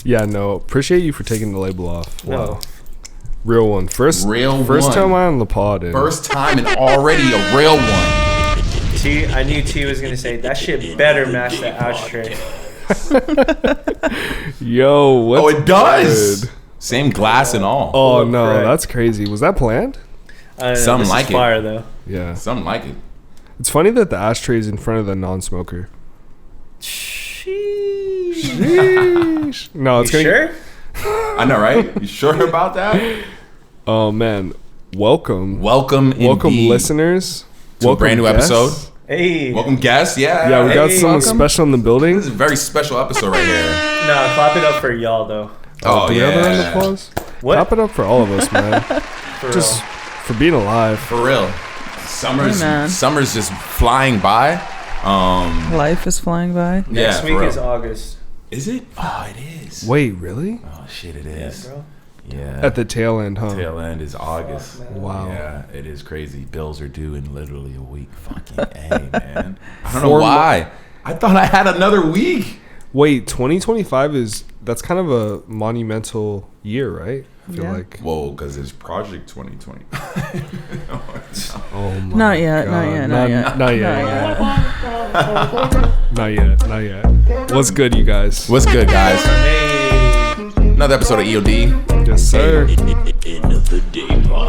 Yeah, no. Appreciate you for taking the label off. Wow. No. Real one. First time on the pod. First time and already a real one. T, I knew T was gonna say that shit better match the ashtray. Yo, what's Oh, it does. good? Same glass and all. Oh no, Correct. that's crazy. Was that planned? Something like it. Fire though. Yeah. Something like it. It's funny that the ashtray is in front of the non-smoker. Sheesh. No, it's You gonna. sure? I know, right? You sure about that? Oh man, welcome, Welcome indeed listeners. to a brand new guests. episode. Hey. Welcome guests. Yeah. Yeah, we got Hey, someone welcome. special in the building. This is a very special episode right here. No, clap it up for y'all though. Oh, Do we have a round of yeah. applause? What? Clap it up for all of us, man. For Just real. for being alive. For real. Summer's Hey, man. summer's just flying by. Life is flying by. Next for week real. is August. Is it? Oh, it is. Wait, really? Oh shit, it Yeah, is. bro. Yeah. At the tail end, huh? tail end is August. Fuck, man. Wow. Yeah, it is crazy. Bills are due in literally a week. Fucking A, man. I don't know 4 why. I thought I had another week. Wait, 2025 that's kind of a monumental year, right? I feel Yeah. like. Whoa, because it's Project 2020. Oh my Not yet, God. not yet, not yet. Not yet. Not yet. What's good, you guys? What's good, guys? Hey. Another episode of EOD. Yes, sir. Wait,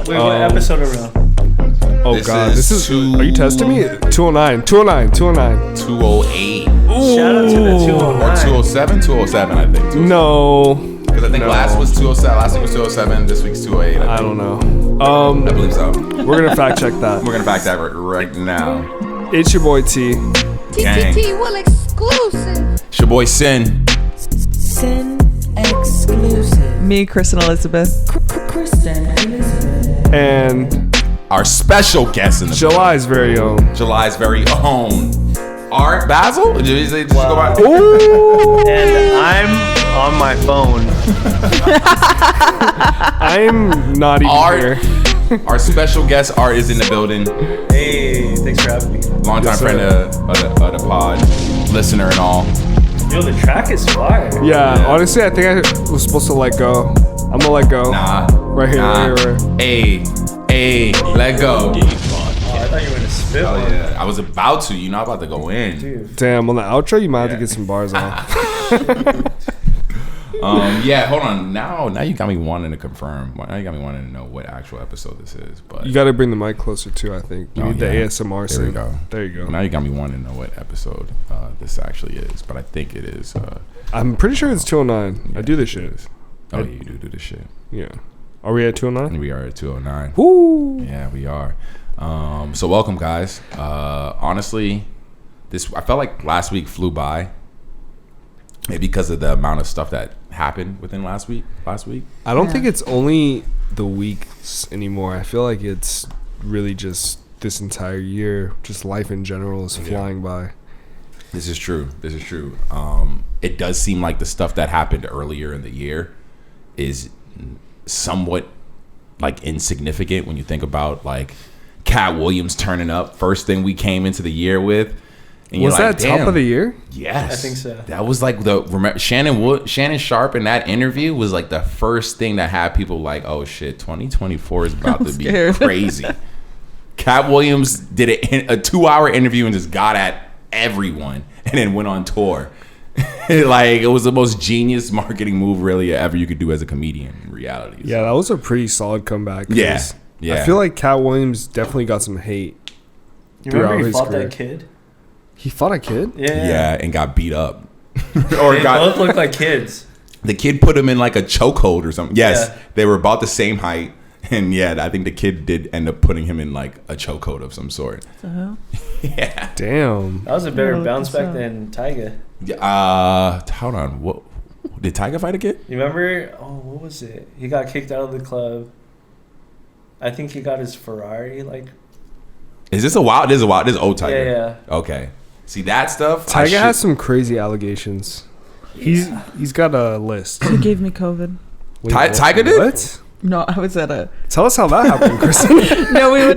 what episode are we on? Oh This God, is this is. Are you testing me? 209. 208. Shout out to the 209. Or 207? 207, I think. No, Because I think No. last was 207. Last week was 207. This week's 208. I don't know. I believe so. We're gonna fact check that. We're going to back that right now. It's your boy T. Gang. TTT will exclusive. It's your boy Sin. Sin exclusive. Me, Kristen Elizabeth. Kristen Elizabeth. And Our special guest in the July's very own. July's very own. Art Basil? Did you say just go by? Ooh, And I'm on my phone. I'm not even Art. here. Our special guest Art is in the building. Hey, thanks for having me. Longtime Yes, sir. friend of the pod, listener and all. Yo, the track is fire. Yeah, honestly, I think I was supposed to let go. I'm gonna let go. Nah. Right here, Nah. right here. Hey, let go. Oh, I thought you were gonna spit Oh, one. yeah. I was about to. You're not about to go in. Dude. Damn, on the outro, you might have to get some bars off. Yeah, hold on. Now you got me wanting to confirm. Now you got me wanting to know what actual episode this is. But You got to bring the mic closer too. I think you Oh, need the yeah. ASMR. There we sound. go. There you go. now you got me wanting to know what episode this actually is. But I think it is. I'm pretty sure it's 209. I do this shit. Oh, you do this shit. Yeah. Are we at 209? And we are at 209. Woo! Yeah, we are. So welcome, guys. Honestly, I felt like last week flew by. Maybe because of the amount of stuff that happened within last week. I don't Yeah. think it's only the weeks anymore. I feel like it's really just this entire year. Just life in general is flying by. This is true. It does seem like the stuff that happened earlier in the year is somewhat like insignificant when you think about like Cat Williams turning up first thing we came into the year with. And Was you're that like, top damn. of the year? Yes, I think so. That was like Shannon Sharp in that interview was like the first thing that had people like, oh shit, 2024 is about to be scared. crazy. Cat Williams did a 2-hour interview and just got at everyone and then went on tour. Like it was the most genius marketing move really ever you could do as a comedian in reality. Yeah, that was a pretty solid comeback. 'cause Yeah. I feel like Cat Williams definitely got some hate. You remember Throughout he his fought career. that kid? He fought a kid? Yeah, and got beat up. They both look like kids. The kid put him in like a chokehold or something. Yes, Yeah. they were about the same height. And yeah, I think the kid did end up putting him in like a chokehold of some sort. The hell? Yeah. Damn. That was a better Yeah, bounce that's back than Tyga. Hold on. What did Tyga fight a kid? You remember? Oh, what was it? He got kicked out of the club. I think he got his Ferrari. Like, Is this a wild? This is old Tyga. yeah. Okay. See that stuff? Tyga has some crazy allegations. He's got a list. He gave me COVID. Wait, Tyga did? What? No, I was at a. Tell us how that happened, Kristen. No, we were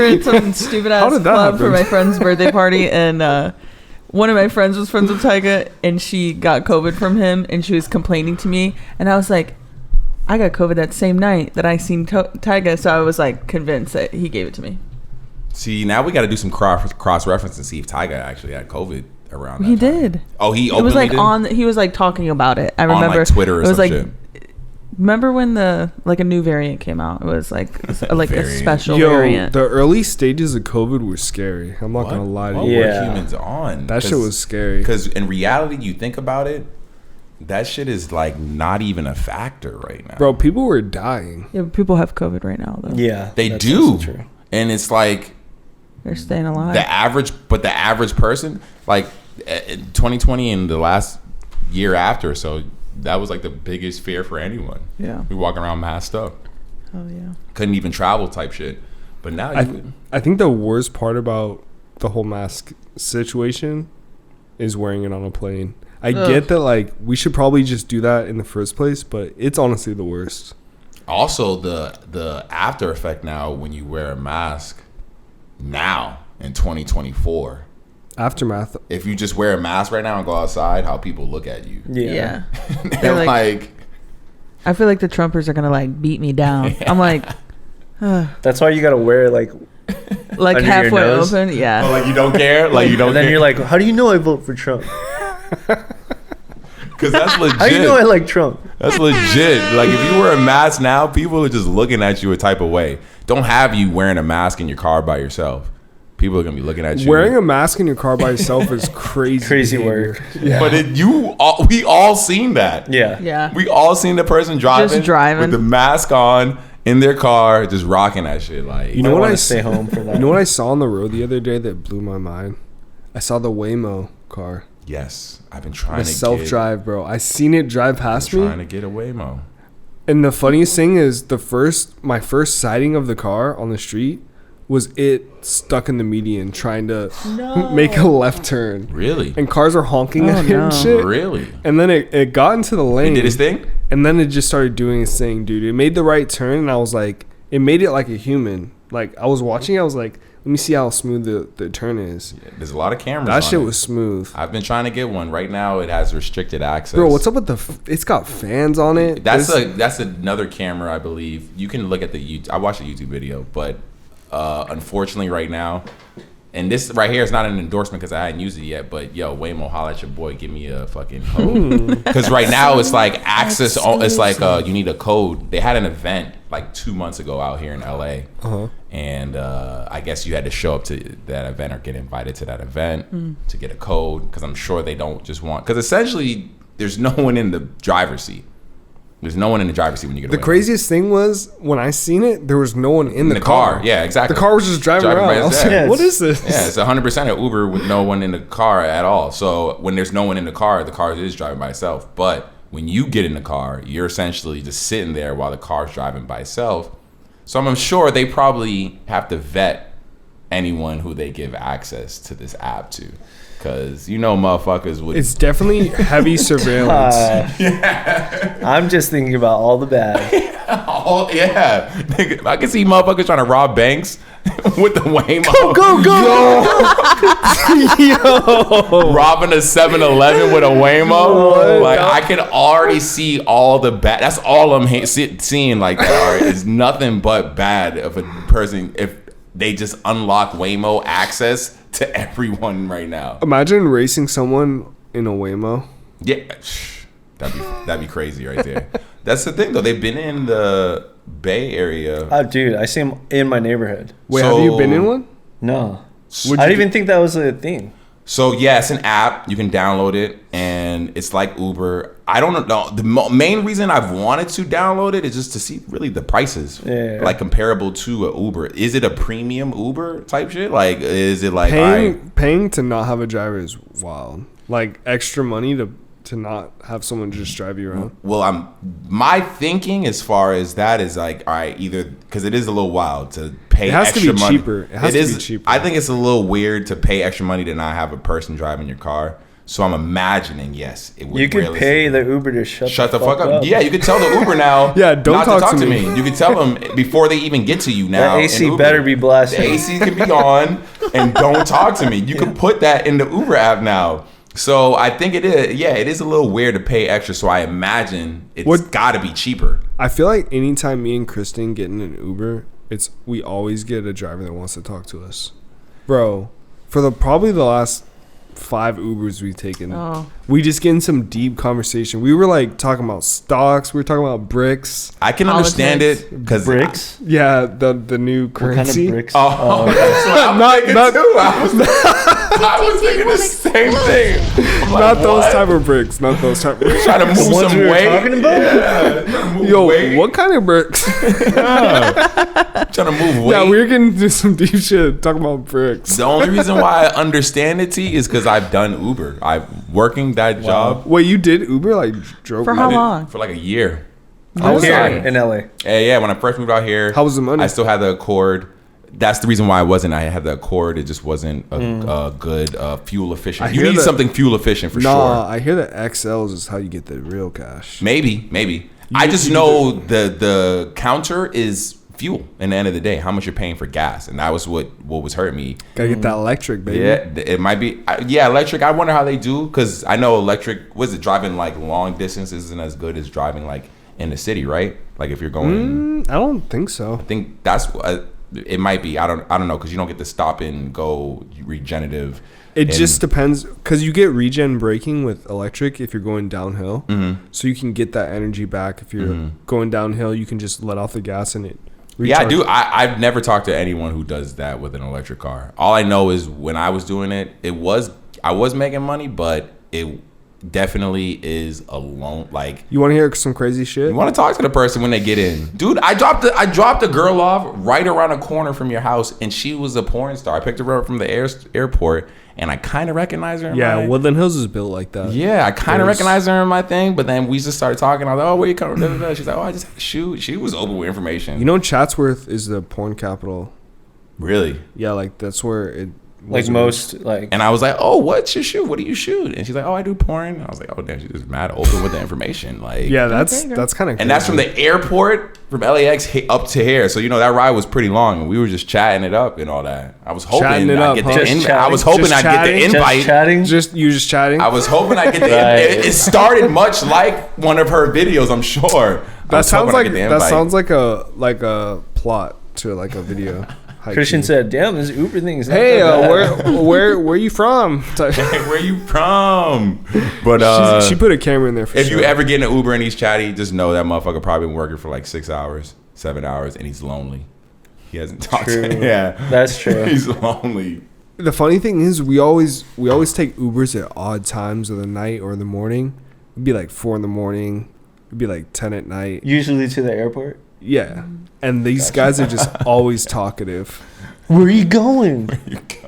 at some stupid How ass did that club for happen? my friend's birthday party, and one of my friends was friends with Tyga, and she got COVID from him, and she was complaining to me, and I was like, I got COVID that same night that I seen Tyga, so I was like convinced that he gave it to me. See, now we got to do some cross reference and see if Tyga actually had COVID around. He that time. did. Oh, he It was openly like did? he was like talking about it. I On, remember like, Twitter or it was some like. shit. Remember when the a new variant came out? It was like a Variant. special Yo, variant. the early stages of COVID were scary. I'm not What? gonna lie to What you. were Yeah. humans on? That shit was scary. Because in reality, you think about it, that shit is like not even a factor right now. Bro, people were dying. Yeah, but people have COVID right now though. Yeah, They that's do. also true. And it's like They're staying alive. the average person, like in 2020 and the last year after, so that was like the biggest fear for anyone. Yeah. We walking around masked up. Oh yeah. Couldn't even travel type shit. But now I think the worst part about the whole mask situation is wearing it on a plane. I Ugh. get that, like, we should probably just do that in the first place, but it's honestly the worst. also the after effect now when you wear a mask now in 2024. Aftermath. If you just wear a mask right now and go outside, how people look at you. Yeah. They're They're like, I feel like the Trumpers are gonna like beat me down. I'm like, That's why you gotta wear like like Under your halfway nose? open. Yeah. oh, like you don't care, like you don't. and then care? you're like, how do you know I vote for Trump? because that's legit. How do you know I like Trump? That's legit. Like if you wear a mask now, people are just looking at you a type of way. Don't have you wearing a mask in your car by yourself. People are gonna be looking at you. Wearing a mask in your car by yourself is crazy. Crazy behavior. work. Yeah. But we all seen that. Yeah. Yeah. We all seen the person driving with the mask on in their car, just rocking that shit. Like, You know I what want I to stay home for that. You know what I saw on the road the other day that blew my mind? I saw the Waymo car. yes, I've been trying The to self-drive, bro. I seen it drive past trying me. to get a Waymo. And the funniest thing is my first sighting of the car on the street was it stuck in the median trying to make a left turn. Really? And cars are honking Oh, at it no. and shit. Really? And then it got into the lane. It did his thing? And then it just started doing its thing, dude. It made the right turn, and I was like, it made it like a human. Like, I was watching it, I was like, let me see how smooth the turn is. Yeah, there's a lot of cameras. That on shit it. was smooth. I've been trying to get one. Right now, it has restricted access. Bro, what's up with it's got fans on it? That's another camera, I believe. You can look at I watched a YouTube video, but unfortunately, right now, and this right here is not an endorsement because I hadn't used it yet. But yo, Waymo, holla at your boy, give me a fucking code. Because right now it's like access. It's like you need a code. They had an event like 2 months ago out here in LA, and I guess you had to show up to that event or get invited to that event to get a code. Because I'm sure they don't just want. Because essentially, there's no one in the driver's seat. There's no one in the driver's seat when you get The away. craziest thing was when I seen it, there was no one in the car. Yeah, exactly. The car was just driving Driving around. by I was itself. like, Yeah, what is this? Yeah, it's 100% an Uber with no one in the car at all. So when there's no one in the car is driving by itself. But when you get in the car, you're essentially just sitting there while the car's driving by itself. So I'm sure they probably have to vet anyone who they give access to this app to. Because, motherfuckers would... It's definitely heavy surveillance. I'm just thinking about all the bad. Oh, yeah. Nigga, I can see motherfuckers trying to rob banks with the Waymo. Go. Robbing a 7-Eleven with a Waymo. Like, I can already see all the bad. That's all I'm seeing like that. Already. It's nothing but bad of a person if they just unlock Waymo access to everyone right now. Imagine racing someone in a Waymo. Yeah, that'd be crazy right there. That's the thing though. They've been in the Bay Area. Oh, dude, I see him in my neighborhood. Wait, So- have you been in one? No. What'd I you didn't even think that was a thing. So yeah, it's an app. You can download it, and it's like Uber. I don't know. The main reason I've wanted to download it is just to see really the prices, like comparable to a Uber. Is it a premium Uber type shit? Like, is it like Paying to not have a driver is wild. Like extra money to not have someone just drive you around. Well, my thinking as far as that is like, all right, either because it is a little wild to pay. It has to extra be money. cheaper. It has to be cheaper. I think it's a little weird to pay extra money to not have a person driving your car. So I'm imagining, yes, it would. You could pay the Uber to shut the fuck up. Yeah, you could tell the Uber now. Yeah, don't not talk to to me. You could tell them before they even get to you now. The AC better be blasted. The AC can be on, and don't talk to me. You can put that in the Uber app now. So I think it is. Yeah, it is a little weird to pay extra. So I imagine it's got to be cheaper. I feel like anytime me and Kristen get in an Uber, we always get a driver that wants to talk to us, bro. For probably the last 5 Ubers we've taken, we just get in some deep conversation. We were like talking about stocks. We were talking about bricks. I can understand it because bricks. The new currency. What kind of bricks? I was thinking the same thing. Not those type of bricks. Not those type of bricks. Trying to move some weight. Talking about? Yo, what kind of bricks? Trying to move weight. Yeah, we were getting into some deep shit talking about bricks. The only reason why I understand it, T, is because I've done Uber. I'm working that job. Wait, you did Uber? Like drove For Uber? how long? For like a year. How was Here that? in LA. Yeah, when I first moved out here. How was the money? I still had the Accord. That's the reason why I had the Accord. It just wasn't a good fuel efficient. You need something fuel efficient for sure. I hear that XLs is how you get the real cash. Maybe. I just know the counter is fuel in the end of the day, how much you're paying for gas, and that was what was hurting me. Gotta get that electric, baby. Yeah, it might be. Electric. I wonder how they do, because I know electric. Was it driving like long distances isn't as good as driving like in the city, right? Like if you're going. I don't think so. I think that's it might be. I don't know, because you don't get to stop and go regenerative. It just depends, because you get regen braking with electric if you're going downhill. Mm-hmm. So you can get that energy back. If you're going downhill, you can just let off the gas and it recharges. Yeah, I do. I've never talked to anyone who does that with an electric car. All I know is when I was doing it, I was making money, but it definitely is alone. Like, you want to hear some crazy shit? You want to talk to the person when they get in, dude. I dropped a girl off right around a corner from your house, and she was a porn star. I picked her up from the airport, and I kind of recognized her. Yeah, Woodland Hills is built like that. Yeah, I kind of recognized her in my thing, but then we just started talking. I was like, "Oh, where you coming from?" She's like, "Oh, I just had to shoot." She was open with information. You know, Chatsworth is the porn capital. Really? Yeah, like that's where it. Like most, like. And I was like, "Oh, what's your shoot? What do you shoot?" And she's like, "Oh, I do porn." And I was like, "Oh, damn, she's just mad open with the information." Like, yeah, that's kind of. And that's from the airport from LAX up to here. So that ride was pretty long, and we were just chatting it up and all that. I was hoping I'd get the invite. I was hoping I'd get the invite. Just chatting. Just chatting. I was hoping I'd get the invite. It started much like one of her videos, I'm sure. That sounds like a plot to like a video. Christian said, "Damn, this Uber thing is." Hey, where you from? Hey, where you from? But she put a camera in there. If you ever get in an Uber and he's chatty, just know that motherfucker probably been working for like 6 hours, 7 hours, and he's lonely. He hasn't talked to him. Yeah, that's true. He's lonely. The funny thing is, we always take Ubers at odd times of the night or the morning. It'd be like 4 a.m. It'd be like 10 at night. Usually to the airport. Yeah, and these guys are just always talkative. Where are you going,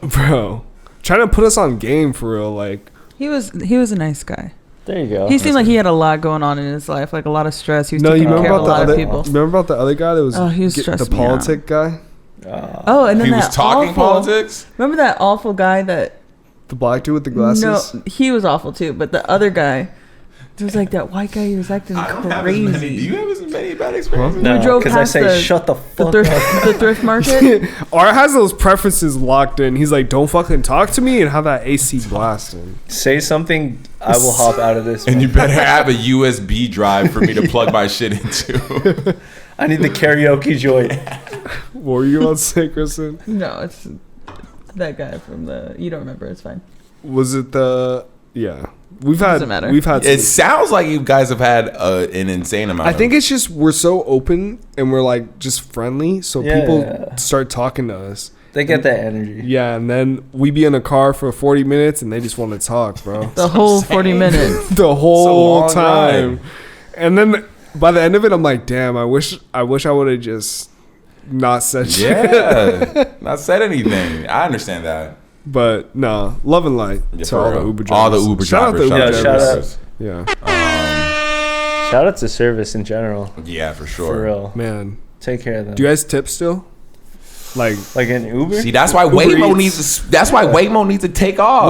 bro? Trying to put us on game for real. Like he was a nice guy. There you go. He seemed like he had a lot going on in his life, like a lot of stress. He was taking care of a lot of people. Remember about the other guy that was? Oh, he was stressing the politic guy. And then he was talking politics. Remember that awful guy that? The black dude with the glasses. No, he was awful too. But the other guy. It was like that white guy. He was acting crazy. Do you have as many bad experiences? No, we drove past shut the fuck the thrift market. Art has those preferences locked in. He's like, "Don't fucking talk to me," and have that AC blasting. Say something, I will hop out of this. And you better have a USB drive for me to plug my shit into. I need the karaoke joint. What were you about to say, Kristen? No, it's that guy from the. You don't remember? It's fine. Was it the? Yeah. We've had. It sounds like you guys have had an insane amount. I think it's just we're so open and we're like just friendly, so people start talking to us. They get that energy. Yeah, and then we be in a car for 40 minutes and they just want to talk, bro. The whole 40 minutes. The whole time. And then by the end of it, I'm like, damn, I wish I would have just not said shit. Yeah, not said anything. I understand that. But no, love and light to all the Uber drivers. All the Uber drivers. Shout out to service in general. Yeah, for sure. For real. Man. Take care of them. Do you guys tip still? Like an Uber. See, that's why Uber Waymo Eats. needs to take off.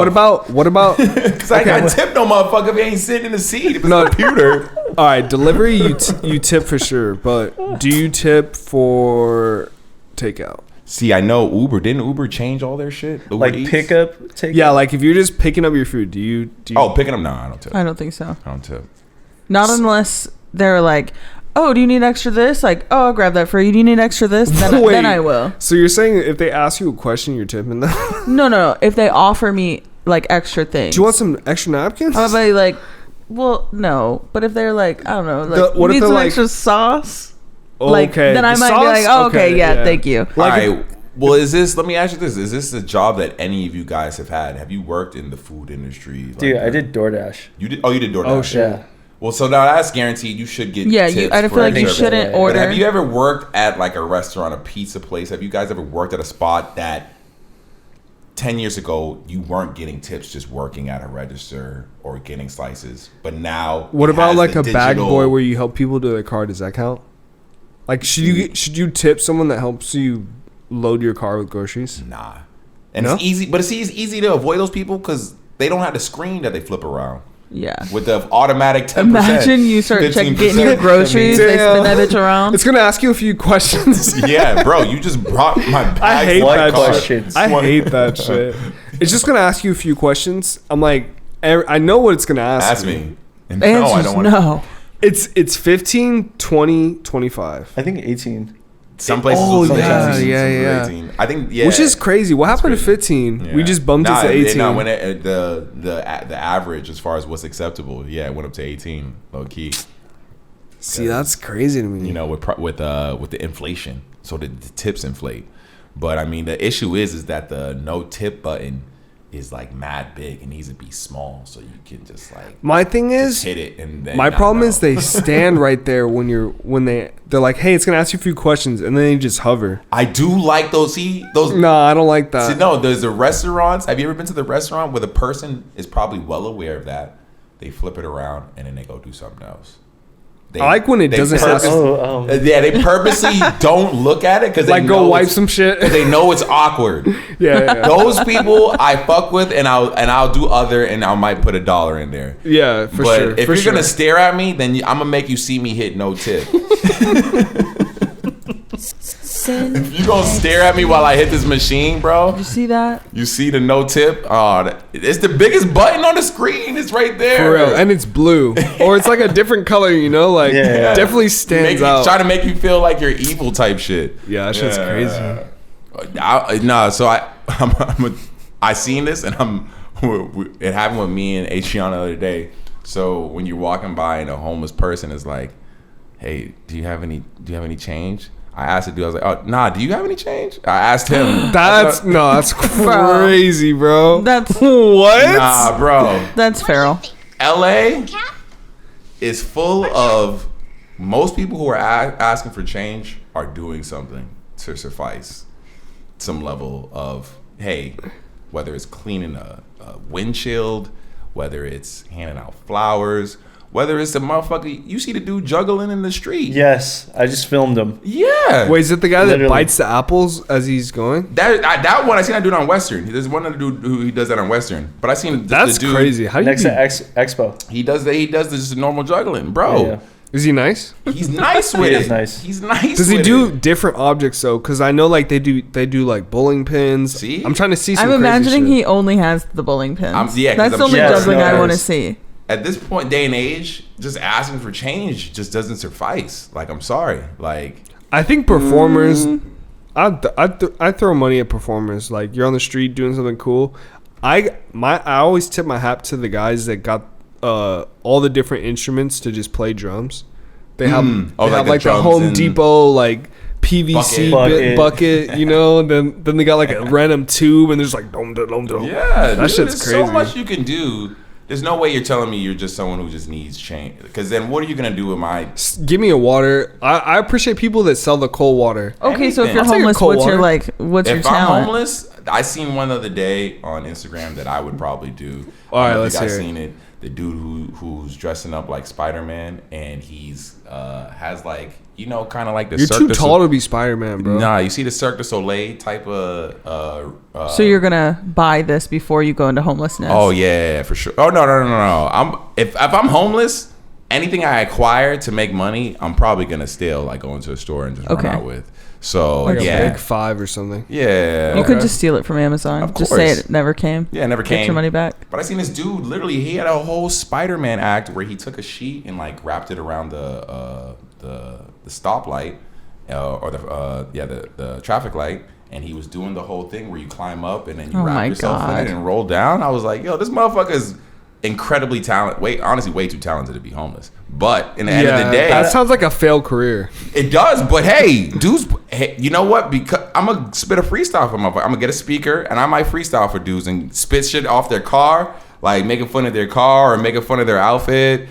What about? Because I got tipped no motherfucker if he ain't sitting in the seat. If it's a computer. All right, delivery you tip for sure, but do you tip for takeout? See, I know Uber. Didn't Uber change all their shit? Uber Like Eats? pickup, take. Yeah, like if you're just picking up your food, do you? Oh, picking them? No, I don't tip. I don't think so. I don't tip. Not unless they're like, oh, do you need extra this? Like, oh, I'll grab that for you. Do you need extra this? Then I will. So you're saying if they ask you a question, you're tipping them? No. If they offer me like extra things. Do you want some extra napkins? I'll be like, well, no. But if they're like, I don't know, like, what you if need they're some like- extra sauce? Okay. Then I The might be sauce? like, oh, okay, yeah, thank you. All right. Well, let me ask you this. Is this a job that any of you guys have had? Have you worked in the food industry? Dude, I did DoorDash. You did? Oh, you did DoorDash. Oh, shit. Yeah. Well, so now that's guaranteed. You should get Yeah, tips I for feel like you service. shouldn't But order. But have you ever worked at like a restaurant, a pizza place? Have you guys ever worked at a spot that 10 years ago you weren't getting tips just working at a register or getting slices, but now What it about has like the a bag digital- boy where you help people to their car? Does that count? Like should you tip someone that helps you load your car with groceries? Nah, and No? it's easy, but it's easy to avoid those people because they don't have the screen that they flip around. Yeah. With the automatic 10%. Imagine you start getting your 15%. groceries, they Damn. spin that bitch around. It's gonna ask you a few questions. Yeah, bro, you just brought my bag. I hate What that questions? shit. I hate that shit. It's just gonna ask you a few questions. I'm like, I know what it's gonna ask. Ask me. And The no, I answer's don't want no. It's 15, 20, 25. I think 18. Some places Oh, will say yeah, 18, yeah, some will yeah. 18. I think, yeah. Which is crazy. What happened to 15? Yeah. We just bumped it to 18. No, when the average as far as what's acceptable, yeah, it went up to 18, low key. See, that's crazy to me. You know, with the inflation, so the tips inflate. But I mean, the issue is that the no tip button is like mad big. It needs to be small so you can just like My thing is, hit it. And then my not problem know. is they stand right there when they're like, hey, it's gonna ask you a few questions, and then they just hover. I do like those. See those. No, I don't like that. See, no, there's the restaurants. Have you ever been to the restaurant where the person is probably well aware of that? They flip it around and then they go do something else. I like when it doesn't ask. Yeah, they purposely don't look at it because Like go wipe some shit. They know it's awkward. Yeah. Those people I fuck with, and I'll do other, and I might put $1 in there. Yeah, for But sure. if for you're sure. gonna stare at me, then I'm gonna make you see me hit no tip. If you gonna stare at me while I hit this machine, bro, You see that? you see the no tip. Oh, it's the biggest button on the screen. It's right there. For real, and it's blue, or it's like a different color. You know, like Yeah. definitely stands out. Trying to make you feel like you're evil type shit. Yeah, that shit's crazy. So I seen this, and it happened with me and Adriana the other day. So when you're walking by and a homeless person is like, "Hey, do you have any change?" I asked the dude, I was like, "Oh, nah, do you have any change?" I asked him. That's crazy, bro. That's What? Nah, bro. that's feral. LA is full of most people who are asking for change are doing something to suffice some level of, hey, whether it's cleaning a windshield, whether it's handing out flowers, whether it's the motherfucker, you see the dude juggling in the street. Yes, I just filmed him. Yeah. Wait, is it the guy that Literally. bites the apples as he's going? That one, I seen that dude on Western. There's one other dude who he does that on Western. But I seen That's the dude, crazy. How do you? Next to Expo. He does just normal juggling, bro. Yeah. Is he nice? He's nice with He it. is nice. He's nice. Does he with do it. different objects though? Because I know like they do like bowling pins. See? I'm trying to see. Some I'm crazy imagining shit. he only has the bowling pins. Yeah, 'cause that's I'm the only sure- juggling Yes, I no, want to there's- see. At this point, day and age, just asking for change just doesn't suffice. Like, I'm sorry. Like, I think performers. I throw money at performers. Like you're on the street doing something cool. I always tip my hat to the guys that got all the different instruments to just play drums. They have Oh, they like have the like the drums Home and- Depot like PVC bucket, you know. And then they got like a random tube, and there's like dom dom dom. yeah, that dude, shit's there's crazy. so much you can do. There's no way you're telling me you're just someone who just needs change. Because then what are you going to do with my... Give me a water. I appreciate people that sell the cold water. Okay, so if Anything. you're I'll take a homeless, cold what's your water. what's your If I'm talent? homeless, I seen one the other day on Instagram that I would probably do. All right, I don't know if let's you guys hear it. seen it. the dude who's dressing up like Spider-Man, and he's has like, you know, kind of like the You're too tall to be Spider-Man, bro. Nah, you see the Cirque du Soleil type of so you're gonna buy this before you go into homelessness? Oh yeah, for sure. Oh no. If I'm homeless, anything I acquire to make money, I'm probably gonna steal, like go into a store and just run out with. So like yeah, a big 5 or something. Yeah, you could just steal it from Amazon. Of just course. say it never came. Yeah, it never came. Get your money back. But I seen this dude. Literally, he had a whole Spider-Man act where he took a sheet and like wrapped it around the stoplight or the traffic light, and he was doing the whole thing where you climb up and then you wrap yourself in it and roll down. I was like, yo, this motherfucker's incredibly talented. Honestly, way too talented to be homeless. But in the end of the day, that sounds like a failed career. It does. But hey, dudes, you know what? Because I'm gonna spit a freestyle for motherfuckers. I'm gonna get a speaker and I might freestyle for dudes and spit shit off their car, like making fun of their car or making fun of their outfit.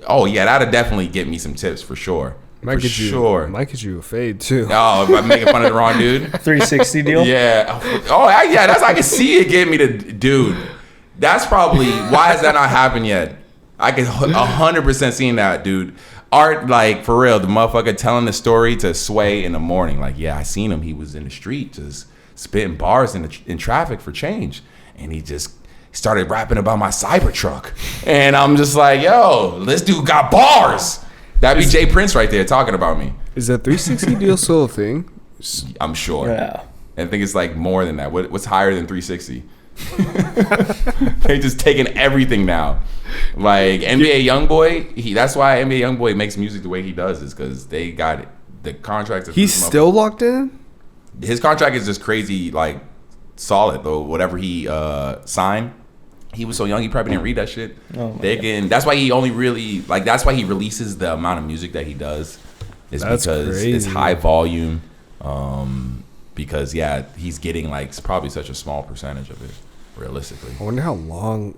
Oh yeah, that'll definitely get me some tips for sure. Might get you a fade too. Oh, if I'm making fun of the wrong dude. 360 deal. Yeah. Oh yeah. That's I can see it get me to dude. That's probably why has that not happened yet? I can 100% see that, dude. Art, like for real, the motherfucker telling the story to Sway in the morning. Like, yeah, I seen him. He was in the street just spitting bars in traffic for change, and he just started rapping about my Cybertruck, and I'm just like, yo, this dude got bars. That'd be Jay Prince right there talking about me. Is that 360 deal still a thing? I'm sure. Yeah. I think it's like more than that. What's higher than 360? They just taking everything now. Like NBA YoungBoy, that's why NBA YoungBoy makes music the way he does, is because they got the contracts. He's still locked in. His contract is just crazy, like solid though. Whatever he signed, he was so young, he probably didn't read that shit. That's why he only really that's why he releases the amount of music that he does. Is because crazy. It's high volume. Because he's getting like probably such a small percentage of it, realistically. I wonder how long.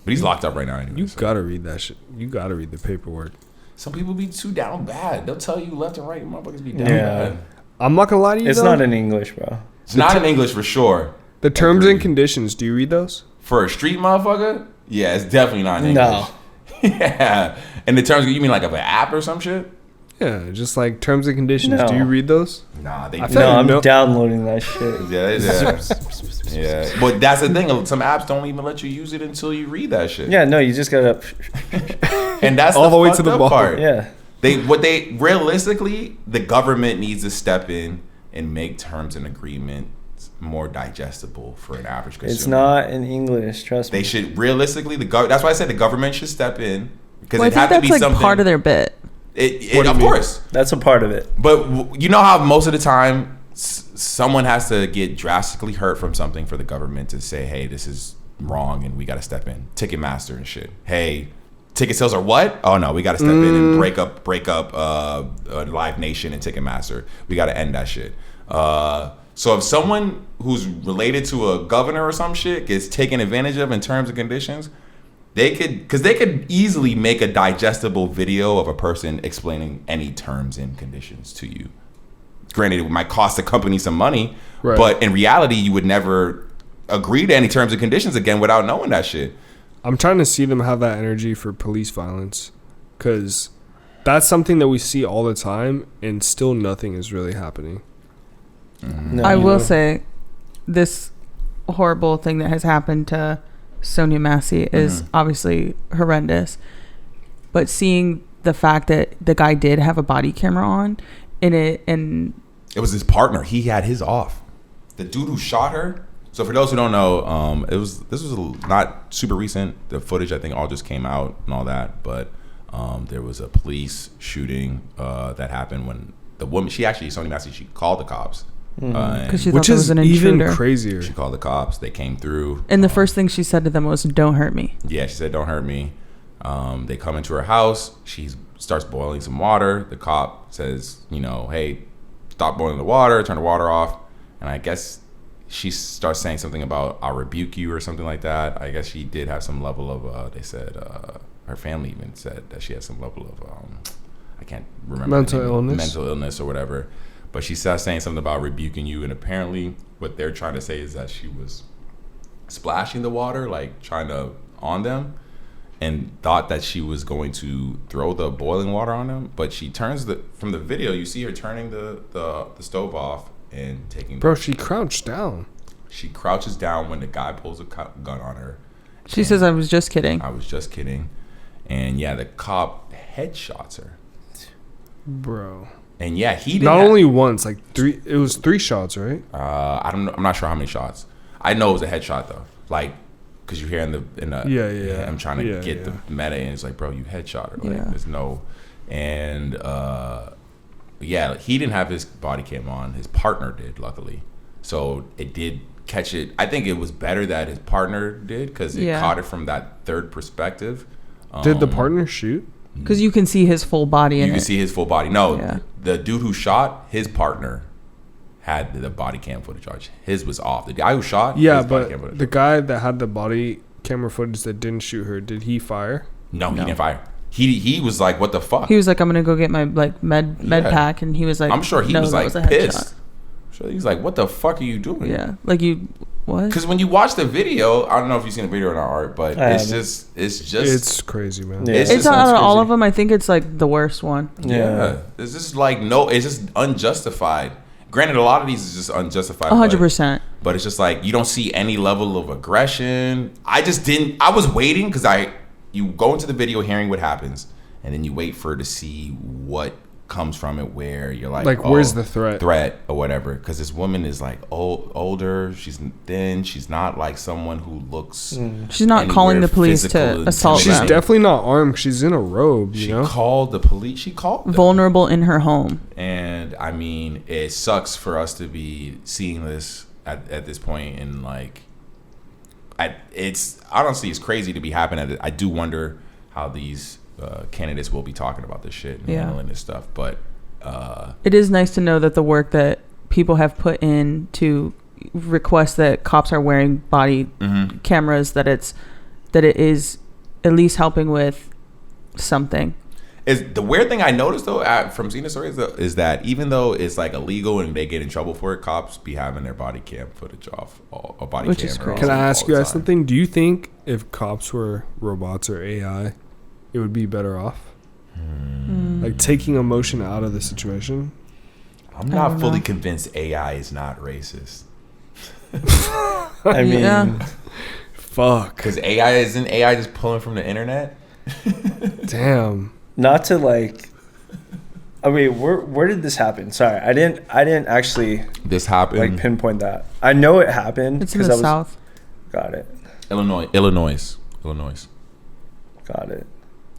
But he's locked up right now anyway. You gotta read that shit. You gotta read the paperwork. Some people be too down bad. They'll tell you left and right. Motherfuckers be down bad. I'm not gonna lie to you. It's not in English, bro. It's not in English for sure. The terms and conditions. Do you read those? For a street motherfucker? Yeah, it's definitely not in English. No. Yeah. And the terms, you mean like of an app or some shit? Yeah, just like terms and conditions. No. Do you read those? Nah, I'm downloading that shit. Yeah. But that's the thing. Some apps don't even let you use it until you read that shit. Yeah, no, you just gotta. And that's all the way to the part. Yeah. Realistically, the government needs to step in and make terms and agreements more digestible for an average consumer. It's not in English. Trust me. They should realistically. That's why I said the government should step in because it has to be something. Part of their bit. Of course, that's a part of it. But you know how most of the time someone has to get drastically hurt from something for the government to say, "Hey, this is wrong," and we got to step in. Ticketmaster and shit. Hey, ticket sales are what? Oh no, we got to step in and break up Live Nation and Ticketmaster. We got to end that shit. So if someone who's related to a governor or some shit gets taken advantage of in terms and conditions. They could easily make a digestible video of a person explaining any terms and conditions to you. Granted, it might cost the company some money, right. But in reality, you would never agree to any terms and conditions again without knowing that shit. I'm trying to see them have that energy for police violence, because that's something that we see all the time, and still nothing is really happening. Mm-hmm. No, I will say, this horrible thing that has happened to Sonia Massey is obviously horrendous, but seeing the fact that the guy did have a body camera on in it, and it was his partner. He had his off. The dude who shot her. So for those who don't know, this was not super recent. The footage I think all just came out and all that, but there was a police shooting that happened when the woman. Sonia Massey. She called the cops. Because she thought there was an intruder. Even crazier. She called the cops. They came through. And the first thing she said to them was, "Don't hurt me." Yeah, she said, "Don't hurt me." They come into her house. She starts boiling some water. The cop says, "Hey, stop boiling the water. Turn the water off." And I guess she starts saying something about, "I'll rebuke you," or something like that. I guess she did have some level of. They said her family even said that she had some level of. I can't remember. Mental illness or whatever. But she starts saying something about rebuking you, and apparently what they're trying to say is that she was splashing the water, like trying to on them. and thought that she was going to throw the boiling water on him, but she turns from the video, you see her turning the stove off and taking. Bro, she crouched down. She crouches down when the guy pulls a gun on her. She says, "I was just kidding." I was just kidding. And yeah, the cop headshots her. Bro. And yeah, he didn't. Not only once, like 3. It was 3 shots, right? I'm not sure how many shots. I know it was a headshot though. Like, cause you're here in the yeah. I'm trying to get the meta, and it's like, bro, you headshot her. Like, there's no, and yeah, he didn't have his body cam on. His partner did, luckily, so it did catch it. I think it was better that his partner did because it caught it from that third perspective. Did the partner shoot? Because you can see his full body in it. You can see his full body. No, the dude who shot, his partner had the body cam footage on. His was off. The guy who shot, yeah, but the guy that had the body camera footage that didn't shoot her, did he fire? No, he didn't fire. He was like, what the fuck? He was like, I'm gonna go get my like med pack, and he was like, I'm sure he was like pissed. So he was like, what the fuck are you doing? Yeah, like you. What? Because when you watch the video, I don't know if you've seen the video or not, Art, but it's crazy, man. Yeah. It's out of all of them, I think it's like the worst one. Yeah. It's just like, it's just unjustified. Granted, a lot of these is just unjustified. 100%. But it's just like, you don't see any level of aggression. I was waiting because you go into the video hearing what happens, and then you wait for to see what comes from it, where you're like where's the threat or whatever, because this woman is like older, she's thin, she's not like someone who looks she's not calling the police to assault she's them. Definitely not armed. She's in a robe. She called the police. She called them. Vulnerable in her home. And I mean, it sucks for us to be seeing this at this point, and like it's honestly, it's crazy to be happening. I do wonder how these candidates will be talking about this shit and handling this stuff, but it is nice to know that the work that people have put in to request that cops are wearing body cameras, that it is at least helping with something. Is the weird thing I noticed though from seeing the stories is that even though it's like illegal and they get in trouble for it, cops be having their body cam footage off, a body Which cam. is crazy. Can I ask you guys something? Do you think if cops were robots or AI, it would be better off? Like taking emotion out of the situation? I'm not fully convinced AI is not racist. I mean, fuck. Because isn't AI just pulling from the internet? Damn. Not to like. I mean, where did this happen? Sorry, I didn't actually. This happened. Like pinpoint that. I know it happened. It's in the South. Got it. Illinois. Got it.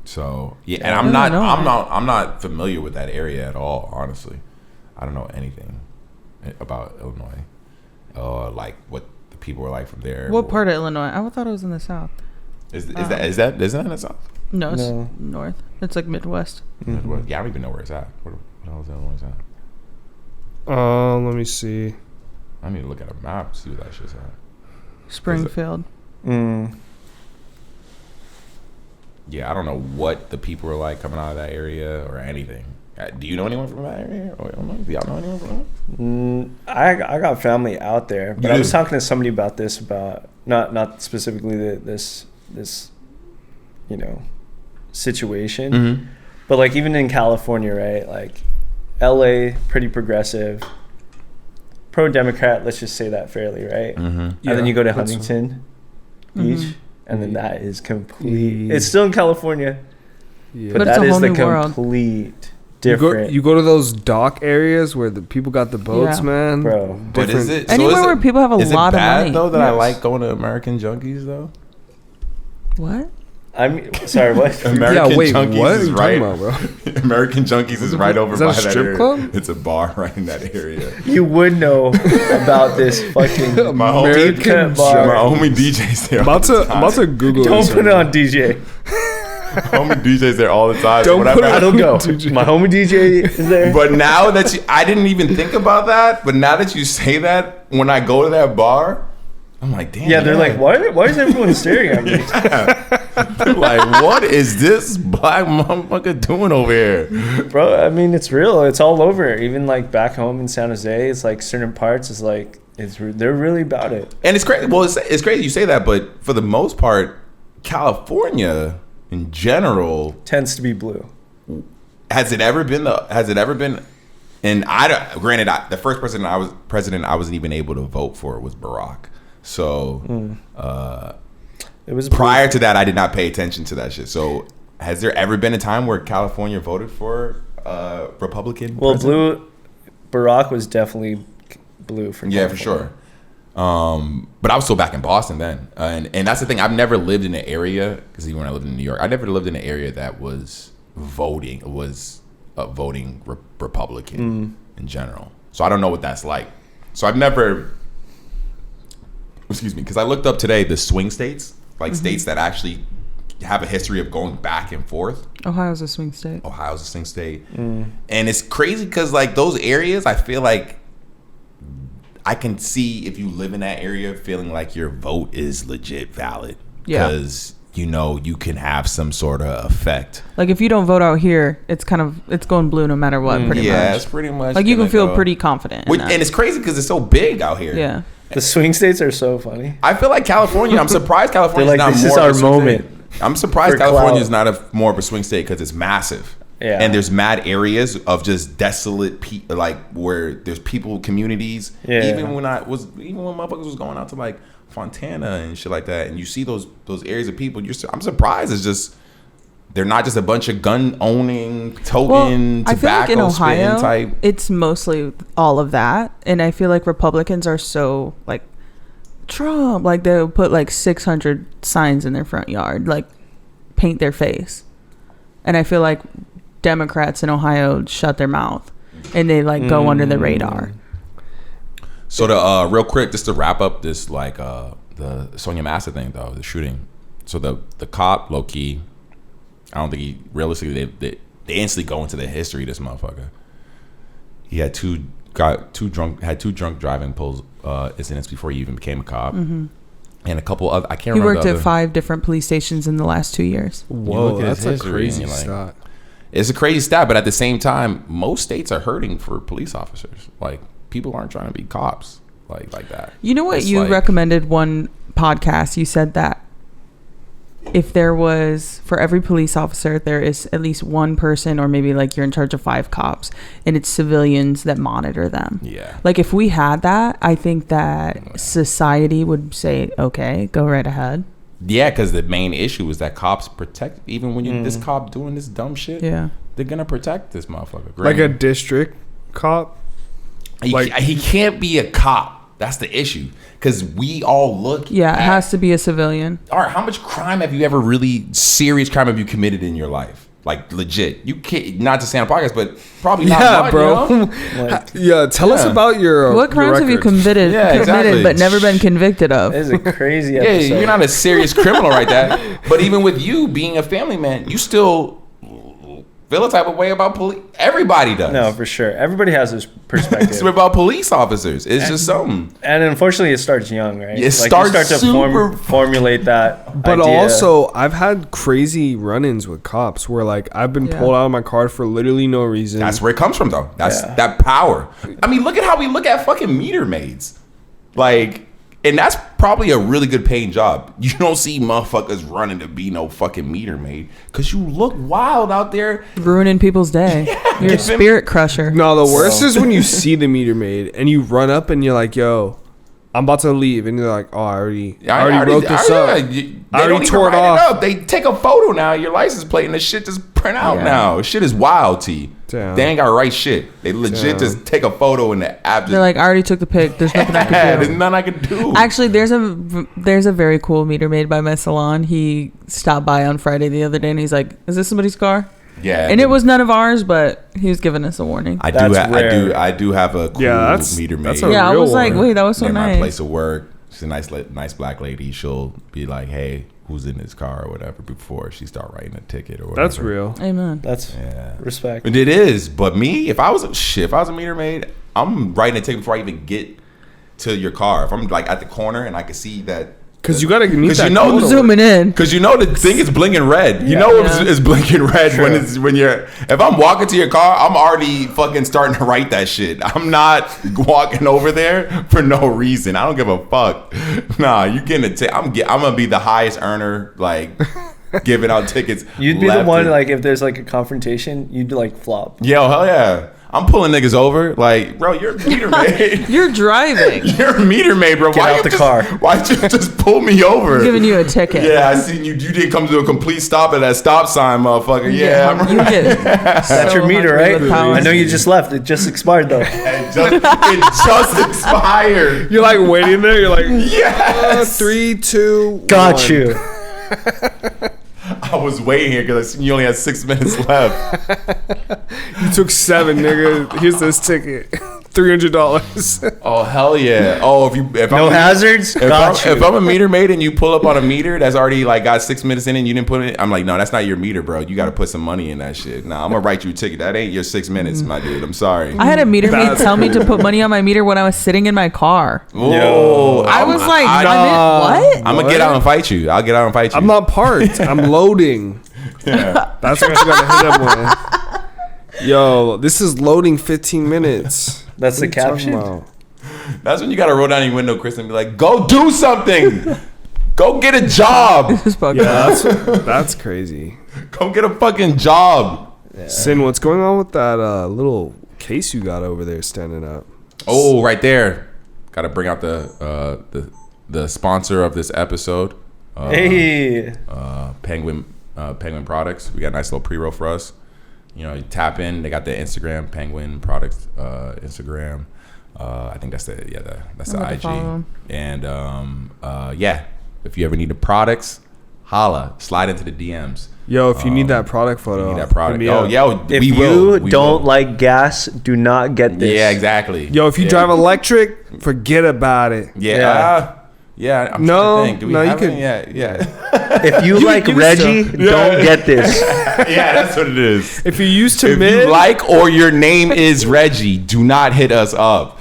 So yeah, and I'm not familiar with that area at all. Honestly, I don't know anything about Illinois, like what the people are like from there. What part of Illinois? I thought it was in the South. Is that in the South? No, it's north. It's like Midwest. Midwest. Yeah, I don't even know where it's at. What else Illinois at? Let me see. I need to look at a map to see what that shit's at. Springfield. Yeah, I don't know what the people are like coming out of that area or anything. Do you know anyone from that area? Or do y'all know anyone from that? I got family out there, but I was talking to somebody about this, about not specifically this situation, but like even in California, right? Like LA, pretty progressive, pro-Democrat. Let's just say that fairly, right? And then you go to Huntington Beach. And then that is complete. It's still in California, but that is the complete different. You go to those dock areas where the people got the boats, man. Bro, but is it anywhere where people have a lot of money? Though that I like going to American Junkies though. What? I mean, sorry, what? American Junkies what is are you right. Talking about, bro? American Junkies is right over is that by a strip that area. club? It's a bar right in that area. You would know about this fucking deep cut bar. My homie DJ's there. I'm about to Google. Don't put it on DJ. My homie DJ's there all the time. I don't go. My homie DJ is there. But now that I didn't even think about that. But now that you say that, when I go to that bar, I'm like, damn. Yeah, they're like, why is everyone staring at me? They're like, what is this black motherfucker doing over here? Bro, I mean, it's real. It's all over. Even like back home in San Jose, it's like certain parts is like, they're really about it. And it's crazy. Well, it's crazy you say that, but for the most part, California in general tends to be blue. Has it ever been? And the first president I wasn't even able to vote for was Barack. So it was prior to that, I did not pay attention to that shit. So has there ever been a time where California voted for Republican? Well, president? Barack was definitely blue for California. For sure. But I was still back in Boston then, and that's the thing. I've never lived in an area, because even when I lived in New York, I never lived in an area that was voting Republican in general. So I don't know what that's like. So I've never, because I looked up today the swing states, like states that actually have a history of going back and forth. Ohio's a swing state. And it's crazy because like those areas, I feel like I can see if you live in that area feeling like your vote is legit valid. Yeah. Because you can have some sort of effect. Like if you don't vote out here, it's going blue no matter what, pretty much. Yeah, it's pretty much. Like you can feel pretty confident. And it's crazy because it's so big out here. Yeah. The swing states are so funny. I feel like California, I'm surprised California like, is not this more is our of a swing moment. State. I'm surprised California is not more of a swing state because it's massive. Yeah. And there's mad areas of just desolate, like where there's people, communities. Yeah. Even when motherfuckers was going out to like Fontana and shit like that, and you see those areas of people, I'm surprised. It's just they're not just a bunch of gun owning, token, I feel like in tobacco Ohio, spitting type. it's mostly all of that, and I feel like Republicans are so like Trump, like they'll put like 600 signs in their front yard, like paint their face, and I feel like Democrats in Ohio shut their mouth and they like go under the radar. So the real quick, just to wrap up this like the Sonia Massa thing though, the shooting. So the cop, low key, I don't think he realistically they instantly go into the history of this motherfucker. He had two drunk driving incidents before he even became a cop. And a couple other, I can't remember. He worked at 5 different police stations in the last 2 years. Whoa, that's a crazy stat. It's a crazy stat, but at the same time, most states are hurting for police officers. Like, people aren't trying to be cops like that. You know what? You recommended one podcast. You said that if there was, for every police officer, there is at least one person, or maybe like you're in charge of 5 cops, and it's civilians that monitor them. Yeah. Like if we had that, I think that society would say, okay, go right ahead. Yeah, because the main issue is that cops protect, even when you this cop doing this dumb shit. Yeah, they're gonna protect this motherfucker. Like a district cop. He can't be a cop. That's the issue. Because we all look. Yeah, it has to be a civilian. All right, how much crime have you ever serious crime have you committed in your life? Like legit, you can't, not to say on a podcast, but probably not much, bro. You know? Tell us about your what crimes have you committed but never been convicted of? This is a crazy episode. You're not a serious criminal right there. But even with you being a family man, you still feel a type of way about police. Everybody does. No, for sure. Everybody has this perspective. It's about police officers. It's just something. And unfortunately, it starts young, right? It starts you start to formulate that. But idea. also, I've had crazy run-ins with cops where like I've been pulled out of my car for literally no reason. That's where it comes from, though. That's that power. I mean, look at how we look at fucking meter maids. Like, and that's probably a really good paying job. You don't see motherfuckers running to be no fucking meter maid because you look wild out there. Ruining people's day. You're a spirit crusher. No, the worst is when you see the meter maid and you run up and you're like, yo, I'm about to leave. And you're like, oh, I already wrote this up. I already tore it off. They take a photo now, your license plate, and the shit just print out now. Shit is wild, T. Damn. They ain't got to write shit. They legit just take a photo in the app. They're like, I already took the pic. There's nothing I can do. There's nothing I can do. Actually, there's a very cool meter maid by my salon. He stopped by on Friday the other day and he's like, is this somebody's car? Yeah. And it was none of ours, but he was giving us a warning. I do have a cool meter maid. I was like, wait, that was so nice. My place of work. She's a nice black lady. She'll be like, hey, who's in this car or whatever before she start writing a ticket or whatever. That's real. Amen. That's respect. It is. But me, if I was a meter maid, I'm writing a ticket before I even get to your car. If I'm like at the corner and I can see that. Because you got to meet that. Zooming in. Because you know the thing is blinking red. You know it's blinking red when you're. If I'm walking to your car, I'm already fucking starting to write that shit. I'm not walking over there for no reason. I don't give a fuck. Nah, you getting a ticket. I'm gonna be the highest earner. Like giving out tickets. You'd be the one, like, if there's like a confrontation, you'd like flop. Yo, hell yeah. I'm pulling niggas over. Like, bro, you're a meter maid. You're driving. You're a meter maid, bro. Get out the car. Why'd you just pull me over? I'm giving you a ticket. Yeah, I seen you. You did come to a complete stop at that stop sign, motherfucker. Yeah. You get That's your meter, right? I know you just left. It just expired, though. it just expired. You're like waiting there. You're like, yes. 3, 2, Got 1. you. I was waiting here because you only had 6 minutes left. You took 7, nigga. Here's this ticket. $300. Oh, hell yeah. Oh, if No hazards? Got you. If I'm a meter maid and you pull up on a meter that's already like got 6 minutes in and you didn't put it, I'm like, no, that's not your meter, bro. You got to put some money in that shit. Nah, I'm going to write you a ticket. That ain't your 6 minutes, my dude. I'm sorry. I had a meter maid tell me to put money on my meter when I was sitting in my car. Whoa. I was like, what? I'm going to get out and fight you. I'll get out and fight you. I'm not parked. I'm loading. Yeah. That's what you got to hit up with. Yo, this is loading 15 minutes. That's the caption. That's when you got to roll down your window, Chris, and be like, go do something. Go get a job. Yeah, that's crazy. Go get a fucking job. Yeah. Sin, what's going on with that little case you got over there standing up? Oh, right there. Got to bring out the sponsor of this episode. Hey. Penguin Products. We got a nice little pre-roll for us. You know, you tap in. They got the Instagram, Penguin Products Instagram. I think that's the IG. And yeah, if you ever need the products, holla, slide into the DMs. Yo, if you need that product photo, you need that product. Oh, yeah, if you don't like gas, do not get this. Yeah, exactly. Yo, if you drive electric, forget about it. Yeah. Yeah, I'm trying to think. Do we have you any? Yeah. If you like Reggie, don't get this. Yeah, that's what it is. If you used to if mid, you like or your name is Reggie, do not hit us up.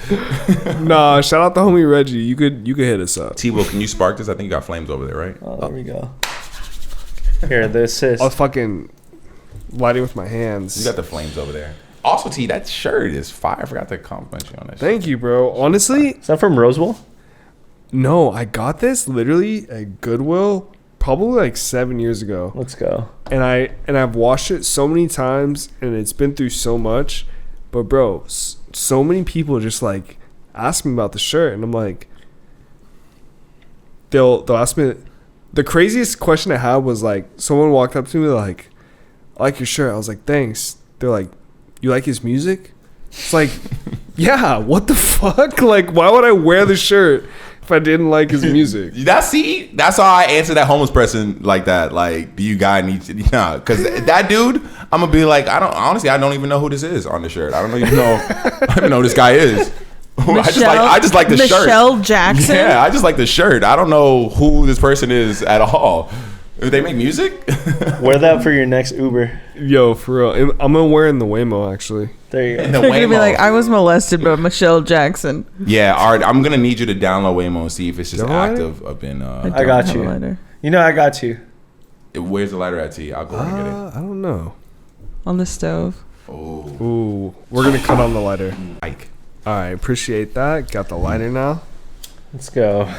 Nah, shout out the homie Reggie. You could hit us up. T-Will, can you spark this? I think you got flames over there, right? Oh, there we go. Here, this is. I was fucking lighting with my hands. You got the flames over there. Also, T, that shirt is fire. I forgot to compliment you on that. Thank you, bro. Honestly, is that from Roswell? No, I got this literally at Goodwill probably like 7 years ago. Let's go. And I've washed it so many times and it's been through so much. But bro, so many people just like ask me about the shirt and I'm like, they'll ask me. The craziest question I had was like, someone walked up to me like, I like your shirt. I was like, thanks. They're like, you like his music? It's like, yeah, what the fuck? Like, why would I wear the shirt if I didn't like his music? That's how I answer that homeless person like that. Like, do you guy need to, because that dude, I'm gonna be like, I don't even know who this is on the shirt. I don't even know who this guy is. I just like the shirt. Michelle Jackson. Yeah, I just like the shirt. I don't know who this person is at all. Do they make music? Wear that for your next Uber. Yo, for real. I'm gonna wear it in the Waymo actually. There you go. They're gonna be like, I was molested by Michelle Jackson. Yeah, Art, I'm gonna need you to download Waymo and see if it's just active up in. I got you. I got you. Where's the lighter at, T? I'll go and get it. I don't know. On the stove. Oh. Ooh, we're gonna cut on the lighter. Ike. All right, appreciate that. Got the lighter now. Let's go.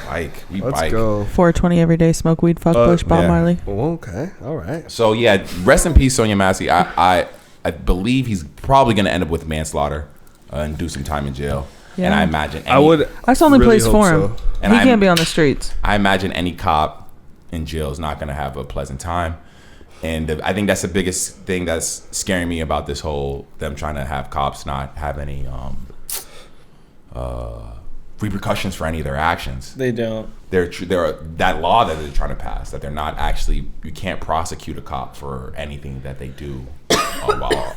Let's go. 420 every day. Smoke weed. Fuck Bush. Bob Marley. Oh, okay. All right. So yeah, rest in peace, Sonia Massey. I believe he's probably gonna end up with manslaughter and do some time in jail. Yeah. And I imagine that's the only really place for him. So. And he can't be on the streets. I imagine any cop in jail is not gonna have a pleasant time. And I think that's the biggest thing that's scaring me about this whole them trying to have cops not have any repercussions for any of their actions. They don't. They're that law that they're trying to pass, that they're not actually, you can't prosecute a cop for anything that they do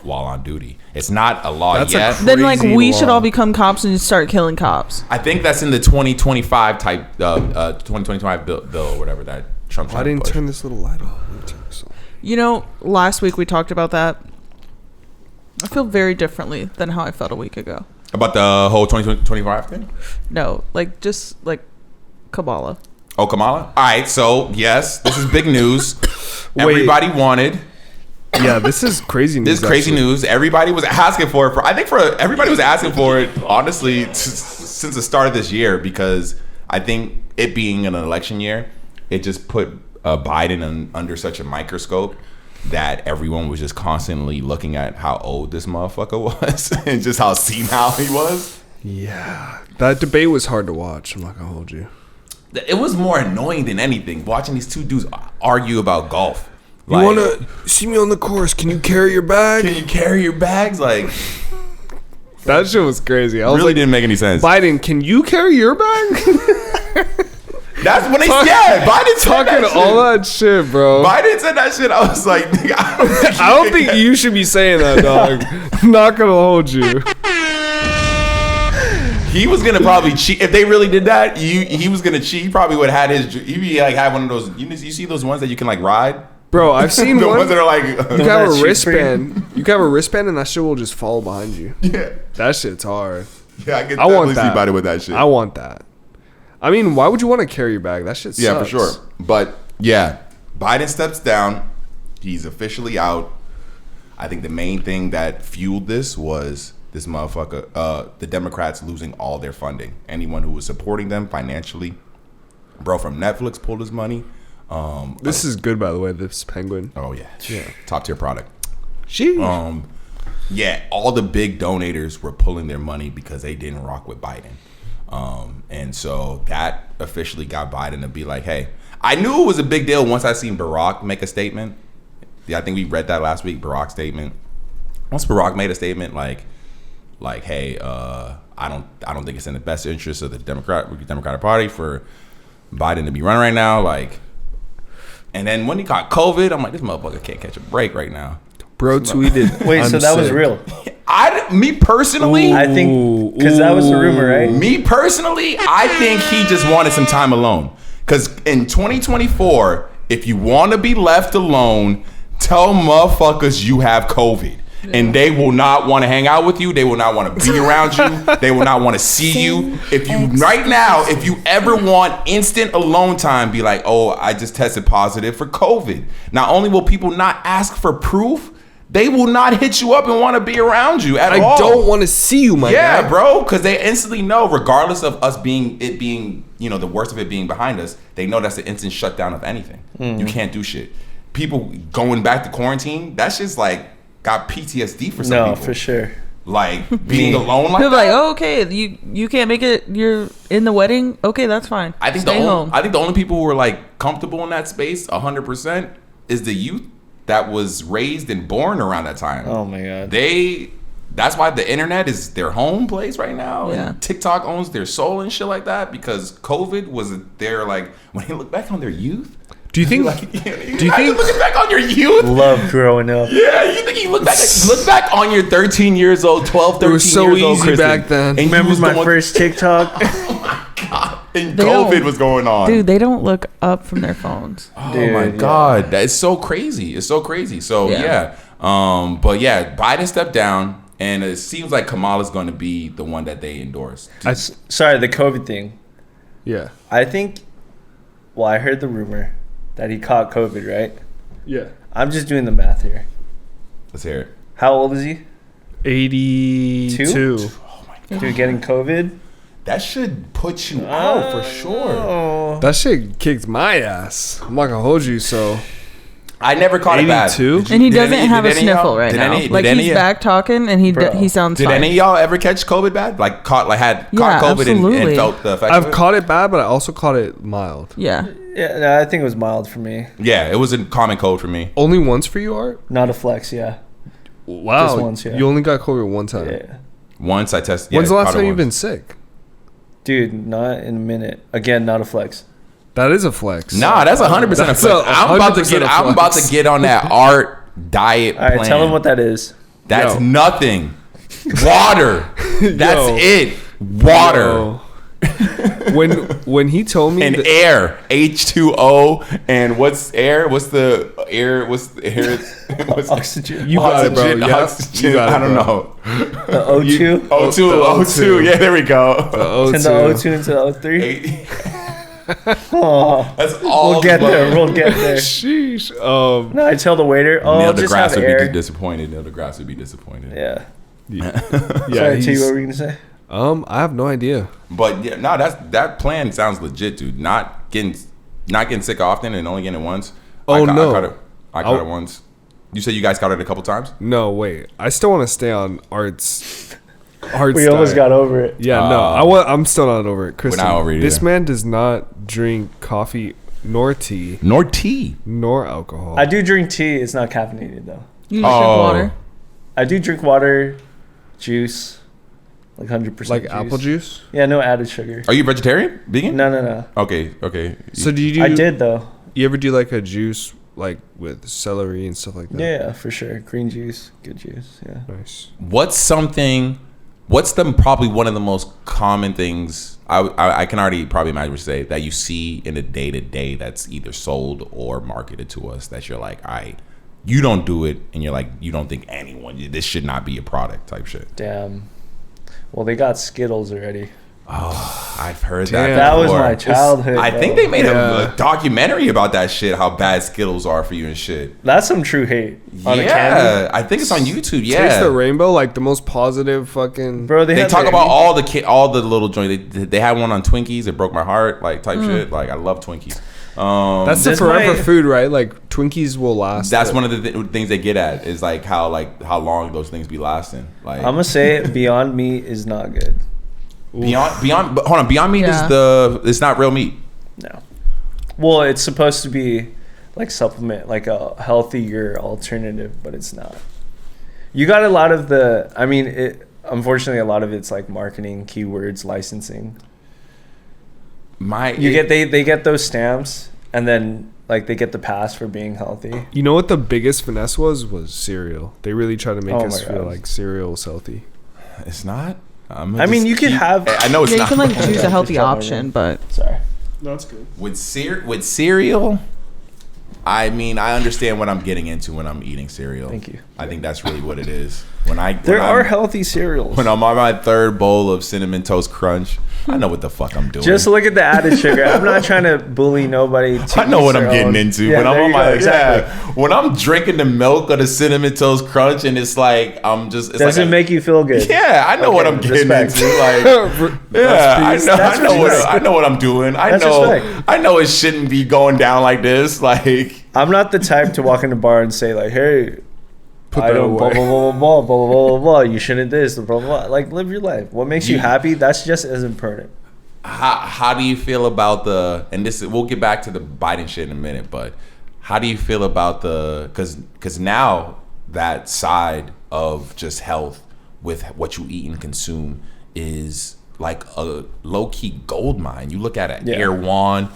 while on duty. It's not a law yet. Then like we should all become cops and just start killing cops. I think that's in the 2025 type 2025 bill or whatever that Trump. I didn't turn this little light on. Last week we talked about that. I feel very differently than how I felt a week ago. About the whole 2025 thing? No, just Kamala. Oh, Kamala? All right, so yes, this is big news. Everybody wanted. Yeah, this is crazy news. This is crazy news. Everybody was asking for it. Everybody was asking for it, honestly, since the start of this year, because I think it being an election year, it just put Biden under such a microscope that everyone was just constantly looking at how old this motherfucker was and just how senile he was. Yeah, that debate was hard to watch. I'm not gonna hold you. It was more annoying than anything watching these two dudes argue about golf. You want to see me on the course? Can you carry your bag? Can you carry your bags? Like, that shit was crazy. I was really like, didn't make any sense. Biden, can you carry your bag? That's when Biden talking that all that shit, bro. Biden said that shit. I was like, nigga, I don't think you should be saying that, dog. I'm not gonna hold you. He was gonna probably cheat if they really did that. He was gonna cheat. He probably would have had his. He'd be like have one of those. You see those ones that you can like ride. Bro, I've seen the one. ones that are like you can have a wristband. You can have a wristband, and that shit will just follow behind you. Yeah, that shit's hard. Yeah, I want that. See Biden with that shit. I want that. I mean, why would you want to carry your bag? That shit sucks. Yeah, for sure. But yeah, Biden steps down. He's officially out. I think the main thing that fueled this was this motherfucker, the Democrats losing all their funding. Anyone who was supporting them financially. Bro from Netflix pulled his money. This is good, by the way, this penguin. Oh, yeah. Top tier product. Sheesh. Yeah, all the big donators were pulling their money because they didn't rock with Biden. And so that officially got Biden to be like, hey, I knew it was a big deal once I seen Barack make a statement. Yeah, I think we read that last week, Barack's statement. Once Barack made a statement like, hey, I don't think it's in the best interest of the Democratic Party for Biden to be running right now. Like, and then when he caught COVID, I'm like, this motherfucker can't catch a break right now. Bro tweeted. Wait, so that was real? Me personally, I think because that was the rumor, right? Me personally, I think he just wanted some time alone. Because in 2024, if you want to be left alone, tell motherfuckers you have COVID. And they will not want to hang out with you. They will not want to be around you. They will not want to see you. If you right now, if you ever want instant alone time, be like, oh, I just tested positive for COVID. Not only will people not ask for proof, they will not hit you up and want to be around you at all. I don't want to see you, my guy. Yeah, bro, because they instantly know, regardless of us being, the worst of it being behind us, they know that's the instant shutdown of anything. You can't do shit. People going back to quarantine, that's just like, got PTSD for some people. No, for sure. Like being alone like People that. Like, oh, okay, you can't make it. You're in the wedding. Okay, that's fine. I think Stay home. I think the only people who were like comfortable in that space, 100%, is the youth that was raised and born around that time. Oh my god. That's why the internet is their home place right now. Yeah. And TikTok owns their soul and shit like that because COVID was their like when they look back on their youth. Do you think? Like, do you think looking back on your youth? Love growing up. Yeah, you think you look back on your 13 years old, 12, 13 it was so years old, easy Kristen, back then. and Remember my first TikTok? Oh my god! And They COVID don't- was going on. Dude, they don't look up from their phones. Oh Dude, my yeah. god, that is so crazy. It's so crazy. So Yeah. but yeah, Biden stepped down, and it seems like Kamala's going to be the one that they endorse. Sorry, the COVID thing. Yeah. I think. Well, I heard the rumor that he caught COVID, right? Yeah. I'm just doing the math here. Let's hear it. How old is he? 82. Oh my god, Dude, getting COVID? that should put you out for sure. Oh. That shit kicked my ass. I'm not gonna hold you. So I never caught it bad. 82? Did you- And he did doesn't any- have did a any of y'all- sniffle right did now. any- Like did any he's of- back talking and Bro. he sounds Did fine. any of y'all ever catch COVID bad? Like caught Yeah, COVID and absolutely. felt the effects? I've of it? caught it bad, but I also caught it mild. Yeah. Yeah, no, I think it was mild for me. Yeah, it was a common cold for me. Only once for you, Art? Not a flex, yeah. Wow. Just once, yeah. You only got COVID one time. Yeah. Once I tested. When's the last caught it time you've been once. sick? Dude, not in a minute. Again, not a flex. That is a flex. Nah, that's 100% a That's flex. a I'm about to 100% get. a I'm about flex. to get on that art diet All right, plan. tell him what that is. That's Yo. nothing. Water. That's Yo. it. Water. Yo. when he told me And that- air, H2O, and what's air? What's the air? What's the air? What's Oxygen. You got it, bro. oxygen, Yeah, oxygen, you got it, I don't bro. know. The O2. O2, The O2. Yeah, there we go. Send the O2 into the O3. Oh, That's all. we'll get there. We'll get there. Sheesh. No, I tell the waiter, oh, Neil just have deGrasse would air. be disappointed. Neil deGrasse would be disappointed. Yeah. Yeah. Sorry, T, what were you going to say? I have no idea. But yeah, no, that plan sounds legit, dude. Not getting not getting sick often and only getting it once. Oh, no. I caught it once. You said you guys caught it a couple times? No, wait. I still want to stay on Art's We almost got over it. Yeah, no. I'm still not over it. Kristen, we're not over it this either. man does not drink coffee nor tea nor alcohol. I do drink tea. It's not caffeinated though. You just drink water. I do drink water, juice, like 100%. Like juice. apple juice? Yeah, no added sugar. Are you vegetarian? Vegan? No. Okay. So do you do? I did though. You ever do like a juice like with celery and stuff like that? Yeah, for sure. Green juice, good juice. Yeah. Nice. What's probably one of the most common things I can already probably imagine say that you see in the day to day that's either sold or marketed to us that you're like, all right, you don't do it, and you're like, you don't think this should not be a product type shit. Damn. Well, they got Skittles already. Oh, I've heard Damn. that. That was before. my childhood. I bro. think they made a documentary about that shit, how bad Skittles are for you and shit. That's some true hate. On a candy. Yeah, I think it's on YouTube. Yeah, Taste the Rainbow, like the most positive fucking. Bro, they talk about all the little joints. They had one on Twinkies. It broke my heart, like type shit. Like I love Twinkies. That's the forever food, right? Like Twinkies will last. That's one of the things they get at is like how long those things be lasting. Like I'm gonna say Beyond Meat is not good. Beyond. But hold on, Beyond Meat is it's not real meat. No. Well, it's supposed to be like supplement, like a healthier alternative, but it's not. You got a lot of unfortunately, a lot of it's like marketing, keywords, licensing. They get those stamps, and then like they get the pass for being healthy. You know what the biggest finesse was cereal. They really try to make us feel God. like cereal is healthy. It's not. You could have. I know it's Yeah, not. you can like choose a healthy option, but Sorry. No, that's good. With cereal, I understand what I'm getting into when I'm eating cereal. Thank you. I think that's really what it is. There are healthy cereals. When I'm on my third bowl of Cinnamon Toast Crunch, I know what the fuck I'm doing. Just look at the added sugar. I'm not trying to bully nobody. I know what I'm getting into. Yeah, when I'm on my exactly. when I'm drinking the milk of the Cinnamon Toast Crunch, and it's like I'm just doesn't make you feel good. Yeah, I know what I'm getting into. Like, I know what I'm doing. I know it shouldn't be going down like this. Like, I'm not the type to walk in the bar and say like, hey, I don't blah, away. blah, blah, blah, blah, blah, blah, blah. You shouldn't this, blah, blah, blah. Like, live your life. What makes you happy, that's just as important. How do you feel about we'll get back to the Biden shit in a minute, but how do you feel about because now that side of just health with what you eat and consume is like a low-key gold mine. You look at it, Erewhon,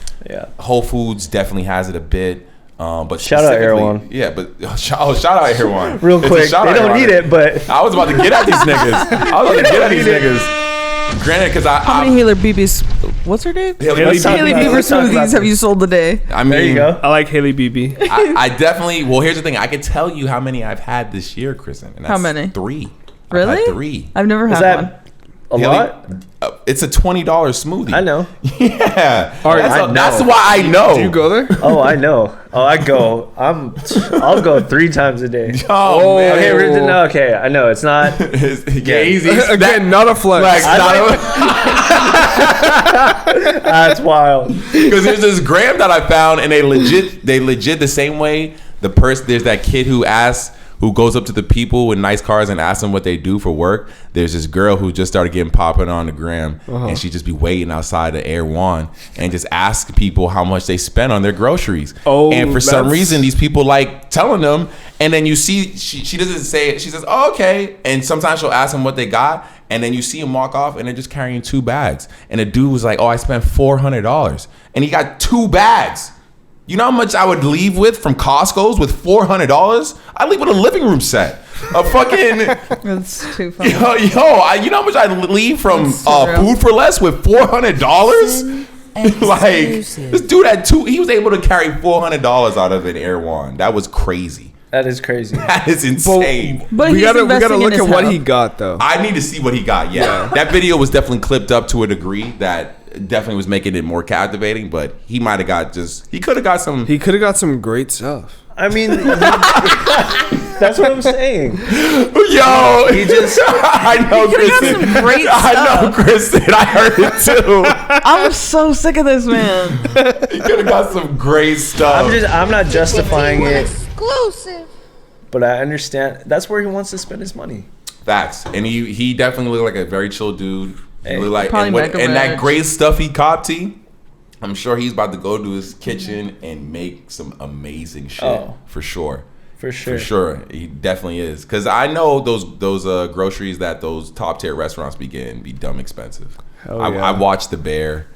Whole Foods definitely has it a bit. But shout out Erewhon. Yeah, but shout out Erewhon. Real quick, they don't need it, but I was about to get at these niggas. Granted, because how many Hailey Bieber's? What's her name? Hailey Bieber smoothies have you sold today? I mean, there you go. I like Hailey Bieber. I definitely. Well, here's the thing. I could tell you how many I've had this year, Kristen. And that's how many? 3. Really? I've had 3. I've never had one. A lot? It's a $20 smoothie. I know. Yeah. All right, that's why I know. Do you go there? Oh, I know. Oh, I go. I'll go 3 times a day. Oh, man. Okay, I know it's not. Easy. Again, not a flex. That's wild. Because there's this gram that I found, and they legit the same way. There's that kid who goes up to the people with nice cars and asks them what they do for work. There's this girl who just started getting popping on the gram, and she just be waiting outside of Erewhon and just ask people how much they spend on their groceries. Oh, and for some reason, these people like telling them, and then you see she doesn't say it. She says, "Oh, okay," and sometimes she'll ask them what they got, and then you see them walk off, and they're just carrying 2 bags. And the dude was like, "Oh, I spent $400," and he got 2 bags. You know how much I would leave with from Costco's with $400? I leave with a living room set. A fucking That's too funny. you know how much I leave from Food for Less with $400? Like, this dude had 2. He was able to carry $400 out of an Erewhon. That was crazy. That is crazy. That is insane. But we gotta look at his what health. he got though. I need to see what he got. Yeah, that video was definitely clipped up to a degree that definitely was making it more captivating. But he might have got he could have got some. He could have got some great stuff. I mean, that's what I'm saying. Yo, he just. I know, Kristen. I know, Kristen. I heard it too. I'm so sick of this man. You could have got some great stuff. I'm not justifying it, Exclusive. but I understand. That's where he wants to spend his money. Facts, and he definitely looked like a very chill dude. He looked like and that great stuff he copped. I'm sure he's about to go to his kitchen and make some amazing shit for sure. For sure, he definitely is. Cause I know those groceries that those top tier restaurants be dumb expensive. I watched The Bear.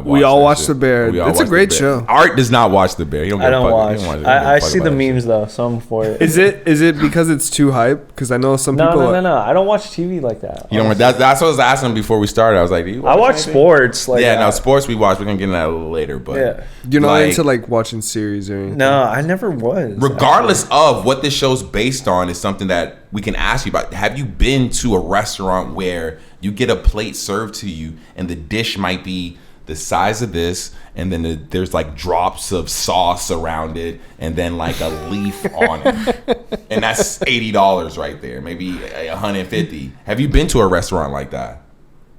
We all watch The Bear. It's a great show. Art does not watch The Bear. I don't watch. I see the memes though, so I'm for it. Is it because it's too hype? Because I know some people. No. I don't watch TV like that. You know what? That's what I was asking before we started. I was like, do you watch I watch sports. Like no, sports we watch. We're gonna get into that a little later, but you're not into like watching series or anything. No, I never was. Regardless of what this show's based on, is something that we can ask you about. Have you been to a restaurant where you get a plate served to you and the dish might be the size of this, and then there's like drops of sauce around it, and then like a leaf on it, and that's $80 right there, maybe $150. Have you been to a restaurant like that?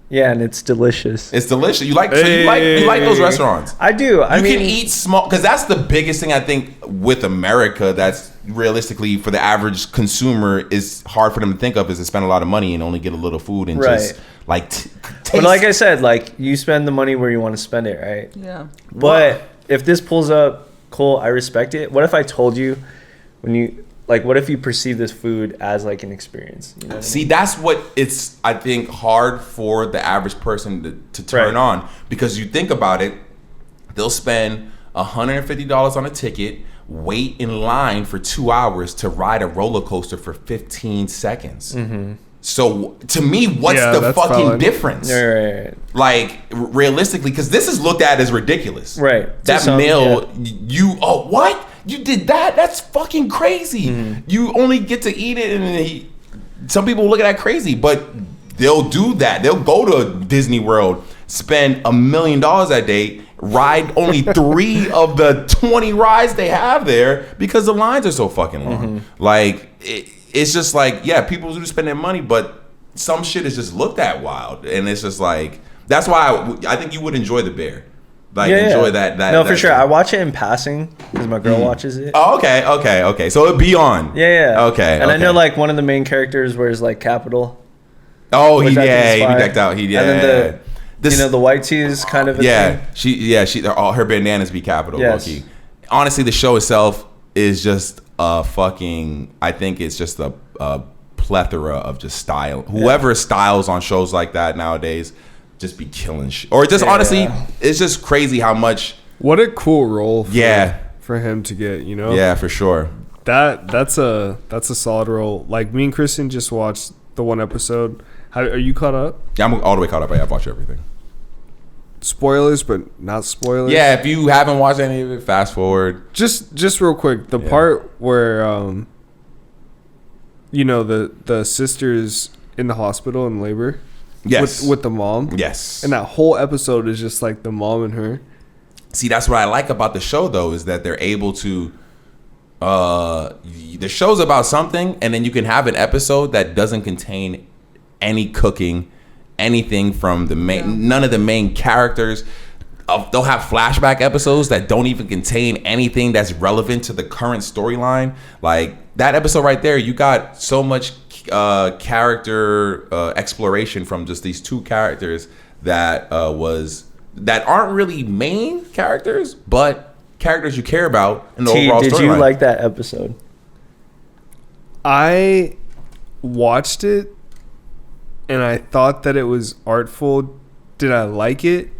Yeah, and it's delicious. It's delicious. You like those restaurants? I do. I mean, you can eat small, because that's the biggest thing I think with America. That's realistically for the average consumer is hard for them to think of, is to spend a lot of money and only get a little food and just like taste. But like I said, like you spend the money where you want to spend it, right? Yeah. But if this pulls up, cool, I respect it. What if I told you what if you perceive this food as like an experience? You know See, that's what it's, I think, hard for the average person to turn on, because you think about it, they'll spend $150 on a ticket, wait in line for 2 hours to ride a roller coaster for 15 seconds. Mm-hmm. So to me, what's the fucking difference? Right. Like realistically, because this is looked at as ridiculous. Right. That meal, what? You did that? That's fucking crazy. Mm-hmm. You only get to eat it, and some people look at that crazy, but they'll do that. They'll go to Disney World, spend $1 million that day, ride only 3 of the 20 rides they have there because the lines are so fucking long. Mm-hmm. Like it's just like, people do spend their money, but some shit is just looked at wild, and it's just like, that's why I think you would enjoy The Bear. Like enjoy that. No, for sure. I watch it in passing because my girl watches it. Oh, okay. So it'd be on. Yeah. Okay. And I know like one of the main characters wears like Capital. Oh, he be decked out. And then the white tee is kind of a thing. All her bandanas be Capital. Yes. Low-key. Honestly, the show itself is just a fucking. I think it's just a plethora of just style. Whoever styles on shows like that nowadays just be killing shit. Or just honestly, it's just crazy how much. What a cool role for him to get, you know? Yeah, for sure. That's a solid role. Like me and Kristen just watched the one episode. Are you caught up? Yeah, I'm all the way caught up. I've watched everything. Spoilers, but not spoilers. Yeah, if you haven't watched any of it, fast forward. Just real quick, the part where the sister's in the hospital in labor. Yes. With the mom. Yes. And that whole episode is just like the mom and her. See, that's what I like about the show, though, is that they're able to. The show's about something, and then you can have an episode that doesn't contain any cooking, anything from the main, none of the main characters. They'll have flashback episodes that don't even contain anything that's relevant to the current storyline. Like that episode right there, you got so much character exploration from just these 2 characters that aren't really main characters, but characters you care about in the overall storyline. Did you like that episode? I watched it and I thought that it was artful. Did I like it?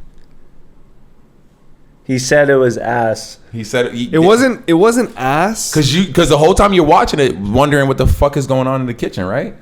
He said it was ass. He said it wasn't ass. Because the whole time you're watching it, wondering what the fuck is going on in the kitchen, right?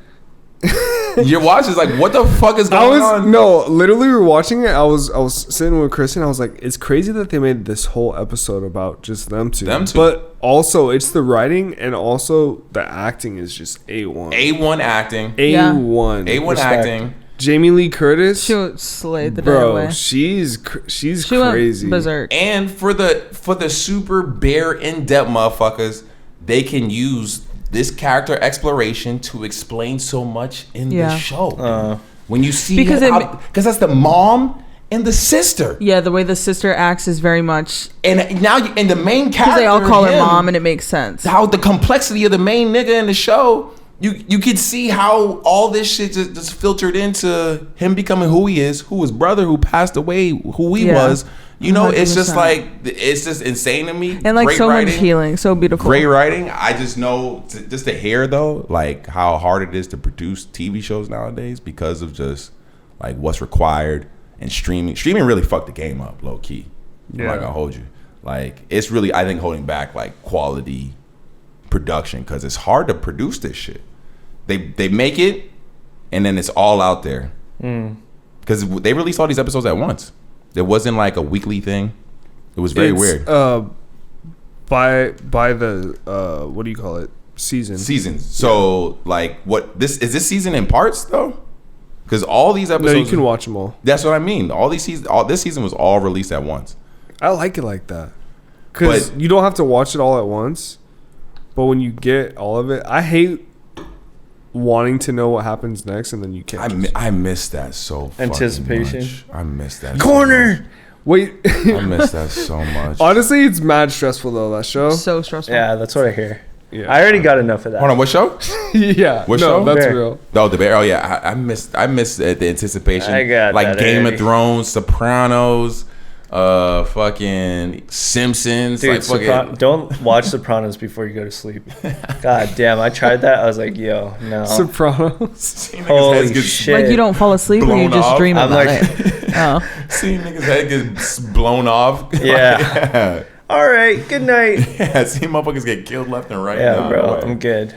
You're watching, it's like, what the fuck is going on? No, literally, we were watching it. I was sitting with Kristen. I was like, it's crazy that they made this whole episode about just them two. But also, it's the writing and also the acting is just A1. A1 acting. A1. A1 Respect. acting. Jamie Lee Curtis. She slayed the day away. She's she crazy. Went berserk. And for the super bare in-depth motherfuckers, they can use this character exploration to explain so much in the show. When you see because that's the mom and the sister. Yeah, the way the sister acts is very much. And now, and the main character, because they all call her mom, and it makes sense. How the complexity of the main nigga in the show, you could see how all this shit just filtered into him becoming who he is, who his brother who passed away, who he was. You know, 100%. It's just like, it's just insane to me. And like so much healing, so beautiful. Great writing. I just know, just to hear though, like how hard it is to produce TV shows nowadays because of just like what's required and streaming. Streaming really fucked the game up, low key. I'm not gonna hold you. Like it's really, I think, holding back like quality production because it's hard to produce this shit. They make it and then it's all out there because they released all these episodes at once. It wasn't like a weekly thing. It was very weird. By the what do you call it? Seasons. So like, what is this season in parts though? Because all these episodes, no, you can watch them all. That's what I mean. This season was all released at once. I like it like that because you don't have to watch it all at once. But when you get all of it, I hate wanting to know what happens next and then you can't. I miss that so anticipation. Much. I miss that corner. So wait, I miss that so much. Honestly, it's mad stressful though. That show so stressful. Yeah, that's what I hear. Yeah, I already got enough of that. Hold on, what show? Yeah, what show? That's real. Oh, the Bear. Oh yeah, I miss the anticipation. I got like that Game already. of Thrones, Sopranos. Fucking Simpsons. Dude, like don't watch Sopranos before you go to sleep. God damn, I tried that. I was like, yo, no. Sopranos. Holy shit. Like you don't fall asleep or you just dream about it. Seeing niggas' head get blown off. Yeah. All right, good night. Yeah, seeing motherfuckers get killed left and right. Yeah, bro, I'm good.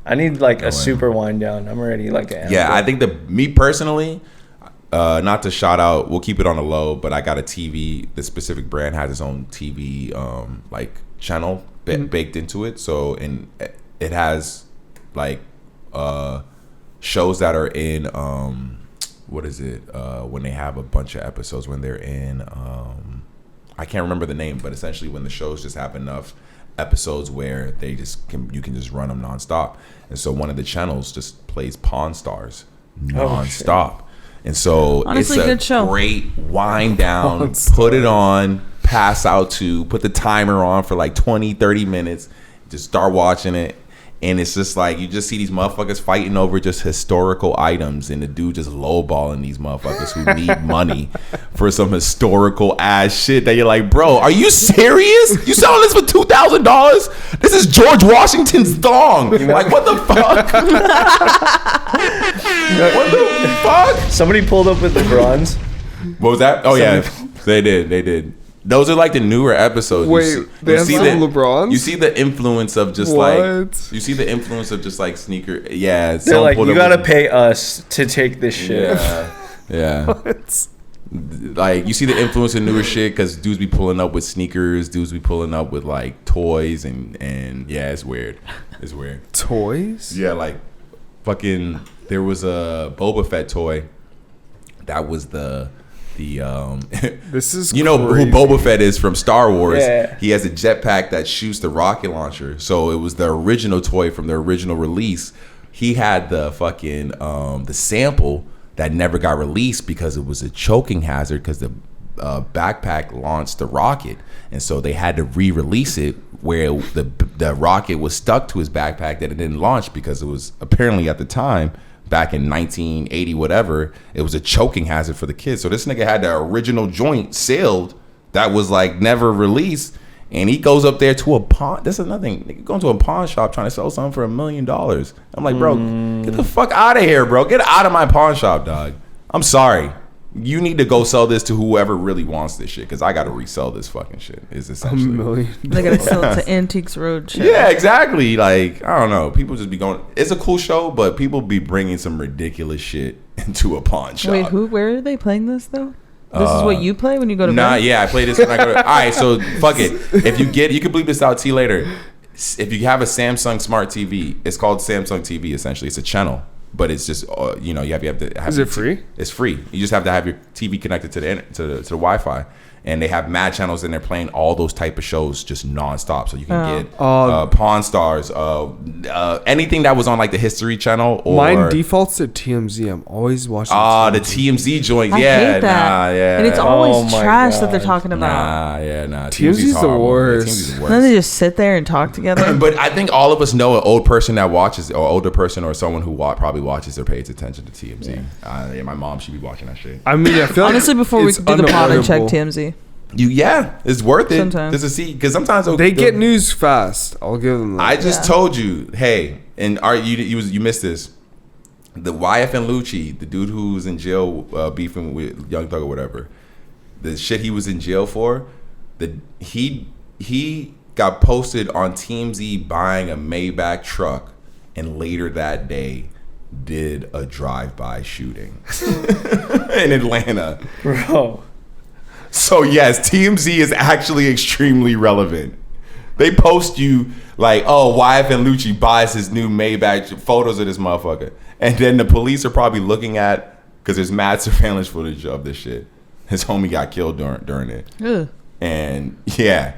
I need like a super wind down. I'm already like an Yeah, I think me personally, not to shout out, we'll keep it on the low, but I got a TV. This specific brand has its own TV like channel baked into it. So it has like shows that are in what is it when they have a bunch of episodes when they're in I can't remember the name, but essentially when the shows just have enough episodes where they you can just run them nonstop. And so one of the channels just plays Pawn Stars nonstop. And so honestly, it's a good show. Great wind down, put it on, pass out to, put the timer on for like 20, 30 minutes, just start watching it. And it's just like, you just see these motherfuckers fighting over just historical items and the dude just lowballing these motherfuckers who need money for some historical ass shit that you're like, bro, are you serious? You selling this for $2,000? This is George Washington's thong. Like, what the fuck? What the fuck? Somebody pulled up with the bronze. What was that? Oh, yeah. They did. Those are like the newer episodes. Wait, they have some LeBrons? You see the influence of just like sneaker. Yeah, they're like, you gotta pay us to take this shit. Yeah. What? Like you see the influence of newer shit because dudes be pulling up with sneakers, dudes be pulling up with like toys, and yeah, it's weird. It's weird. Toys? Yeah, like fucking. There was a Boba Fett toy. That was the this is you know crazy. who Boba Fett is from Star Wars. Yeah. He has a jetpack that shoots the rocket launcher. So it was the original toy from the original release. He had the fucking the sample that never got released because it was a choking hazard because the backpack launched the rocket, and so they had to re-release it where the rocket was stuck to his backpack that it didn't launch because it was apparently at the time back in 1980 whatever, it was a choking hazard for the kids. So this nigga had the original joint sealed that was like never released, and he goes up there to a pawn. That's another thing. Nigga going to a pawn shop trying to sell something for $1 million. I'm like, bro, get the fuck out of here, bro. Get out of my pawn shop, dog. I'm sorry. You need to go sell this to whoever really wants this shit because I got to resell this fucking shit. Is essentially $1 million. They gotta sell it to Antiques Roadshow. Yeah, exactly. Like, I don't know. People just be going. It's a cool show, but people be bringing some ridiculous shit into a pawn shop. Wait, where are they playing this though? This is what you play when you go to bed? Yeah, I play this when I go to. All right, so fuck it. If you can bleep this out, see later. If you have a Samsung Smart TV, it's called Samsung TV. Essentially, it's a channel. But it's just you have to have. Is it free? It's free. You just have to have your TV connected to the Wi-Fi, and they have Mad channels, and they're playing all those type of shows just nonstop. So you can get Pawn Stars, anything that was on like the History Channel. Or mine defaults to TMZ. I'm always watching. The TMZ joint. I Yeah, hate that. yeah. And it's always trash that they're God. talking about. Nah. TMZ's the worst. TMZ's the And then they just sit there and talk together. But I think all of us know an old person that watches, or older person, or someone who probably watches or pays attention to TMZ. Yeah, my mom should be watching that shit. I mean, I feel Honestly, like before we it's do the pod, I check unavoidable. TMZ. It's worth it. Sometimes. Just to see, because sometimes They get news fast. I'll give them that. I just told you, hey, and you missed this. The YF and Lucci, the dude who was in jail beefing with Young Thug or whatever, the shit he was in jail for, he got posted on TMZ buying a Maybach truck, and later that day did a drive-by shooting in Atlanta. Bro. So yes, TMZ is actually extremely relevant. They post you like, oh, YF and Lucci buys his new Maybach, photos of this motherfucker. And then the police are probably looking at, because there's mad surveillance footage of this shit. His homie got killed during it. Ugh. And yeah,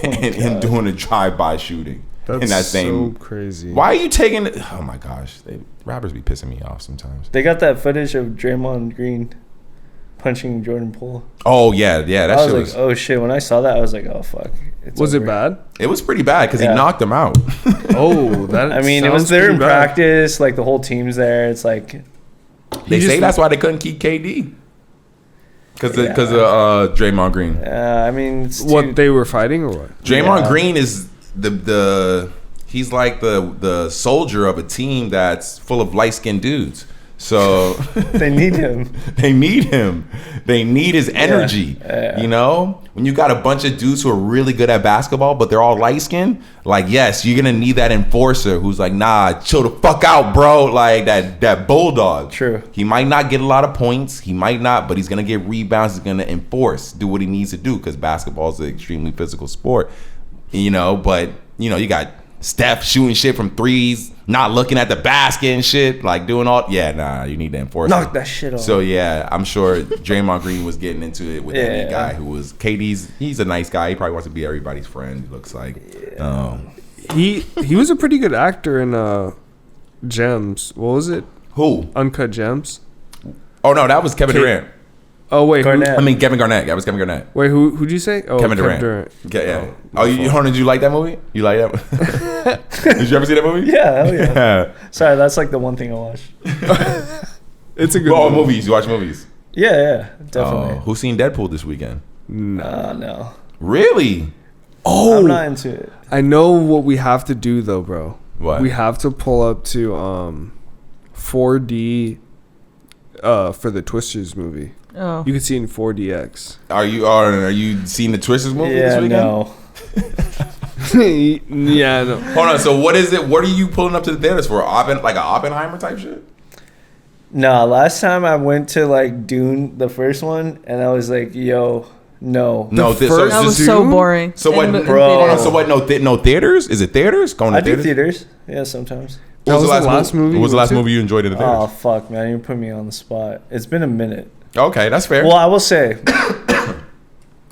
and him doing a drive-by shooting. That's in that same, so crazy. Why are you taking it? Oh my gosh. Rappers be pissing me off sometimes. They got that footage of Draymond Green punching Jordan Poole. Oh yeah, that I shit was like, oh shit. When I saw that, I was like, oh fuck. Was it bad? It was pretty bad because he knocked him out. Oh, that. I mean, it was there in practice. Like the whole team's there. It's like They say that's why they couldn't keep KD. Because of Draymond Green. I mean, it's What, they were fighting or what? Draymond Green is he's like the soldier of a team that's full of light-skinned dudes. So they need him. They need him. They need his energy. Yeah. You know, when you got a bunch of dudes who are really good at basketball, but they're all light skinned. Like, yes, you're gonna need that enforcer who's like, nah, chill the fuck out, bro. Like that bulldog. True. He might not get a lot of points. He might not, but he's gonna get rebounds. He's gonna enforce, do what he needs to do, because basketball is an extremely physical sport. You know, but you know, you got Steph shooting shit from threes, not looking at the basket and shit, like doing all. Yeah, nah, you need to enforce. Knock that shit off. So yeah, I'm sure Draymond Green was getting into it with any guy who was KD's. He's a nice guy. He probably wants to be everybody's friend. He looks like. He was a pretty good actor in Gems. What was it? Who? Uncut Gems. Oh no, that was Kevin Durant. Oh wait, Garnett. I mean Kevin Garnett. That was Kevin Garnett. Wait, who'd you say? Oh, Kevin Durant. Yeah. Did you like that movie? You like that? Did you ever see that movie? Yeah, hell yeah. Sorry, that's like the one thing I watched. It's a good Oh, movies. You watch movies? Yeah, definitely. Who's seen Deadpool this weekend? No. Really? Oh, I'm not into it. I know what we have to do though, bro. What? We have to pull up to 4D for the Twisters movie. Oh. You can see it in 4DX. Are you seeing the Twisters movie this Yeah, weekend? no. Yeah, no. Hold on. So what is it? What are you pulling up to the theaters for? Like an Oppenheimer type shit? No, last time I went to like Dune, the first one, and I was like, yo, no. No, first- That was so boring. So what, In bro? theaters. So what? No theaters? Is it theaters? Going to I do theaters? theaters. Yeah, sometimes. What was That the last movie? What was the last you went movie you enjoyed in the Oh, theaters? fuck, man. You put me on the spot. It's been a minute. Okay, that's fair. Well, I will say,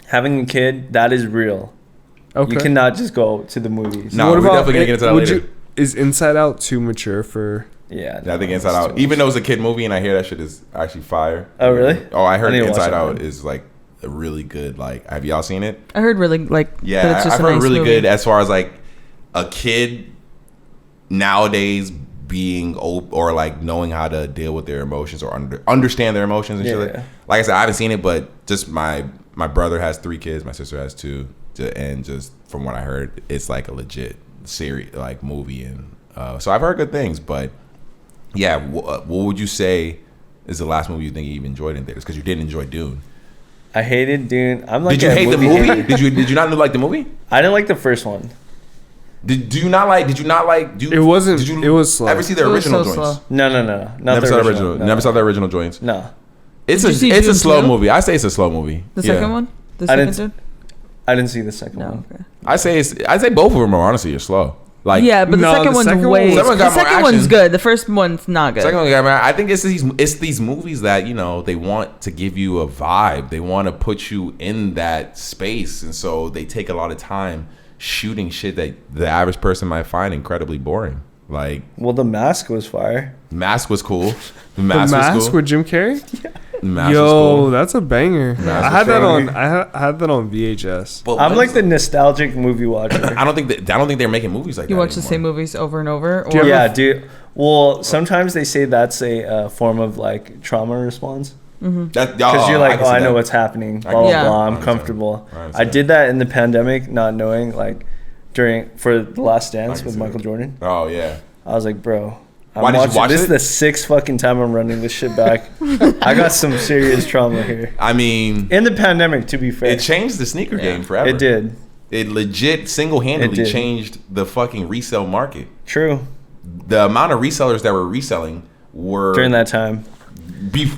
having a kid, that is real. Okay. You cannot just go to the movies. No, we're definitely gonna get into that later. Is Inside Out too mature for? Yeah. I think Inside Out, even though it's a kid movie, and I hear that shit is actually fire. Oh, really? Oh, I heard I need to watch Inside that Out one. is like a really good. Like, have y'all seen it? I heard really like. that Yeah, it's just I've a heard nice really movie. good as far as like a kid nowadays being old or like knowing how to deal with their emotions or understand their emotions and shit. Yeah. Like I said, I haven't seen it, but just my brother has 3 kids, my sister has 2, and just from what I heard, it's like a legit series, like movie, and so I've heard good things. But yeah, what would you say is the last movie you think you even enjoyed in theaters? Because you didn't enjoy Dune. I hated Dune. I'm like, Did you hate the movie? hater. Did you not like the movie? I didn't like the first one. Did you not like? It wasn't. Did you it was slow. ever see the It was original so joints? slow. No. Not Never the saw the original. original. No. Never saw the original joints. No. It's Did you see a Dune slow 2? movie. I say it's a slow movie. The Yeah. second one. The I second didn't- dude. I didn't see the second No. one. Okay. I say both of them are honestly are slow. Like, yeah, but the second one's way. The second one's good. The first one's not good. Second one got more. I think it's these movies that, you know, they want to give you a vibe. They want to put you in that space, and so they take a lot of time shooting shit that the average person might find incredibly boring. Like, well, The Mask was fire. Mask was cool. The Mask was cool. With Jim Carrey. Yeah. Yo, that's a banger. I had that on VHS. But I'm like the nostalgic movie watcher. I don't think they're making movies like that. You watch anymore. the same movies over and over. Or yeah, dude. Well, sometimes they say that's a form of like trauma response. Because you're like, I know what's happening. Blah blah blah. I'm comfortable. I did that in the pandemic, not knowing for The Last Dance with Michael Jordan. Oh yeah. I was like, bro. Why did you watch this it? Is the 6th fucking time I'm running this shit back. I got some serious trauma here. I mean, in the pandemic, to be fair, it changed the sneaker game forever. It did. It legit single-handedly changed the fucking resale market. True. The amount of resellers that were reselling were during that time.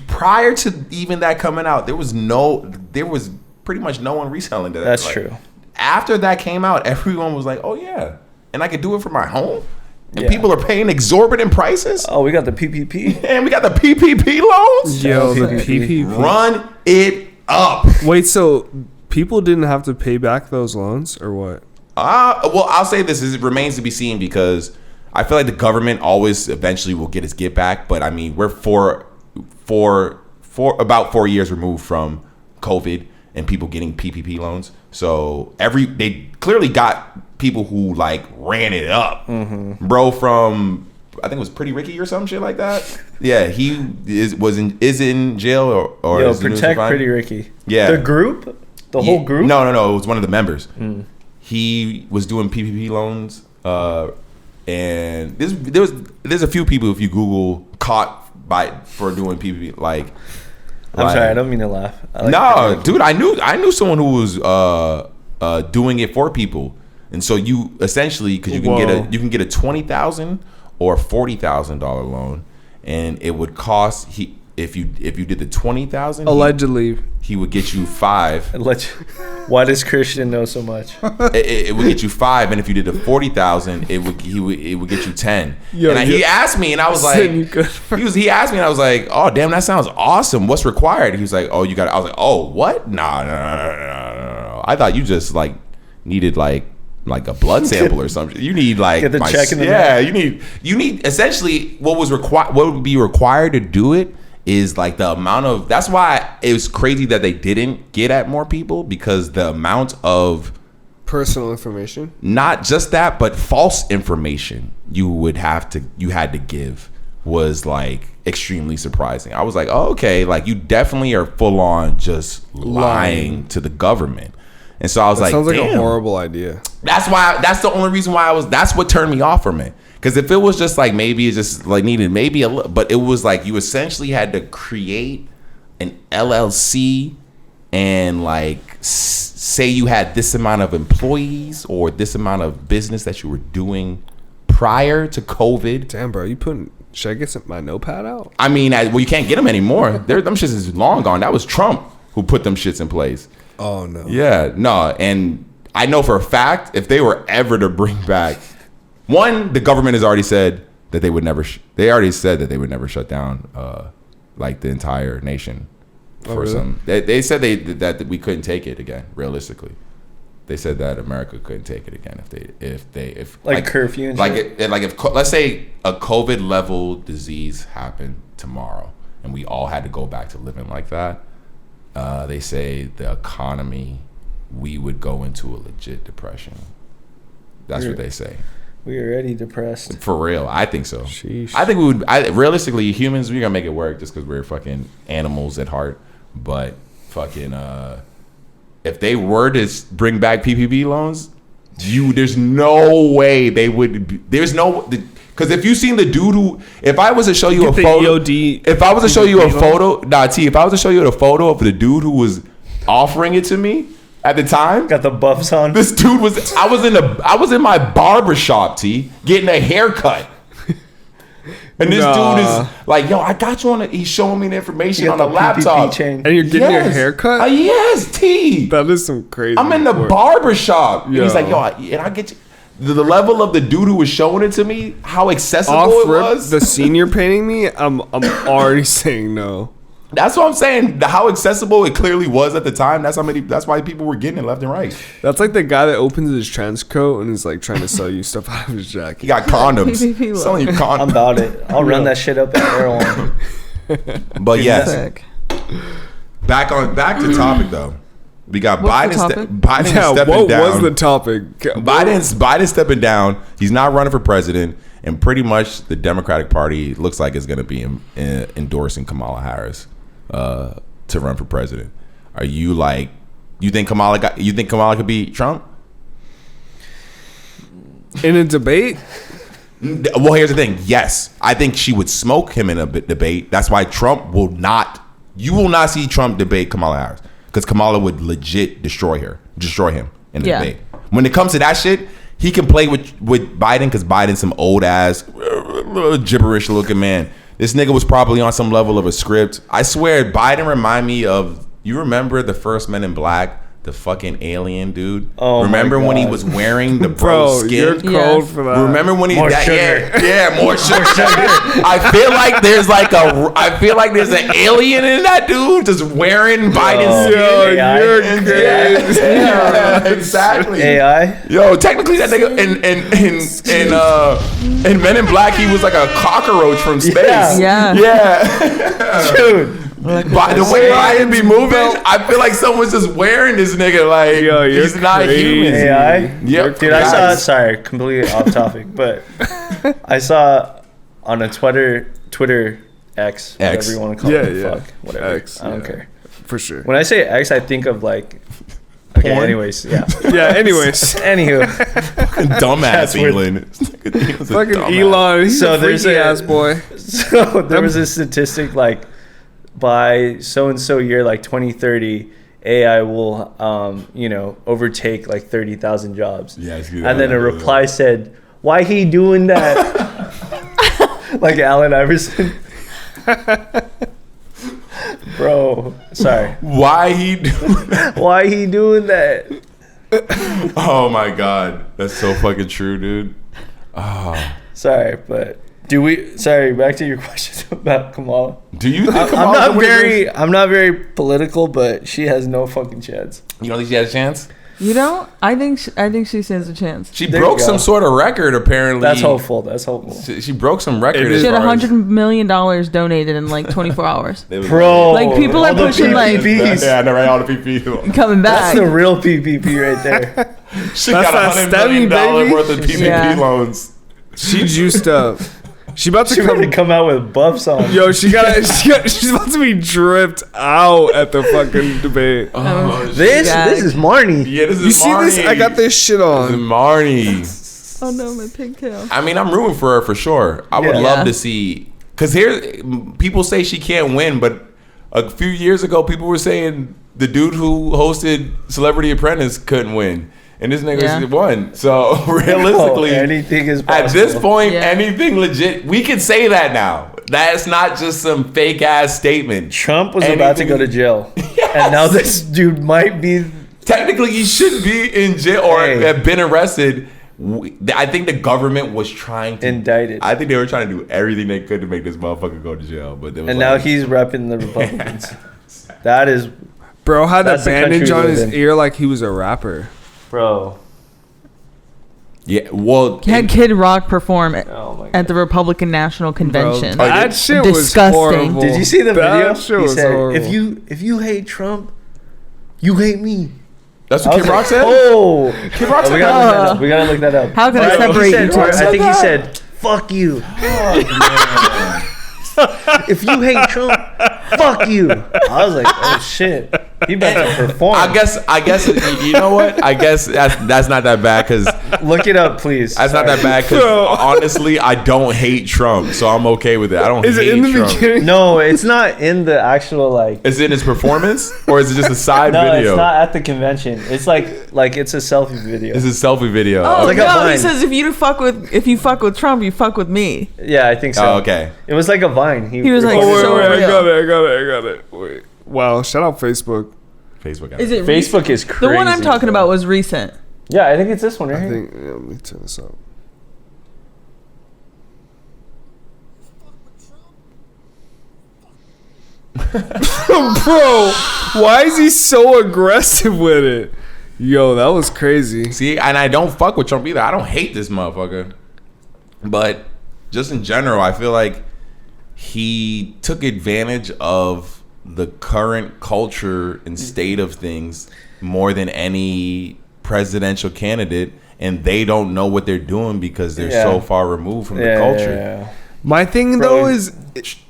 Prior to even that coming out, there was pretty much no one reselling that. That's true. After that came out, everyone was like, "Oh yeah, and I could do it from my home." And people are paying exorbitant prices. Oh, we got the PPP. And we got the PPP loans. Yo, the PPP. Run it up. Wait, so people didn't have to pay back those loans or what? Well, I'll say this. It remains to be seen because I feel like the government always eventually will get its get back. But I mean, we're about 4 years removed from COVID and people getting PPP loans. So they clearly got people who like ran it up, bro. From I think it was Pretty Ricky or some shit like that. Yeah, he is in jail or yo, protect Pretty Ricky. Yeah, the group, the whole group. No, it was one of the members. He was doing PPP loans, and there's a few people if you Google caught for doing PPP like. I'm sorry, I don't mean to laugh. No, dude, I knew someone who was doing it for people. And so you essentially, because you can get a $20,000 or $40,000 loan, and it would cost if you did the $20,000 allegedly he would get you $5. Why does Christian know so much? It would get you $5, and if you did the $40,000, it would get you $10. And he asked me, and I was like, he asked me, and I was like, oh damn, that sounds awesome. What's required? He was like, oh, you got. I was like, oh, what? No. I thought you just like needed like a blood sample or something. You need like get the check in the mail. You need essentially what would be required to do it is like the amount of. That's why it was crazy that they didn't get at more people, because the amount of personal information, not just that, but false information you had to give was like extremely surprising. I was like, oh, okay, like you definitely are full on just lying to the government. And so I was like, sounds like damn. a horrible idea. That's the only reason why that's what turned me off from it. Because if it was just like, maybe it just like needed maybe a little, but it was like you essentially had to create an LLC and like say you had this amount of employees or this amount of business that you were doing prior to COVID. Damn, bro, should I get my notepad out? I mean, well, you can't get them anymore. Them shits is long gone. That was Trump who put them shits in place. Oh no. Yeah, no, and I know for a fact if they were ever to bring back, the government has already said that they would never. They already said that they would never shut down like the entire nation for really? They said that we couldn't take it again. Realistically, they said that America couldn't take it again if curfew and shit. If let's say a COVID level disease happened tomorrow and we all had to go back to living like that. They say the economy, we would go into a legit depression. That's what they say. We already depressed. For real, I think so. Sheesh. I think we would. Realistically, humans, we're gonna make it work just because we're fucking animals at heart. But fucking, if they were to bring back PPP loans, there's no way they would. There's no. Because if you seen the dude who, if I was to show you a photo, EOD, if I was to show you a photo, if I was to show you a photo of the dude who was offering it to me at the time, got the buffs on. This dude I was in my barber shop, getting a haircut. And this dude is like, yo, I got you on it. He's showing me the information on the laptop. And you're getting your haircut? Yes, T. That is some crazy. I'm in the barber shop. And he's like, yo, and I get you. the level of the dude who was showing it to me, how accessible Off it rip, was. the scene you're painting me, I'm already saying no. That's what I'm saying. How accessible it clearly was at the time. That's why people were getting it left and right. That's like the guy that opens his trench coat and is like trying to sell you stuff out of his jacket. He got condoms. Selling you condoms. I'm about it. I'll run that shit up at Erewhon. But yes, Sick. back to topic though. We got What's Biden. the topic? Biden Yeah, stepping what down. was the topic? Biden stepping down. He's not running for president, and pretty much the Democratic Party looks like it's going to be endorsing Kamala Harris to run for president. Are you like? You think Kamala could beat Trump In a debate? Well, here's the thing. Yes, I think she would smoke him in a debate. That's why Trump will not. You will not see Trump debate Kamala Harris because Kamala would legit destroy him in the debate. When it comes to that shit, he can play with Biden because Biden's some old ass, gibberish looking man. This nigga was probably on some level of a script. I swear, Biden remind me of. You remember the first Men in Black? The fucking alien dude. Oh, remember when he was wearing the bro skin? You're cold for that. Remember when he more sugar. Yeah, more sugar. I feel like there's an alien in that dude just wearing Biden's skin. Yo, AI. you're crazy. Yeah, exactly. AI. Yo, technically that nigga in Men in Black he was like a cockroach from space. Yeah. Dude. By the way Biden be moving, I feel like someone's just wearing this nigga like he's not human. AI? Yep. Dude, I saw, sorry, completely off topic, but I saw on a Twitter X, whatever you want to call it. Fuck, whatever. X, I don't care. For sure. When I say X, I think of like, okay, porn? Anyways, yeah. Yeah, anyways. Anywho. Dumbass England. Fucking Elon. He's a freaky ass boy. So there was a statistic like, by so-and-so year, like 2030, AI will, overtake like 30,000 jobs. Yeah, and then a reply said, "Why he doing that?" Like Allen Iverson. Bro, sorry. Why he doing that? Why he doing that? Oh my god, that's so fucking true, dude. Oh. Sorry, but. Back to your question about Kamala. Do you think Kamala I'm not very political, but she has no fucking chance. You don't think she has a chance? You don't? I think she stands a chance. She broke some sort of record, apparently. That's hopeful. She broke some record. She had $100 million donated in like 24 hours. Bro, like people are pushing like yeah, I know, right? All the PPP coming back. That's the real PPP right there. She got $100 million worth of PPP loans. She juiced up. She about to come out with buffs on. Yo, she's about to be dripped out at the fucking debate. This is Marnie. Yeah, this is you see Marnie. this? I got this shit on. This is Marnie. Oh no, my pigtail. I mean, I'm rooting for her for sure. I would love to see, because here people say she can't win, but a few years ago people were saying the dude who hosted Celebrity Apprentice couldn't win. And this nigga won. So realistically, anything is possible. At this point, anything legit. We can say that now. That's not just some fake ass statement. Trump was about to go to jail, and now this dude might be. Technically, he should be in jail or have been arrested. I think the government was trying to indict it. I think they were trying to do everything they could to make this motherfucker go to jail. But now he's repping the Republicans. That is, bro had a bandage on his ear like he was a rapper. Bro. Yeah, well, he had Kid Rock perform at the Republican National Convention. Bro, that shit disgusting. Was horrible. Did you see the video? Shit he said, horrible. if you hate Trump, you hate me. That's what Kid Rock said? Oh, Kid Rock said we gotta look that up. How can I separate you two? I think he said, "Fuck you." If you hate Trump, fuck you. I was like, oh shit, he about to perform. I guess you know what? I guess that's not that bad because look it up, please. That's not that bad because honestly, I don't hate Trump, so I'm okay with it. I don't. Is hate it in the Trump. beginning? No, it's not in the actual like. Is it in his performance or is it just a side video? No, it's not at the convention. It's like it's a selfie video. It's a selfie video. Oh like no, he says if you fuck with Trump, you fuck with me. Yeah, I think so. Oh, okay. It was like a Vine. He was like, I got it. Wait. Wow, shout out Facebook. Facebook. Is it Facebook is crazy. The one I'm talking about was recent. Yeah, I think it's this one right I here. think. Yeah, let me turn this up. Bro, why is he so aggressive with it? Yo, that was crazy. See, and I don't fuck with Trump either. I don't hate this motherfucker. But just in general, I feel like he took advantage of the current culture and state of things more than any presidential candidate, and they don't know what they're doing because they're so far removed from the culture. Yeah. My thing though is,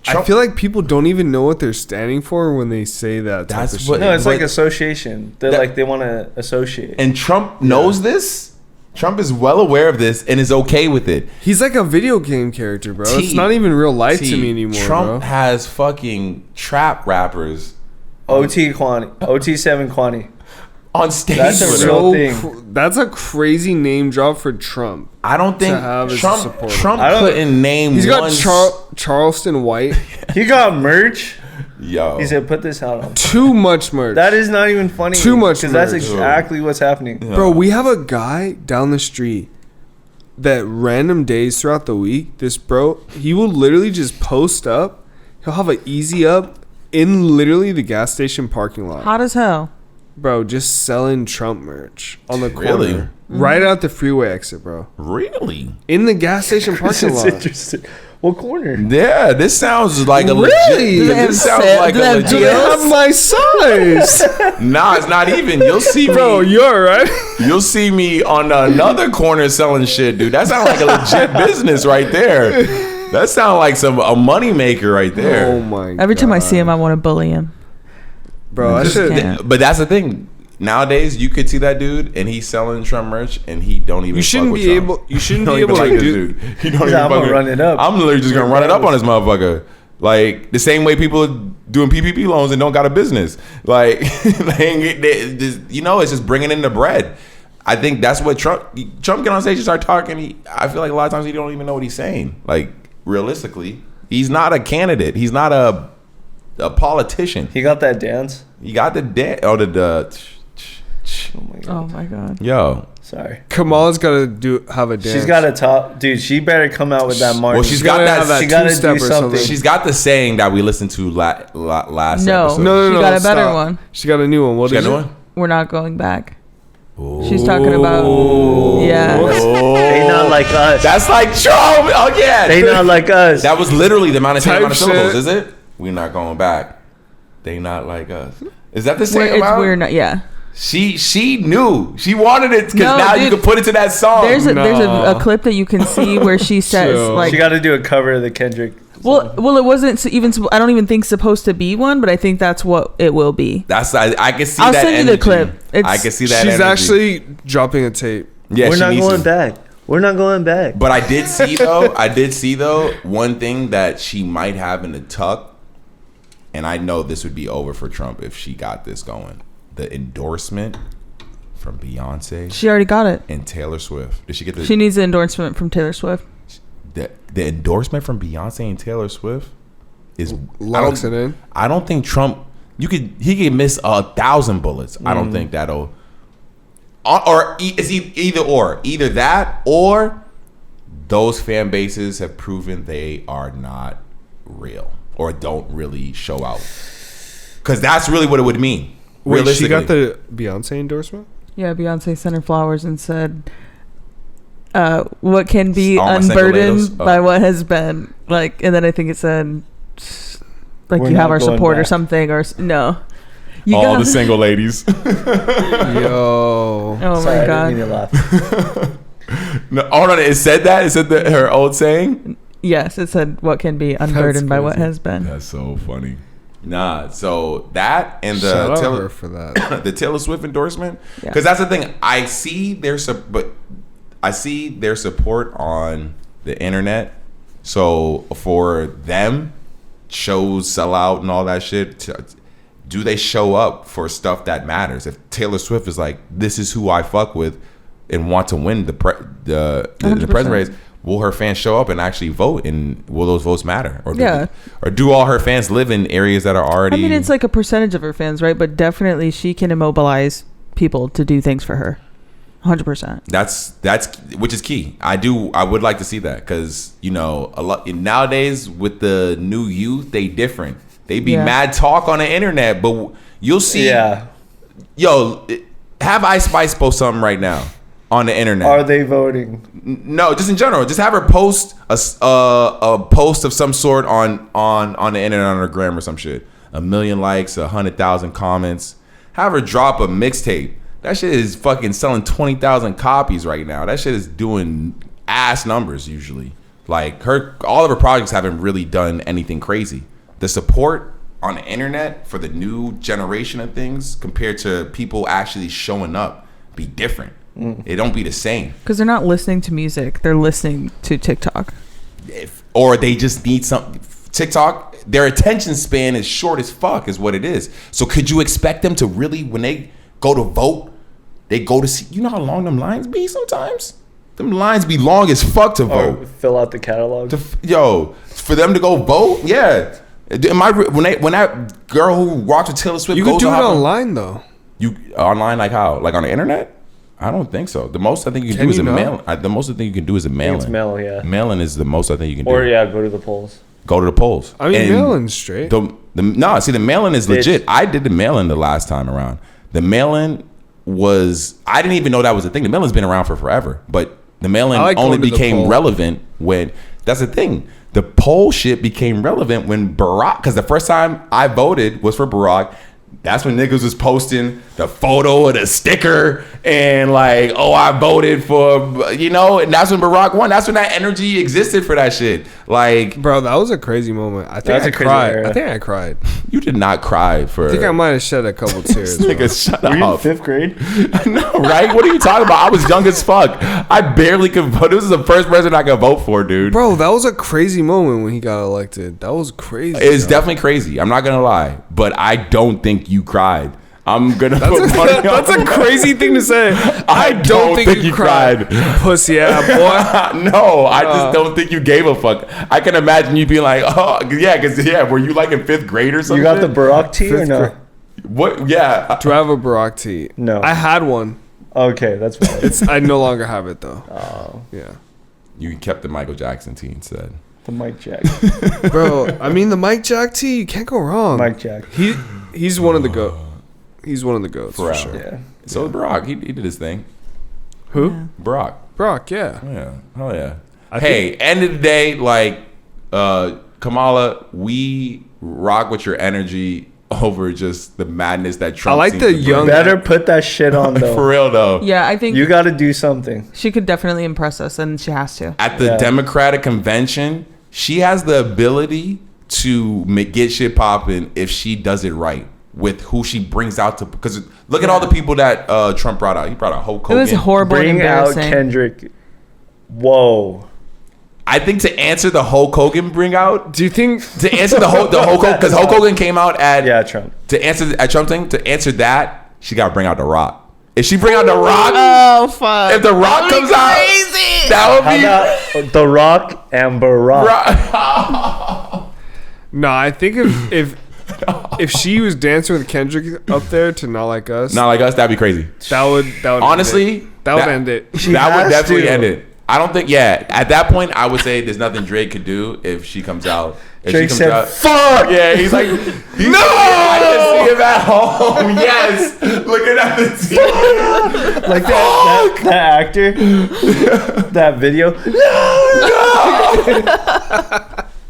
I feel like people don't even know what they're standing for when they say that. That's what. No, it's like association. They're like they want to associate. And Trump knows this. Trump is well aware of this and is okay with it. He's like a video game character, bro. It's not even real life to me anymore. Trump has fucking trap rappers. OT7 Kwani. On stage. That's a real thing. That's a crazy name drop for Trump. I don't think Trump couldn't name. He's got Charleston White. He got merch. Yo, he said, "Put this out on." Too much merch. That is not even funny. Too much, because that's exactly what's happening, bro. We have a guy down the street that random days throughout the week. This bro, he will literally just post up. He'll have an easy up in literally the gas station parking lot. Hot as hell. Bro, just selling Trump merch on the corner. Really? Mm-hmm. Right out the freeway exit, bro. Really? In the gas station parking lot. Interesting. What corner? Yeah, this sounds like a really? legit. This sounds like a legit. Do they have my size? Nah, it's not even. You'll see me. Bro, you're right. You'll see me on another corner selling shit, dude. That sounds like a legit business right there. That sounds like a money maker right there. Oh my god. Every time I see him, I want to bully him. Bro, but that's the thing. Nowadays, you could see that dude, and he's selling Trump merch, and he don't even. You shouldn't fuck with be Trump. able. You shouldn't He be don't able even to like do. this dude. He don't even I'm gonna run it up. I'm literally just gonna run it up on this motherfucker. Like the same way people are doing PPP loans and don't got a business. Like, you know, it's just bringing in the bread. I think that's what Trump get on stage and start talking. I feel like a lot of times he don't even know what he's saying. Like realistically, he's not a candidate. He's not a politician. He got that dance. He got the dance. Oh, Oh my god. Oh my god. Yo. Sorry. Kamala's got to have a dance. She's got a top, dude. She better come out with that march. Well, she's got that. She gotta do something. She's got the saying that we listened to last episode. No. She got a better one. She got a new one. What is it? We're not going back. Ooh. She's talking about. Yeah. They not like us. That's like Trump. Oh yeah. They not like us. That was literally the amount of syllables, shit. is it? We're not going back. They not like us. Is that the same? We're not. Yeah. She knew. She wanted it because now you can put it to that song. There's a clip that you can see where she says like she got to do a cover of the Kendrick. Well, it wasn't even. I don't even think supposed to be one, but I think that's what it will be. That's I can see I'll that. send you the clip. I can see that. She's energy. actually dropping a tape. Yeah, we're not going back. We're not going back. But I did see though one thing that she might have in the tuck, and I know this would be over for Trump if she got this going. The endorsement from Beyonce. She already got it. And Taylor Swift. Did she get the? She needs the endorsement from Taylor Swift. The endorsement from Beyonce and Taylor Swift is locks it in. I don't think Trump. He could miss 1,000 bullets. I don't think that'll. Or is either that or those fan bases have proven they are not real or don't really show out. Because that's really what it would mean. Wait, she got the Beyonce endorsement? Yeah, Beyonce sent her flowers and said, what can be All my unburdened by what has been. Like, and then I think it said, like, We're you have not our going support or back. something, or no. All the single ladies. Yo. Oh Sorry, my god. I didn't mean to laugh. No, hold on. It said that? It said her old saying? Yes, it said, what can be unburdened by what has been. That's so funny. Nah, so that and the Shout out Taylor her for that. the Taylor Swift endorsement, Yeah. because that's the thing. I see their support on the internet. So for them, shows sell out and all that shit. Do they show up for stuff that matters? If Taylor Swift is like, this is who I fuck with, and want to win the president race. Will her fans show up and actually vote, and will those votes matter? Or do all her fans live in areas that are already? I mean, it's like a percentage of her fans, right? But definitely she can immobilize people to do things for her. 100%. That's which is key. I would like to see that because a lot nowadays with the new youth, they different. They be mad talk on the internet, but you'll see. Yeah. Yo, have Ice Spice post something right now on the internet. Are they voting? No, just in general. Just have her post a post of some sort on the internet, on her gram or some shit. 1 million likes, 100,000 comments. Have her drop a mixtape. That shit is fucking selling 20,000 copies right now. That shit is doing ass numbers usually. Like all of her projects haven't really done anything crazy. The support on the internet for the new generation of things compared to people actually showing up be different. It don't be the same. Because they're not listening to music. They're listening to TikTok. Or they just need something. TikTok, their attention span is short as fuck is what it is. So could you expect them to really, when they go to vote, they go to see, you know how long them lines be sometimes? Them lines be long as fuck to vote. Fill out the catalog. For them to go vote? Yeah. When that girl who walked with Taylor Swift, you could do it online though. You online like how? Like on the internet? I don't think so. The most I think you can do is a mail. The most I think you can do is a mail-in. It's mail, yeah. Mail-in is the most I think you can do. Or go to the polls. Go to the polls. I mean, mail-in straight. The mail-in is legit. I did the mail-in the last time around. The mail-in was, I didn't even know that was a thing. The mail-in's been around for forever, but the mail-in only became relevant when, that's the thing. The poll shit became relevant when Barack, because the first time I voted was for Barack. That's when niggas was posting the photo of the sticker and like, oh, I voted for, and that's when Barack won. That's when that energy existed for that shit. Like, bro, that was a crazy moment. I think I cried. I think I cried. You did not cry for. I think I might have shed a couple tears. Nigga, shut up. Were you in 5th grade? No, right? What are you talking about? I was young as fuck. I barely could vote. This is the first president I could vote for, dude. Bro, that was a crazy moment when he got elected. That was crazy. It's definitely crazy. I'm not gonna lie, but I don't think you cried. I'm gonna put money on. That's a crazy thing to say. I don't think you cried. Pussy ass boy. No, I just don't think you gave a fuck. I can imagine you being like, oh yeah, because were you like in 5th grade or something? You got the Barack tea or no? What? Yeah. Do I have a Barack tea? No. I had one. Okay, that's fine. I no longer have it though. Oh. Yeah. You kept the Michael Jackson tea instead. The Mike Jack. Bro, I mean the Mike Jack tea, you can't go wrong. Mike Jack. He's one of the GOAT. He's one of the GOATs for sure. Yeah. So Barack, he did his thing. Who? Yeah. Barack. Barack, yeah. Yeah. Oh yeah. End of the day, like Kamala, we rock with your energy over just the madness that Trump. I like the young. Better put that shit on though. For real though. Yeah, I think you got to do something. She could definitely impress us, and she has to. At the Democratic convention, she has the ability to get shit popping if she does it right with who she brings out to. Because look at all the people that Trump brought out. He brought out Hulk Hogan. It was horrible. Bring out Kendrick. Whoa. I think to answer the Hulk Hogan bring out. Do you think to answer the Hulk Hogan, because Hulk Hogan came out at Trump. To answer at Trump thing, to answer that, she got to bring out The Rock. If she bring out The Rock, oh fuck! If The Rock comes out, that would be. How about The Rock and Barack? No, I think if she was dancing with Kendrick up there to Not Like Us, that'd be crazy. That would honestly end that would end it. That would definitely end it. I don't think. Yeah, at that point, I would say there's nothing Drake could do if she comes out. If Drake she comes said, "Fuck!" Yeah, he's like, "No, I just see him at home." Yes, looking at the TV. Like that actor, that video. No.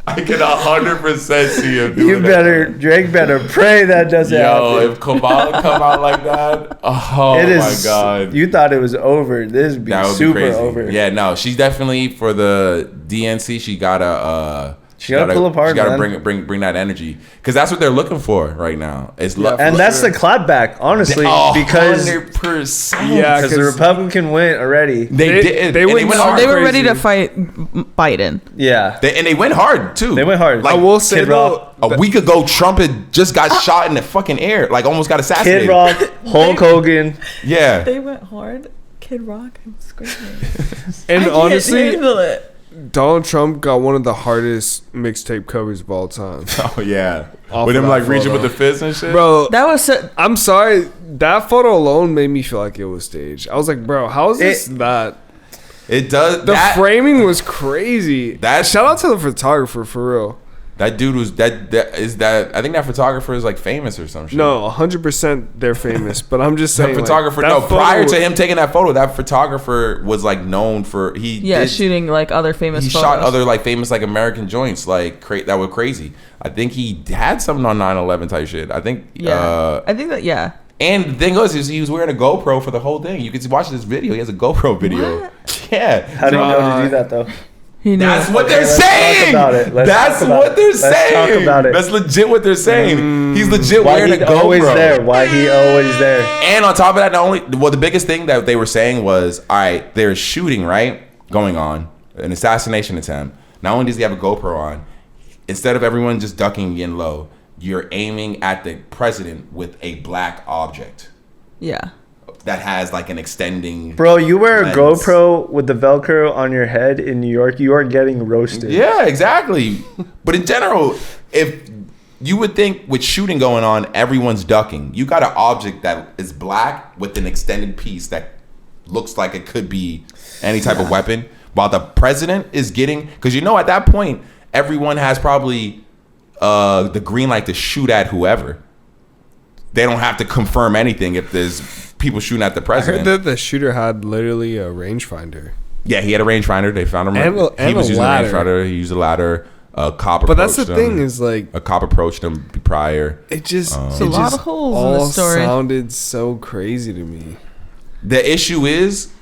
I can 100% see him doing Drake better pray that doesn't happen. Yo, if Kamala come out like that, my God. You thought it was over. This would be super over. Yeah, no, she's definitely for the DNC. She gotta pull apart. She gotta bring that energy because that's what they're looking for right now. It's and that's the clapback, honestly, because 100%. Yeah, because the Republican went already. They went hard. They were ready to fight Biden. Yeah, and they went hard too. They went hard. Like, I will say though, a week ago, Trump had just got shot in the fucking air, like almost got assassinated. Kid Rock, Hulk Hogan. Yeah, they went hard. Kid Rock, I'm screaming. And honestly, handle it. Donald Trump got one of the hardest mixtape covers of all time. Oh yeah, Off with him of like that reaching photo. with the fist and shit. Bro, that was. I'm sorry, that photo alone made me feel like it was staged. I was like, bro, how is this that? It does. The framing was crazy. Shout out to the photographer for real. That dude was I think that photographer is like famous or some shit. No, 100% they're famous. But I'm just saying, the photographer. Like, prior to him taking that photo, that photographer was like known for shooting like other famous. He photos. shot other like famous like American joints like that were crazy. I think he had something on 9/11 type shit. I think. Yeah. I think that. Yeah. And the thing was, he was wearing a GoPro for the whole thing. You can watch this video. He has a GoPro video. What? Yeah. How do you know to do that though? That's what they're saying. That's what they're saying. Talk about it. That's legit what they're saying. He's legit wearing a GoPro. Why he always there? And on top of that, the biggest thing that they were saying was, all right, there's shooting, right, going on, an assassination attempt. Not only does he have a GoPro on, instead of everyone just ducking in low, you're aiming at the president with a black object. Yeah. That has like an extending. Bro, you wear lens. A GoPro with the Velcro on your head in New York, you are getting roasted. Yeah, exactly. But in general, if you would think with shooting going on, everyone's ducking. You got an object that is black with an extended piece that looks like it could be any type of weapon, while the president is getting, because at that point, everyone has probably the green light to shoot at whoever. They don't have to confirm anything if there's people shooting at the president. I heard that the shooter had literally a rangefinder. Yeah, he had a rangefinder. They found him. He was using a rangefinder. He used a ladder. A cop approached him. But that's the thing is like a cop approached him prior. It just it's a lot of holes in the story. Sounded so crazy to me. The issue is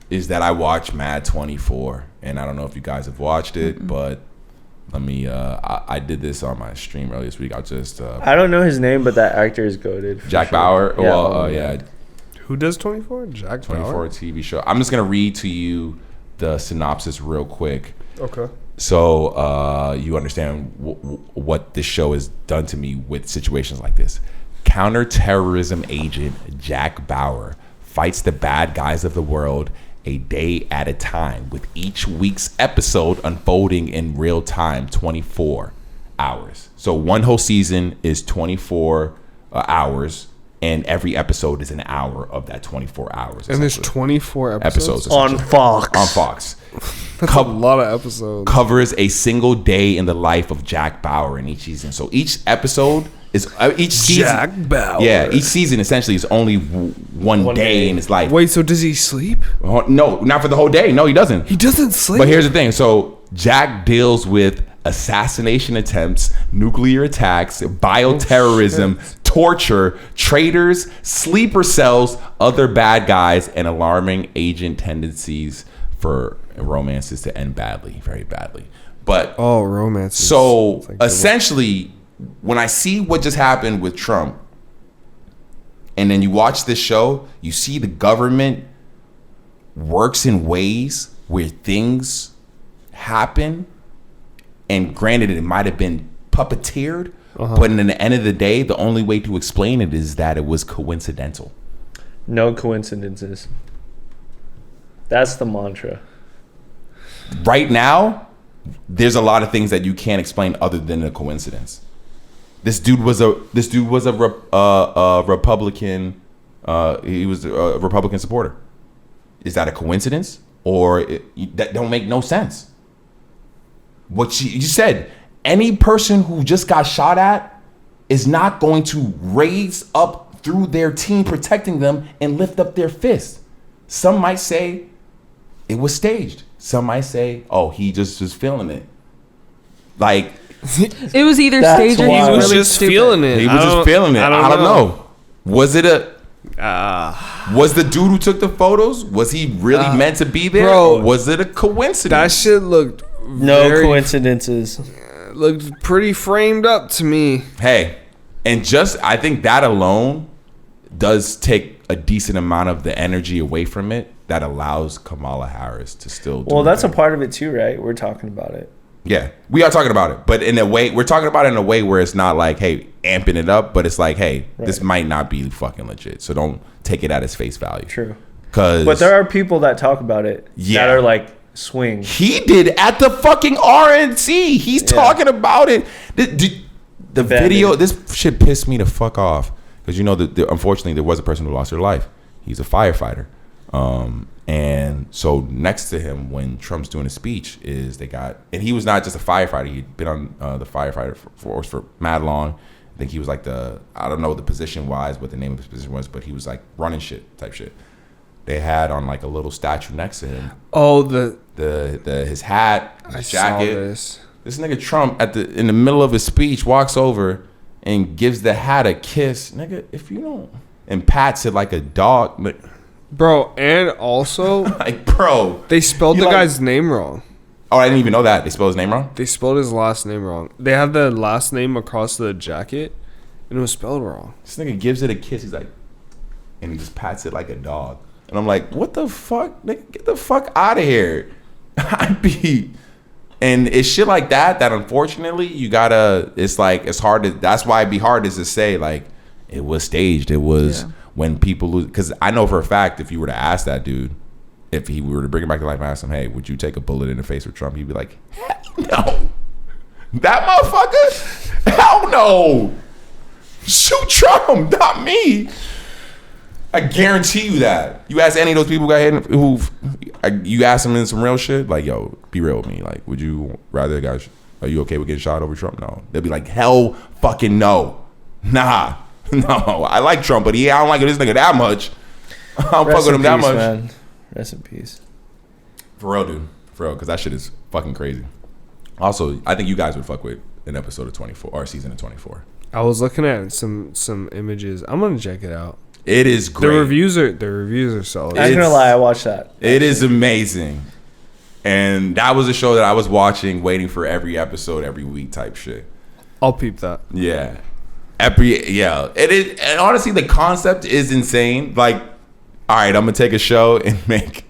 that I watched Mad 24, and I don't know if you guys have watched it, but let me. I did this on my stream earlier this week. I don't know his name, but that actor is goated. Jack sure. Bauer. Yeah. Well, yeah. Who does 24? Jack 24 Bauer? TV show. I'm just gonna read to you the synopsis real quick. Okay. So you understand what this show has done to me with situations like this. Counterterrorism agent Jack Bauer fights the bad guys of the world a day at a time, with each week's episode unfolding in real time, 24 hours. So one whole season is 24 hours, and every episode is an hour of that 24 hours. And there's 24 episodes on Fox. On Fox. That's a lot of episodes. Covers a single day in the life of Jack Bauer in each season. So each episode is each season. Jack Bauer. Yeah, each season essentially is only one day in his life. Wait, so does he sleep? No, not for the whole day. No, he doesn't. He doesn't sleep. But here's the thing. So Jack deals with assassination attempts, nuclear attacks, bioterrorism, torture, traitors, sleeper cells, other bad guys, and alarming agent tendencies for romances to end badly, very badly. But romance. So essentially, when I see what just happened with Trump, and then you watch this show, you see the government works in ways where things happen, and granted, it might have been puppeteered, but in the end of the day, the only way to explain it is that it was coincidental. No coincidences. That's the mantra. Right now, there's a lot of things that you can't explain other than a coincidence. This dude was a Republican. He was a Republican supporter. Is that a coincidence, or that don't make no sense? What you said, any person who just got shot at is not going to raise up through their team protecting them and lift up their fist. Some might say it was staged. Some might say, oh, he just was feeling it. Like, it was either staged or he was really just feeling it. He was just feeling it. I don't know. Was it was the dude who took the photos? Was he really meant to be there? Bro, or was it a coincidence? That shit looked coincidences. Looked pretty framed up to me. Hey, and I think that alone does take a decent amount of the energy away from it that allows Kamala Harris to still do that's a part of it too, right? We're talking about it. Yeah, we are talking about it, but in a way, we're talking about it in a way where it's not like, hey, amping it up, but it's like, hey, this might not be fucking legit, so don't take it at its face value. True. But there are people that talk about it that are like, swing. He did at the fucking RNC. He's talking about it. The video, this shit pissed me the fuck off. because you know that unfortunately there was a person who lost their life. He's a firefighter. And so next to him when Trump's doing a speech and he was not just a firefighter. He'd been on the firefighter force for mad long. I think he was like I don't know the position wise, what the name of his position was, but he was like running shit type shit. They had on like a little statue next to him. Oh, his hat, his jacket. Saw this nigga Trump in the middle of his speech walks over and gives the hat a kiss. Nigga, if you don't, and pats it like a dog. Bro, and also like, bro, they spelled the guy's name wrong. Oh, I didn't even know that. They spelled his name wrong? They spelled his last name wrong. They had the last name across the jacket, and it was spelled wrong. This nigga gives it a kiss. He's like, and he just pats it like a dog. And I'm like, what the fuck? Nigga, get the fuck out of here. And it's shit like that unfortunately you gotta, it's like, it's hard to, that's why it'd be hard is to say, like, it was staged. It was when people lose, because I know for a fact if you were to ask that dude, if he were to bring him back to life and ask him, hey, would you take a bullet in the face for Trump? He'd be like, hell no. That motherfucker? Hell no. Shoot Trump, not me. I guarantee you that. You ask any of those people you ask them in some real shit, like, yo, be real with me. Like, would you rather guys, are you okay with getting shot over Trump? No. They'll be like, hell fucking no. Nah. No. I like Trump, but I don't like this nigga that much. I don't fuck with him that much. Man. Rest in peace. For real, dude. For real, because that shit is fucking crazy. Also, I think you guys would fuck with an episode of 24 or season of 24. I was looking at some images. I'm gonna check it out. It is great. The reviews are solid. I'm not gonna lie, I watched that. It is amazing. And that was a show that I was watching, waiting for every episode every week type shit. I'll peep that. Yeah. It is, and honestly, the concept is insane. Like, all right, I'm gonna take a show and make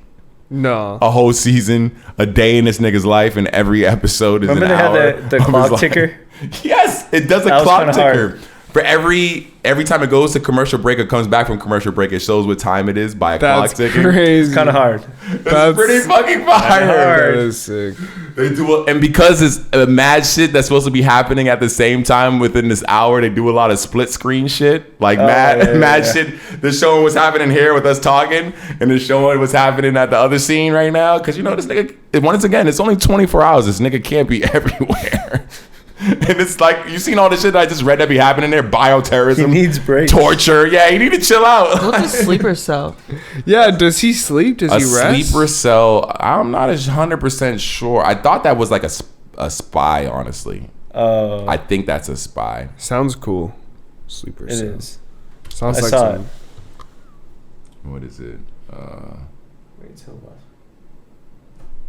a whole season, a day in this nigga's life, and every episode is an hour. Remember they had the clock ticker? Yes, it does a clock ticker. For every time it goes to commercial break or comes back from commercial break, it shows what time it is by a clock ticker. Crazy. It's kind of hard. That's pretty fucking fire. That is sick. They do, and because it's a mad shit that's supposed to be happening at the same time within this hour, they do a lot of split screen shit, like mad shit. They're showing what's happening here with us talking, and they're showing what's happening at the other scene right now. Because you know this nigga. Once again, it's only 24 hours. This nigga can't be everywhere. And it's like, you seen all the shit that I just read that be happening there? Bioterrorism. He needs breaks. Torture. Yeah, he need to chill out. What's a sleeper cell? Yeah, does he sleep? Does he rest? A sleeper cell, I'm not 100% sure. I thought that was like a spy, honestly. I think that's a spy. Sounds cool. Sleeper cell. It is. Sounds I like saw something. it. What is it? Wait till what?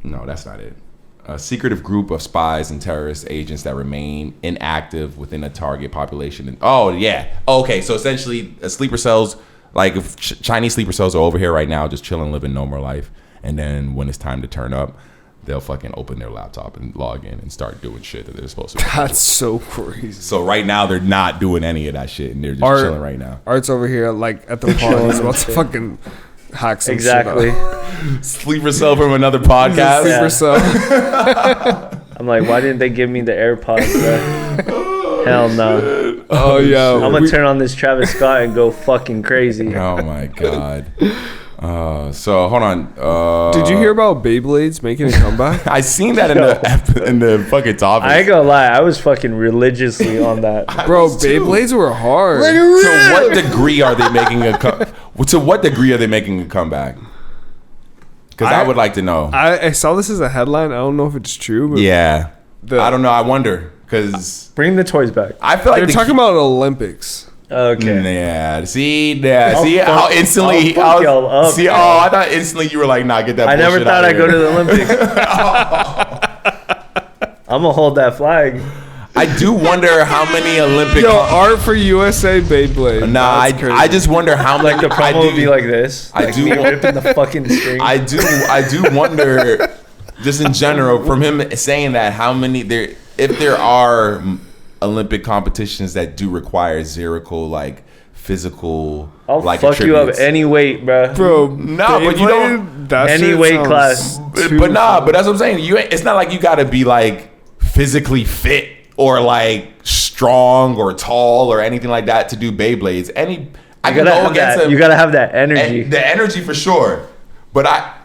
No, that's not it. A secretive group of spies and terrorist agents that remain inactive within a target population. Okay, so essentially, sleeper cells, like if Chinese sleeper cells are over here right now, just chilling, living normal life. And then when it's time to turn up, they'll fucking open their laptop and log in and start doing shit that they're supposed to do. That's so crazy. So right now, they're not doing any of that shit, and they're just chilling right now. Art's over here, like, at the party. He's about to fucking hack some exactly. shit up. Sleeper cell from another podcast. Sleeper cell. I'm like, why didn't they give me the AirPods, bro? Hell no. Oh, yeah. I'm going to turn on this Travis Scott and go fucking crazy. Oh, my God. So, hold on. Did you hear about Beyblades making a comeback? I seen that in the fucking topic. I ain't gonna lie, I was fucking religiously on that. Bro, Beyblades were hard. To what degree are they making a comeback? Because I would like to know. I saw this as a headline. I don't know if it's true. But yeah. I don't know. I wonder. Because bring the toys back. I feel like they're talking about Olympics. Okay. Yeah. See how instantly. I thought instantly you were like, nah, get that. I never thought I'd go to the Olympics. I'm gonna hold that flag. I do wonder how many Olympic. Art for USA Beyblade. Nah, I just wonder how many. Like the promo would be like this. I do me ripping the fucking string. I do wonder, just in general, from him saying that, how many there, if there are Olympic competitions that do require like physical. I'll like fuck you up any weight, bro. No, but you don't. Any weight class. But that's what I'm saying. It's not like you gotta be like physically fit or like strong or tall or anything like that to do Beyblades. I can go against them. You gotta have that energy. The energy for sure. But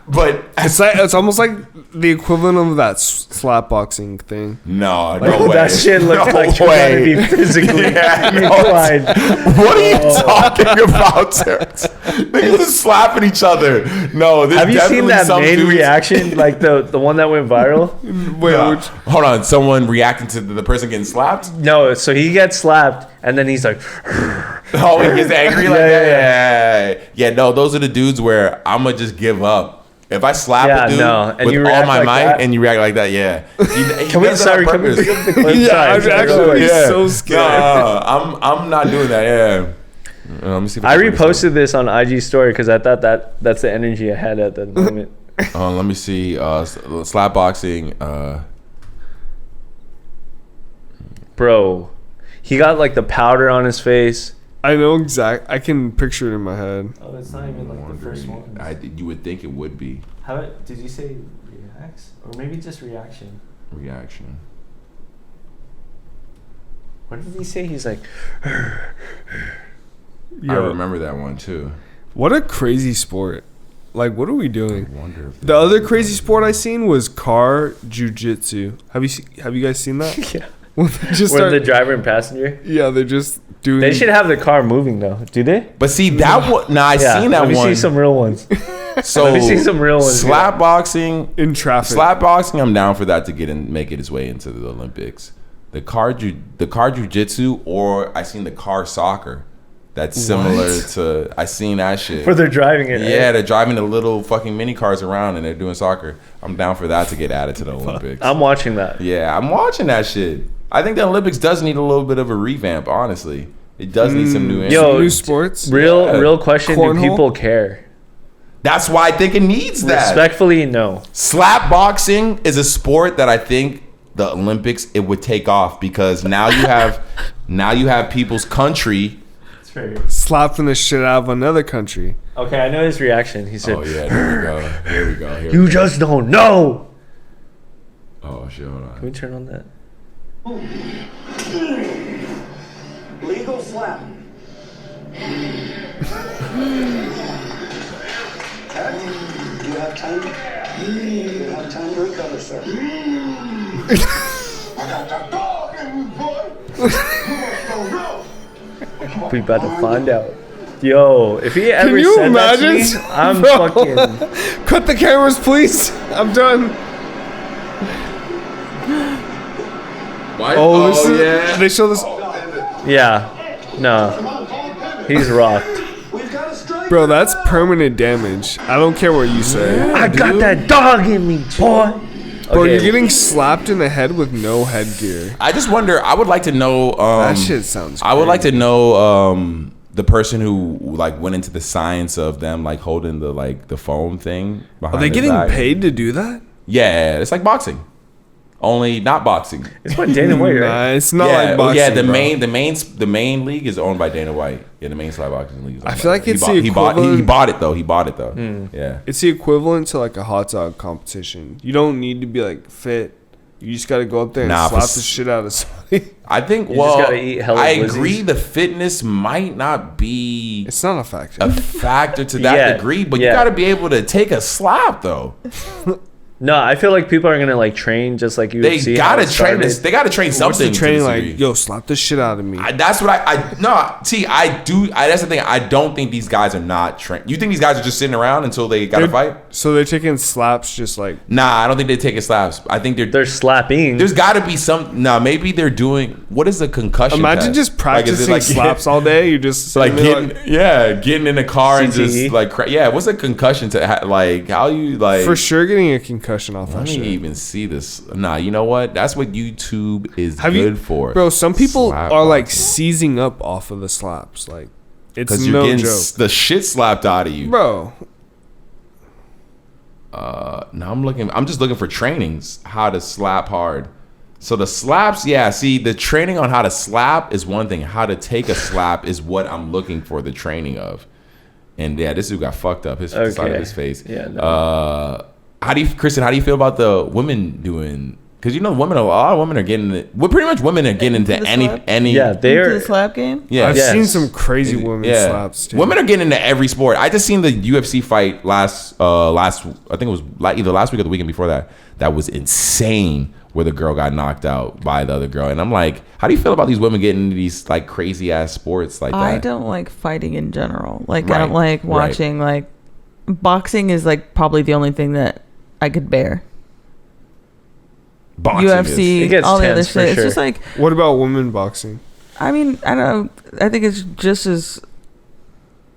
it's almost like the equivalent of that slap boxing thing. No way. That shit looks like you're gonna be physically inclined. What are you talking about, Terrence? Niggas is slapping each other. No, have you seen that main reaction, like the one that went viral? Wait, hold on. Someone reacting to the person getting slapped? No, so he gets slapped and then he's like, oh, he gets angry like that. Yeah. No, those are the dudes where I'm gonna just give up. If I slap a dude with all my might and you react like that, Can we look at the clip? I'm actually so scared. I'm not doing that. Yeah. Let me see. I reposted this on IG story because I thought that's the energy I had at the moment. Let me see. Slap boxing. Bro, he got like the powder on his face. I know I can picture it in my head. Oh, it's not even like the first one. You would think it would be. Did you say reacts? Or maybe just reaction? Reaction. What did he say? He's like... I remember that one too. What a crazy sport. Like, what are we doing? I wonder if the other crazy sport I seen was car jiu-jitsu. Have you guys seen that? Yeah. Where the driver and passenger? Yeah, they're just doing... They should have the car moving, though. Do they? But see, that one... Nah, I've seen that one. Let me see some real ones. So, let me see some real ones. Slap boxing... In traffic. Slap boxing, I'm down for that to make it its way into the Olympics. The car jiu-jitsu, or I seen the car soccer. That's similar to... I seen that shit. Where they're driving it, Yeah, they're driving the little fucking mini cars around and they're doing soccer. I'm down for that to get added to the Olympics. I'm watching that. Yeah, I'm watching that shit. I think the Olympics does need a little bit of a revamp, honestly. It does need some new new sports. Real question, cornhole? Do people care? That's why I think it needs that. Respectfully, no. Slap boxing is a sport that I think the Olympics it would take off because now you have people's country slapping the shit out of another country. Okay, I know his reaction. He said, "Oh yeah, here we go. You just don't know." Oh shit! Hold on. Can we turn on that? Legal slap. You have time. You have time to recover, sir. I got that dog in me, boy. We about to find out. Yo, if he ever said that to me, I'm fucking... Cut the cameras, please. I'm done. What? Yeah. They show this. Yeah. No. He's rocked. Bro, that's permanent damage. I don't care what you say. I got that dog in me, boy. Bro, you're getting slapped in the head with no headgear. I just wonder. I would like to know. That shit sounds crazy. I would like to know the person who like went into the science of them like holding the foam thing. Are they getting paid to do that? Yeah, it's like boxing. Only not boxing. It's by Dana White, right? Nah, it's not like boxing. Yeah, the main league is owned by Dana White. Yeah, the main slap boxing league. I feel like it's the equivalent. He bought it though. Yeah, it's the equivalent to like a hot dog competition. You don't need to be like fit. You just got to go up there and slap the shit out of somebody. I think. Just gotta eat hella I glizzies. agree. The fitness might not be. It's not a factor. A factor to that degree, but you got to be able to take a slap though. No, I feel like people are gonna like train just like you. They gotta train this. They gotta train something. What's the training like? Yo, slap the shit out of me. That's what I do. That's the thing. I don't think these guys are not trained. You think these guys are just sitting around until they gotta fight? So they're taking slaps, just like. Nah, I don't think they're taking slaps. I think they're slapping. There's got to be some. Nah, maybe they're doing. What is a concussion? Imagine test? just practicing slaps all day. You just like getting in a car and just like what's a concussion to like? How you like? For sure, getting a concussion off that shit. Even see this. Nah, you know what? That's what YouTube is good for. Bro, some people are like seizing up off of the slaps. Like, it's no you're getting joke. The shit slapped out of you. Bro. Now I'm just looking for trainings, how to slap hard. So the slaps, see, the training on how to slap is one thing. How to take a slap is what I'm looking for the training of. And this dude got fucked up. The side of his face. Yeah, no. Kristen, how do you feel about the women doing Because a lot of women are getting it. Well, pretty much women are getting into any. Yeah, they're the slap game. Yeah, I've seen some crazy women slaps too. Women are getting into every sport. I just seen the UFC fight last. I think it was either last week or the weekend before that. That was insane. Where the girl got knocked out by the other girl, and I'm like, how do you feel about these women getting into these like crazy ass sports like that? I don't like fighting in general. Like I don't like watching like boxing is like probably the only thing that I could bear. Boxing UFC, all the other shit. Sure. It's just like. What about women boxing? I mean, I don't know. I think it's just as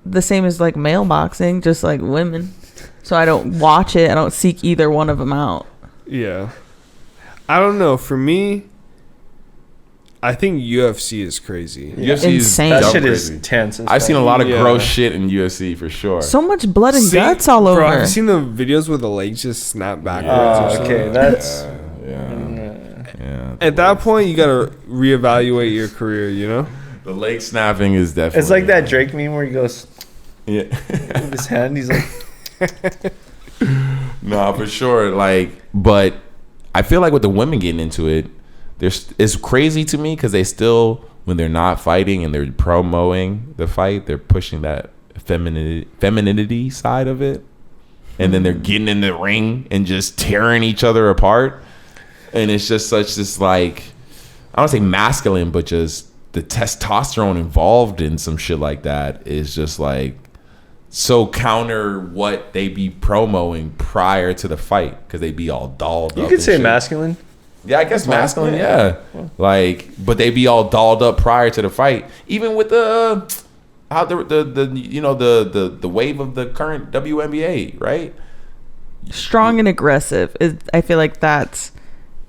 the same as like male boxing, just like women. So I don't watch it. I don't seek either one of them out. Yeah. I don't know. For me, I think UFC is crazy. UFC insane. That shit crazy. is intense. I've seen a lot of gross shit in UFC for sure. So much blood and guts all over. Bro, have you seen the videos where the legs just snap backwards? Okay, that's... Yeah. At that point, you gotta reevaluate your career. You know, the leg snapping is definitely. It's like that Drake meme where he goes, yeah, with his hand. He's like, no, for sure. Like, but I feel like with the women getting into it, it's crazy to me because they still, when they're not fighting and they're promoting the fight, they're pushing that femininity side of it, and then they're getting in the ring and just tearing each other apart. And it's just such this like, I don't say masculine, but just the testosterone involved in some shit like that is just like so counter what they be promoting prior to the fight because they be all dolled up. You could say shit. Masculine. Yeah, I guess masculine. Yeah, like, but they be all dolled up prior to the fight. Even with the how the wave of the current WNBA, right? Strong and aggressive is. I feel like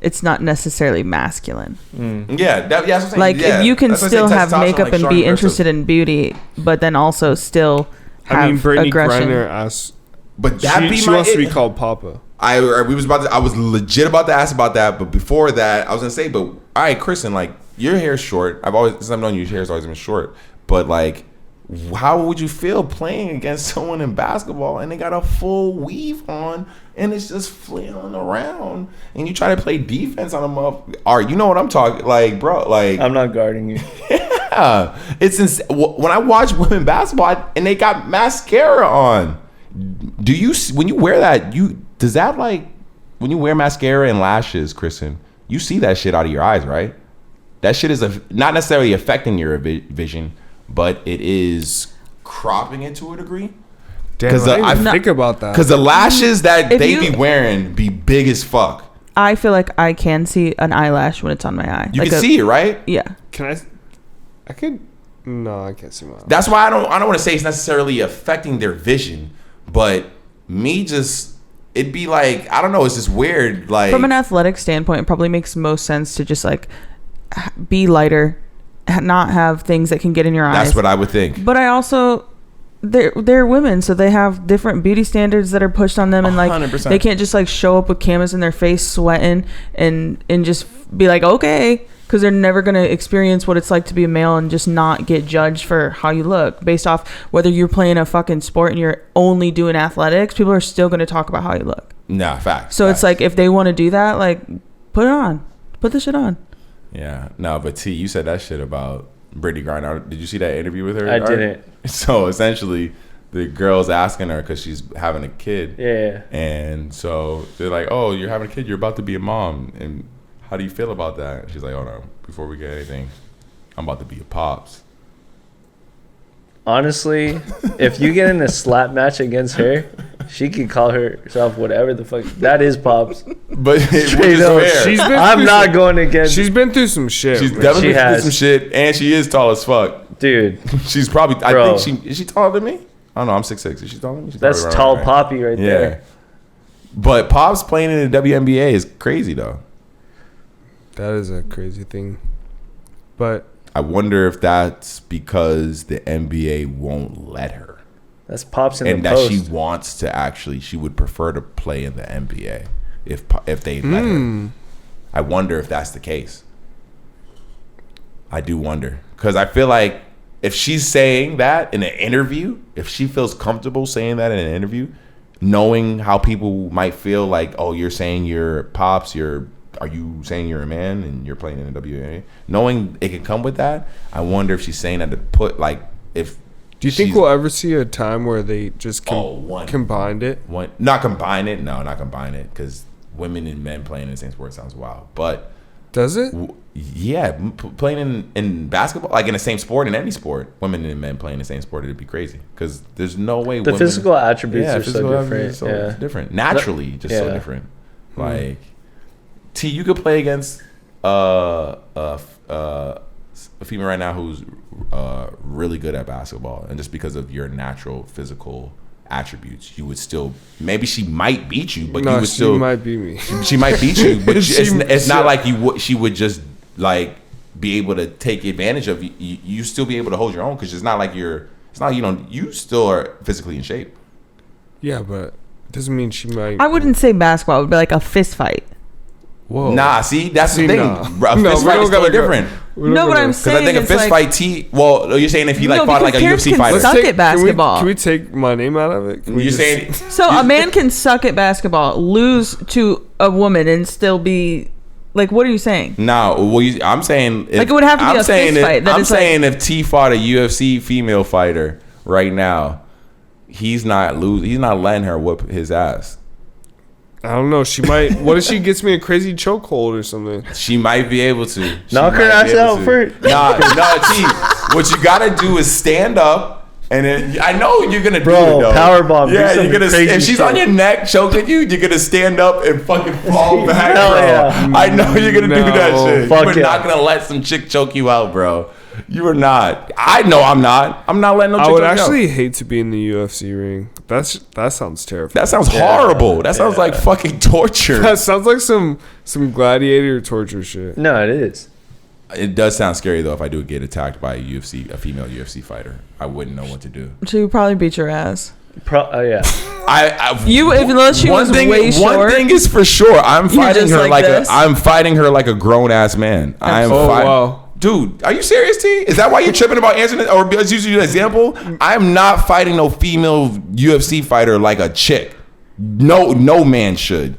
it's not necessarily masculine. Yeah, that's what I'm saying. Like yeah. you can still have makeup like and be interested in beauty, but then also still have Brittany aggression. Griner asked, but that she wants to be called Papa. I was legit about to ask about that, but before that, I was gonna say, but all right, Kristen, like your hair's short. Since I've known you, your hair's always been short. But like, how would you feel playing against someone in basketball and they got a full weave on and it's just flailing around and you try to play defense on them up? All right, you know what I'm talking like, bro. Like, I'm not guarding you. Yeah, it's when I watch women basketball and they got mascara on. Do you when you wear that? Does that like when you wear mascara and lashes, Kristen? You see that shit out of your eyes, right? That shit is not necessarily affecting your vision, but it is cropping it to a degree. Damn, I didn't think about that. Because the lashes that they be wearing be big as fuck. I feel like I can see an eyelash when it's on my eye. You can see it, right? Yeah. I could. No, I can't see my eyelash. That's why I don't want to say it's necessarily affecting their vision, but it'd be like, I don't know, it's just weird. Like, from an athletic standpoint, it probably makes most sense to just like be lighter, not have things that can get in your eyes. That's what I would think. But I also, they're women, so they have different beauty standards that are pushed on them, and like 100%. They can't just like show up with cameras in their face, sweating, and just be like, okay, because they're never gonna experience what it's like to be a male and just not get judged for how you look based off whether you're playing a fucking sport and you're only doing athletics. People are still gonna talk about how you look. Nah, facts. So it's like if they want to do that, like put it on, put the shit on. Yeah, no, but T, you said that shit about Brittany Griner. Did you see that interview with her? I didn't. So essentially, the girl's asking her because she's having a kid. Yeah. And so they're like, "Oh, you're having a kid. You're about to be a mom. And how do you feel about that?" And she's like, "Oh no, before we get anything, I'm about to be a pops." Honestly, if you get in a slap match against her, she can call herself whatever the fuck. That is pops. But Straight up. I'm not going against. She's been through some shit. She's definitely been through some shit, and she is tall as fuck, dude. She's probably. I think is she taller than me? I don't know. I'm 6'6". Is she taller than me? That's tall Poppy right there. But Pops playing in the WNBA is crazy though. That is a crazy thing, but I wonder if that's because the NBA won't let her. That's Pops in and the that post. she wants to actually. She would prefer to play in the NBA if they let her. I wonder if that's the case. I do wonder because I feel like if she's saying that in an interview, if she feels comfortable saying that in an interview, knowing how people might feel like, oh, you're saying you're Pops, you're are you saying you're a man and you're playing in the WNBA? Knowing it could come with that, I wonder if she's saying that to put like if. Do you think we'll ever see a time where they just combined it? Not combine it. No, not combine it because women and men playing in the same sport sounds wild. But does it? Yeah, playing in basketball, like in the same sport, in any sport, women and men playing the same sport, it'd be crazy because there's no way the physical attributes are so different. So different. Naturally, just so different. Like T, you could play against a female right now who's really good at basketball, and just because of your natural physical attributes, you would still maybe she might beat you, but you would still might beat me. She might beat you, but it's not like she would just like be able to take advantage of you. You still be able to hold your own because it's not like you still are physically in shape. Yeah, but it doesn't mean she might. I wouldn't say basketball. It would be like a fist fight. Whoa. Nah, see, that's the thing. A fist fight is totally different. No, but I'm saying because I think a fist fight, well, you're saying if he fought like a UFC fighter. Suck at basketball. Can we take my name out of it? You're saying so a man can suck at basketball, lose to a woman, and still be like, what are you saying? No, well, I'm saying it would have to be a fist fight. I'm saying if T fought a UFC female fighter right now, he's not letting her whoop his ass. I don't know. She might. What if she gets me a crazy chokehold or something? She might be able to. Knock her ass out first. No, T. What you gotta do is stand up, and then I know you're gonna do it though. Power bomb. Yeah, you're gonna. If she's on your neck choking you, you're gonna stand up and fucking fall back, bro. Yeah. I know you're gonna do that shit. You're not gonna let some chick choke you out, bro. You are not. I know I'm not. I'm not letting no chick choke you out. I would actually hate to be in the UFC ring. That sounds terrifying. That sounds horrible. That sounds like fucking torture. That sounds like some gladiator torture shit. No, it is. It does sound scary though. If I do get attacked by a female UFC fighter, I wouldn't know what to do. She would probably beat your ass. Yeah. Unless she was way short. One thing is for sure. I'm fighting her I'm fighting her like a grown ass man. Wow. Dude, are you serious, T? Is that why you're tripping about answering it? Or just using an example? I'm not fighting no female UFC fighter like a chick. No man should.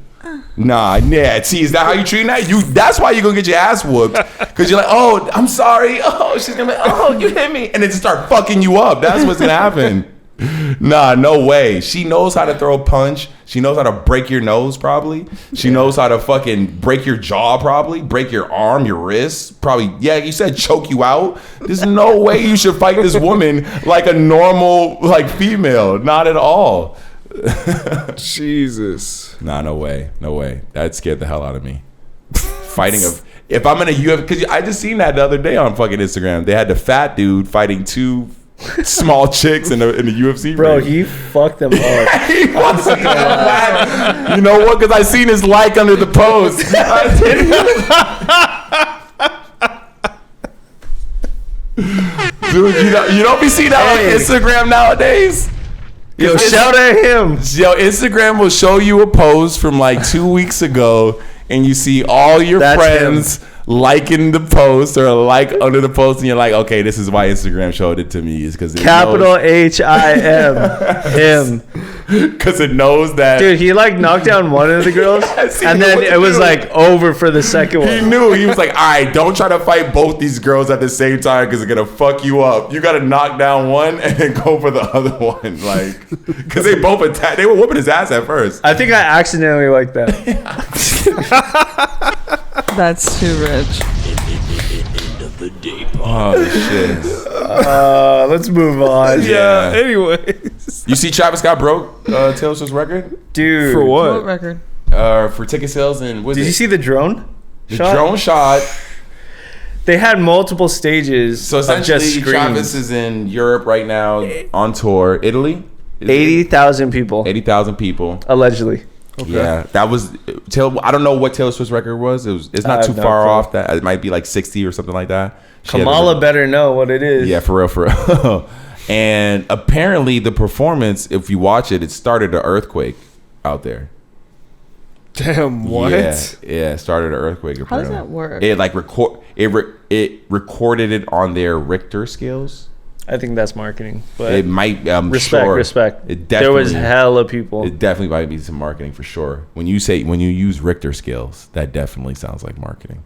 Nah, yeah, T, is that how you treating that? That's why you're gonna get your ass whooped. Cause you're like, oh, I'm sorry. Oh, she's gonna be like, oh, you hit me. And then just start fucking you up. That's what's gonna happen. Nah, no way. She knows how to throw a punch. She knows how to break your nose, probably. She knows how to fucking break your jaw, probably. Break your arm, your wrist. Probably, yeah, you said choke you out. There's no way you should fight this woman like a normal, female. Not at all. Jesus. Nah, no way. No way. That scared the hell out of me. If I'm in a UFC, because I just seen that the other day on fucking Instagram. They had the fat dude fighting two small chicks in the UFC bro ring. He fucked them up. He wants to you know what, because I seen his like under the post. Dude, you don't be seeing that on Instagram nowadays. Yo, shout at him. Yo, Instagram will show you a post from 2 weeks ago, and you see all your friends liking the post or under the post, and you're like, okay, this is why Instagram showed it to me, is because capital HIM him, because it knows that, dude, he knocked down one of the girls, and then it was over for the second one. He knew. He was like, all right, don't try to fight both these girls at the same time because it's gonna fuck you up. You gotta knock down one and then go for the other one, because they both attacked. They were whooping his ass at first. I think I accidentally liked that. That's too rich. Oh shit. Let's move on. Yeah. Anyways, you see, Travis Scott broke Taylor Swift's record, dude. For what? What record? For ticket sales and did you see the drone? Drone shot. They had multiple stages. So essentially, Travis is in Europe right now on tour. Italy. 80,000 people. 80,000 people. Allegedly. Okay. Yeah, that was I don't know what Taylor Swift's record was. It's not too far off. That it might be 60 or something like that. Kamala better know what it is. Yeah, for real. And apparently, the performance, if you watch it, it started an earthquake out there. Damn, what? Yeah, it started an earthquake. How does that work? It it recorded it on their Richter scales. I think that's marketing. But it might. Respect. It definitely, there was hella people. It definitely might be some marketing for sure. When you use Richter scales, that definitely sounds like marketing.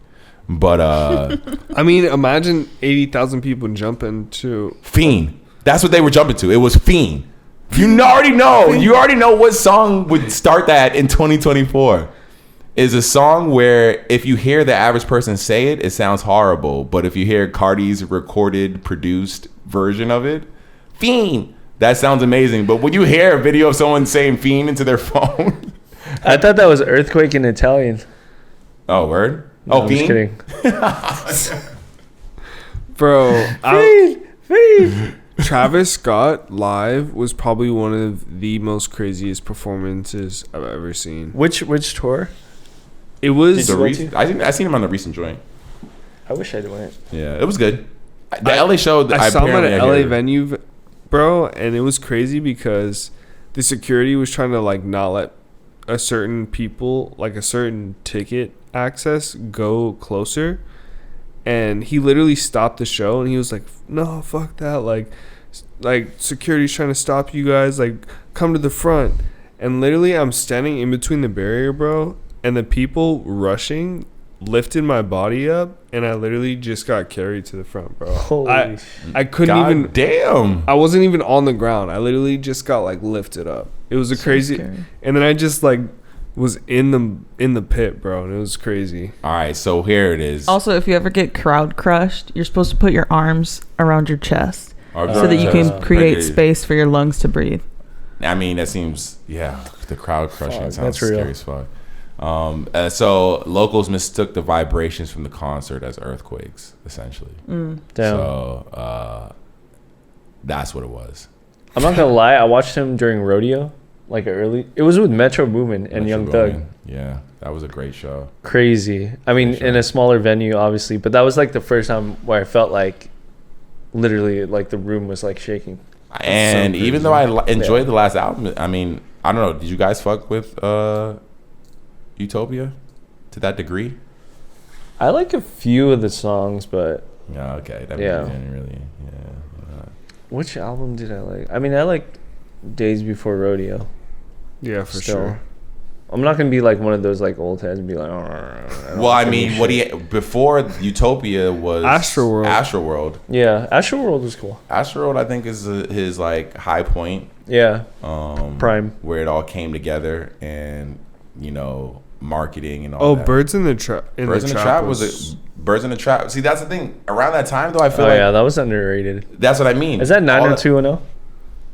But I mean, imagine 80,000 people jumping to Fiend. That's what they were jumping to. It was Fiend. You already know. You already know what song would start that in 2024. Is a song where if you hear the average person say it, it sounds horrible. But if you hear Cardi's recorded, produced version of it, Fiend, that sounds amazing. But when you hear a video of someone saying Fiend into their phone, I thought that was Earthquake in Italian. Oh, word? No, I'm Fiend? just kidding. bro. Fiend. Travis Scott live was probably one of the most craziest performances I've ever seen. Which tour? It was. I seen him on the recent joint. I wish I went. Yeah, it was good. The LA show. I saw him at an LA venue, bro, and it was crazy because the security was trying to like not let a certain people, like a certain ticket access, go closer, and he literally stopped the show and he was like, "No, fuck that! Like security's trying to stop you guys. Like, come to the front." And literally, I'm standing in between the barrier, bro. And the people rushing lifted my body up, and I literally just got carried to the front, bro. I couldn't even. Damn. I wasn't even on the ground. I literally just got like lifted up. It was a crazy. Scary. And then I just like was in the pit, bro, and it was crazy. All right, so here it is. Also, if you ever get crowd crushed, you're supposed to put your arms around your chest so that you can create space for your lungs to breathe. I mean, that seems the crowd crushing sounds scary as fuck. So locals mistook the vibrations from the concert as earthquakes, essentially. Damn. So that's what it was. I'm not gonna lie, I watched him during Rodeo, like it was with Metro Boomin and Young Thug. Yeah, that was a great show. Crazy. I mean, in a smaller venue, obviously, but that was like the first time where I felt like literally like the room was like shaking. And so even though I enjoyed the last album, I mean, I don't know, did you guys fuck with Utopia to that degree? I like a few of the songs, but yeah, okay, that didn't really. Which album did I like? I mean, I like Days Before Rodeo. Yeah, for sure. I'm not gonna be like one of those like old heads and be like, oh. Well, I mean, before Utopia was Astroworld. Yeah, Astroworld was cool. Astroworld, I think, is his like high point. Yeah. Prime, where it all came together, and marketing and all that. Birds in the Trap. Birds in the Trap. See, that's the thing. Around that time, though, I feel yeah, that was underrated. That's what I mean. Is that 90210?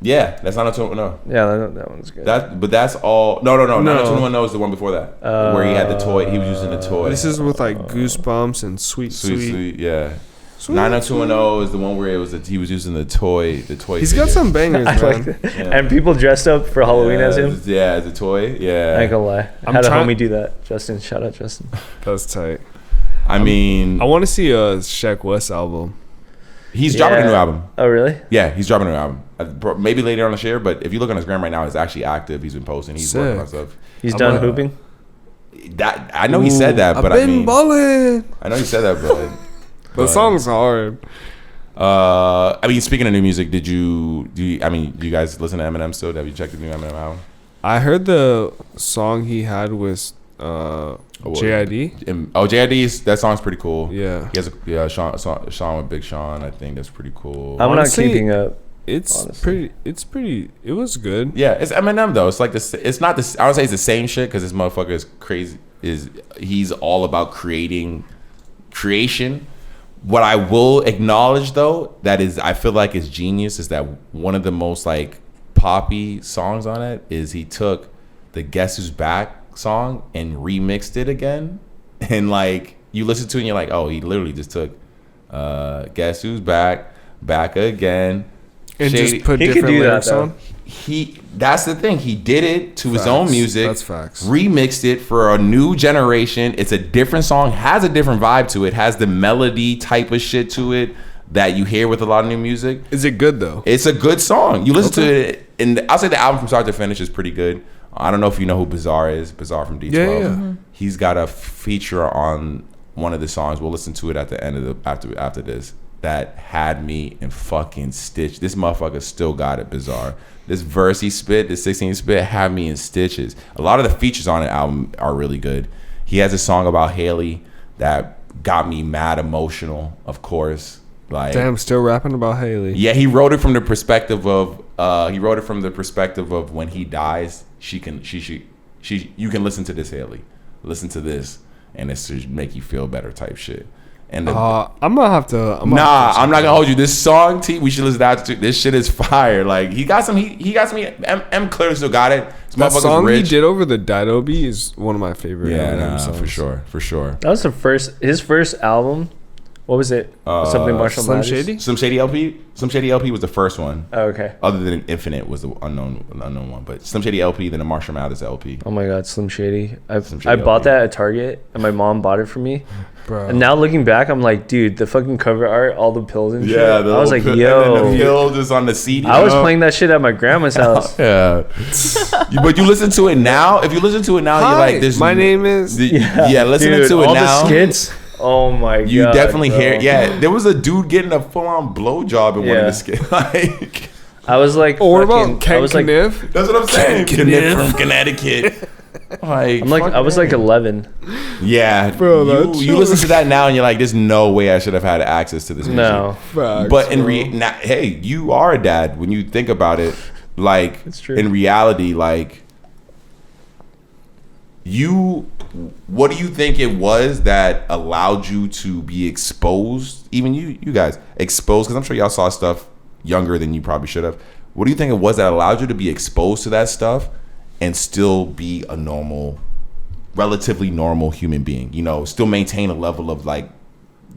Yeah, that's 90210. Yeah, that one's good. But that's all. No. 90210 is the one before that, where he had the toy. He was using the toy. This is with like Goosebumps and Sweet. Yeah. 90210 is the one where he was using the toy. He's got some bangers, man. And people dressed up for Halloween as him. Yeah, as a toy. Yeah. I ain't gonna lie. I had a homie do that. Justin, shout out Justin. That's tight. I mean, I want to see a Sheck West album. He's dropping a new album. Oh, really? Yeah, he's dropping a new album. Maybe later on this year, but if you look on his gram right now, it's actually active. He's been posting. He's working on stuff. He's done hooping? I know he said that, but I mean, balling. I know he said that, but the song's hard. I mean, speaking of new music, do you guys listen to Eminem still? Have you checked the new Eminem album? I heard the song he had with JID. JID, that song's pretty cool. Yeah. He has Sean with Big Sean. I think that's pretty cool. I'm not keeping up. It's pretty. It was good. Yeah, it's Eminem though. It's like this. It's not this. I don't say it's the same shit because this motherfucker is crazy. He's all about creation. What I will acknowledge though, I feel like is genius, is that one of the most like poppy songs on it is he took the Guess Who's Back song and remixed it again, and like you listen to it and you're like, oh, he literally just took Guess Who's Back again, and just put different lyrics on. That's the thing, he did it to his own music. That's facts. Remixed it for a new generation. It's a different song, has a different vibe to it, has the melody type of shit to it that you hear with a lot of new music. Is it good though? It's a good song. You listen to it, and I'll say the album from start to finish is pretty good. I don't know if you know who Bizarre is. Bizarre from D12. Yeah. Mm-hmm. He's got a feature on one of the songs. We'll listen to it at the end of after this. that had me in fucking stitch. This motherfucker still got it, Bizarre. This verse he spit, this 16 spit, had me in stitches. A lot of the features on the album are really good. He has a song about Haley that got me mad emotional, of course. Like, damn, still rapping about Haley. Yeah, he wrote it from the perspective of when he dies, you can listen to this, Haley. Listen to this, and it's to make you feel better type shit. And I'm gonna have to. I'm not gonna hold you. This song, T, we should listen to that. This shit is fire. Like, he got some. He got some. M clearly still got it. That song he did over the Dido beat is one of my favorite. Yeah, for sure. That was his first album. What was it? Something Marshall Slim Mathers? Shady? Some Shady LP. Some Shady LP was the first one. Oh, okay. Other than Infinite was the unknown one, but Slim Shady LP, then the Marshall Mathers LP. Oh my God, Slim Shady! I bought that at Target, and my mom bought it for me. Bro. And now looking back, I'm like, dude, the fucking cover art, all the pills and shit. Yeah, I was like, yo, and then the pill just on the CD. I was playing that shit at my grandma's house. Yeah, but you listen to it now. If you listen to it now, you're like, "This." My name is. Listening dude, to it all now. The skits. Oh my God. You definitely bro. hear. Yeah, there was a dude getting a full-on blowjob in one of the skits. Like, I was like, what about Ken Kniff? That's what I'm saying. Kniff from Connecticut. I was like 11. Yeah, bro. You listen to that now and you're like, "There's no way I should have had access to this music." No, facts, but hey, you are a dad when you think about it. Like, it's true. In reality, like, what do you think it was that allowed you to be exposed? Even you guys exposed, because I'm sure y'all saw stuff younger than you probably should have. What do you think it was that allowed you to be exposed to that stuff and still be a relatively normal human being? You know, still maintain a level of, like,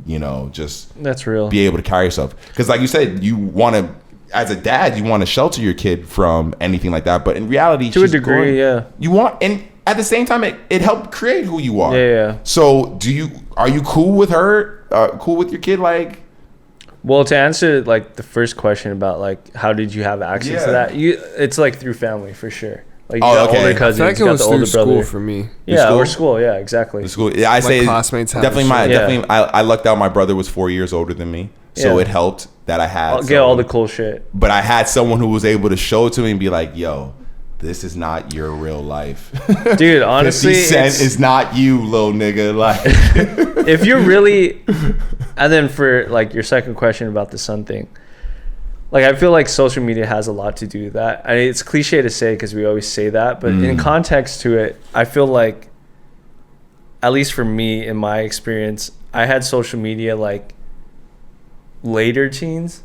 you know, just that's real. Be able to carry yourself. Because, like you said, you want to, as a dad, you want to shelter your kid from anything like that. But in reality, to a degree, you want, and at the same time, it helped create who you are. Yeah. So, are you cool with her? Cool with your kid? Like, well, to answer like the first question about like how did you have access to that? It's like through family for sure. Like, you got older cousins, I feel like it was through school for me. Yeah, or school. Yeah, exactly. The school. Yeah, I say classmates. Definitely I lucked out. My brother was 4 years older than me, so it helped that I had. I'll get all the cool shit. But I had someone who was able to show it to me and be like, "Yo, this is not your real life, dude." Honestly, 50 Cent is not you, little nigga. Like, if you're really, and then for like your second question about the son thing, like, I feel like social media has a lot to do with that. I mean, it's cliche to say because we always say that, but in context to it, I feel like, at least for me, in my experience, I had social media like later teens.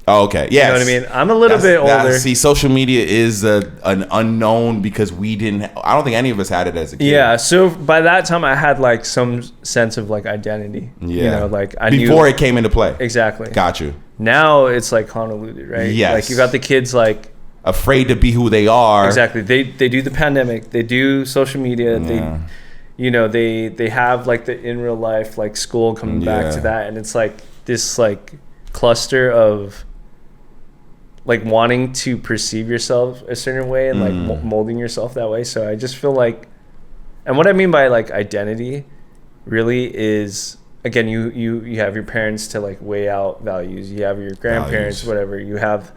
Oh, okay. Yeah. You know what I mean? I'm a little bit older. See, social media is an unknown because I don't think any of us had it as a kid. Yeah. So by that time, I had like some sense of like identity. Yeah. You know, like I before it came into play. Exactly. Got you. Now it's like convoluted, right? Yes. Like you got the kids like afraid to be who they are. Exactly. They do the pandemic. They do social media. Yeah. They have like the in real life like school coming back to that, and it's like this like cluster of like wanting to perceive yourself a certain way and like molding yourself that way. So I just feel like, and what I mean by like identity really is, again, you have your parents to like weigh out values. You have your grandparents, whatever. You have,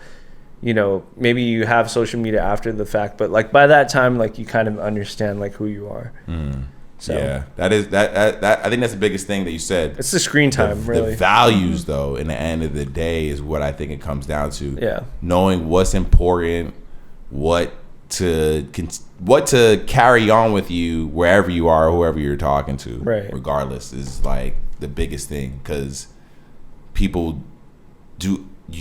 you know, maybe you have social media after the fact, but like by that time, like you kind of understand like who you are. So yeah, that I think that's the biggest thing that you said. It's the screen time, really. The values, though, in the end of the day, is what I think it comes down to. Yeah, knowing what's important, what to carry on with you wherever you are, whoever you're talking to, right? Regardless, is like the biggest thing, because people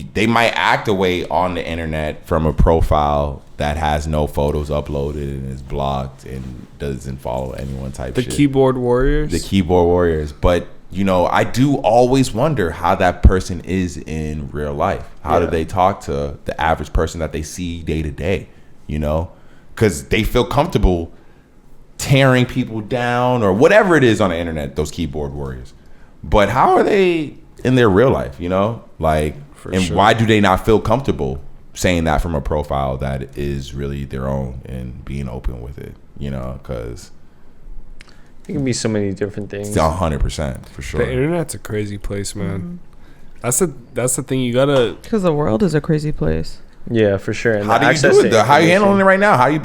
they might act away on the internet from a profile that has no photos uploaded and is blocked and doesn't follow anyone type shit. The keyboard warriors. But, you know, I do always wonder how that person is in real life. How do they talk to the average person that they see day to day, you know? Because they feel comfortable tearing people down or whatever it is on the internet, those keyboard warriors. But how are they in their real life, you know? Like, why do they not feel comfortable saying that from a profile that is really their own and being open with it, you know? Because it can be so many different things. 100%, for sure. The internet's a crazy place, man. That's the thing. You gotta. Because the world is a crazy place. Yeah, for sure. And how do you do it? How are you handling it right now? How you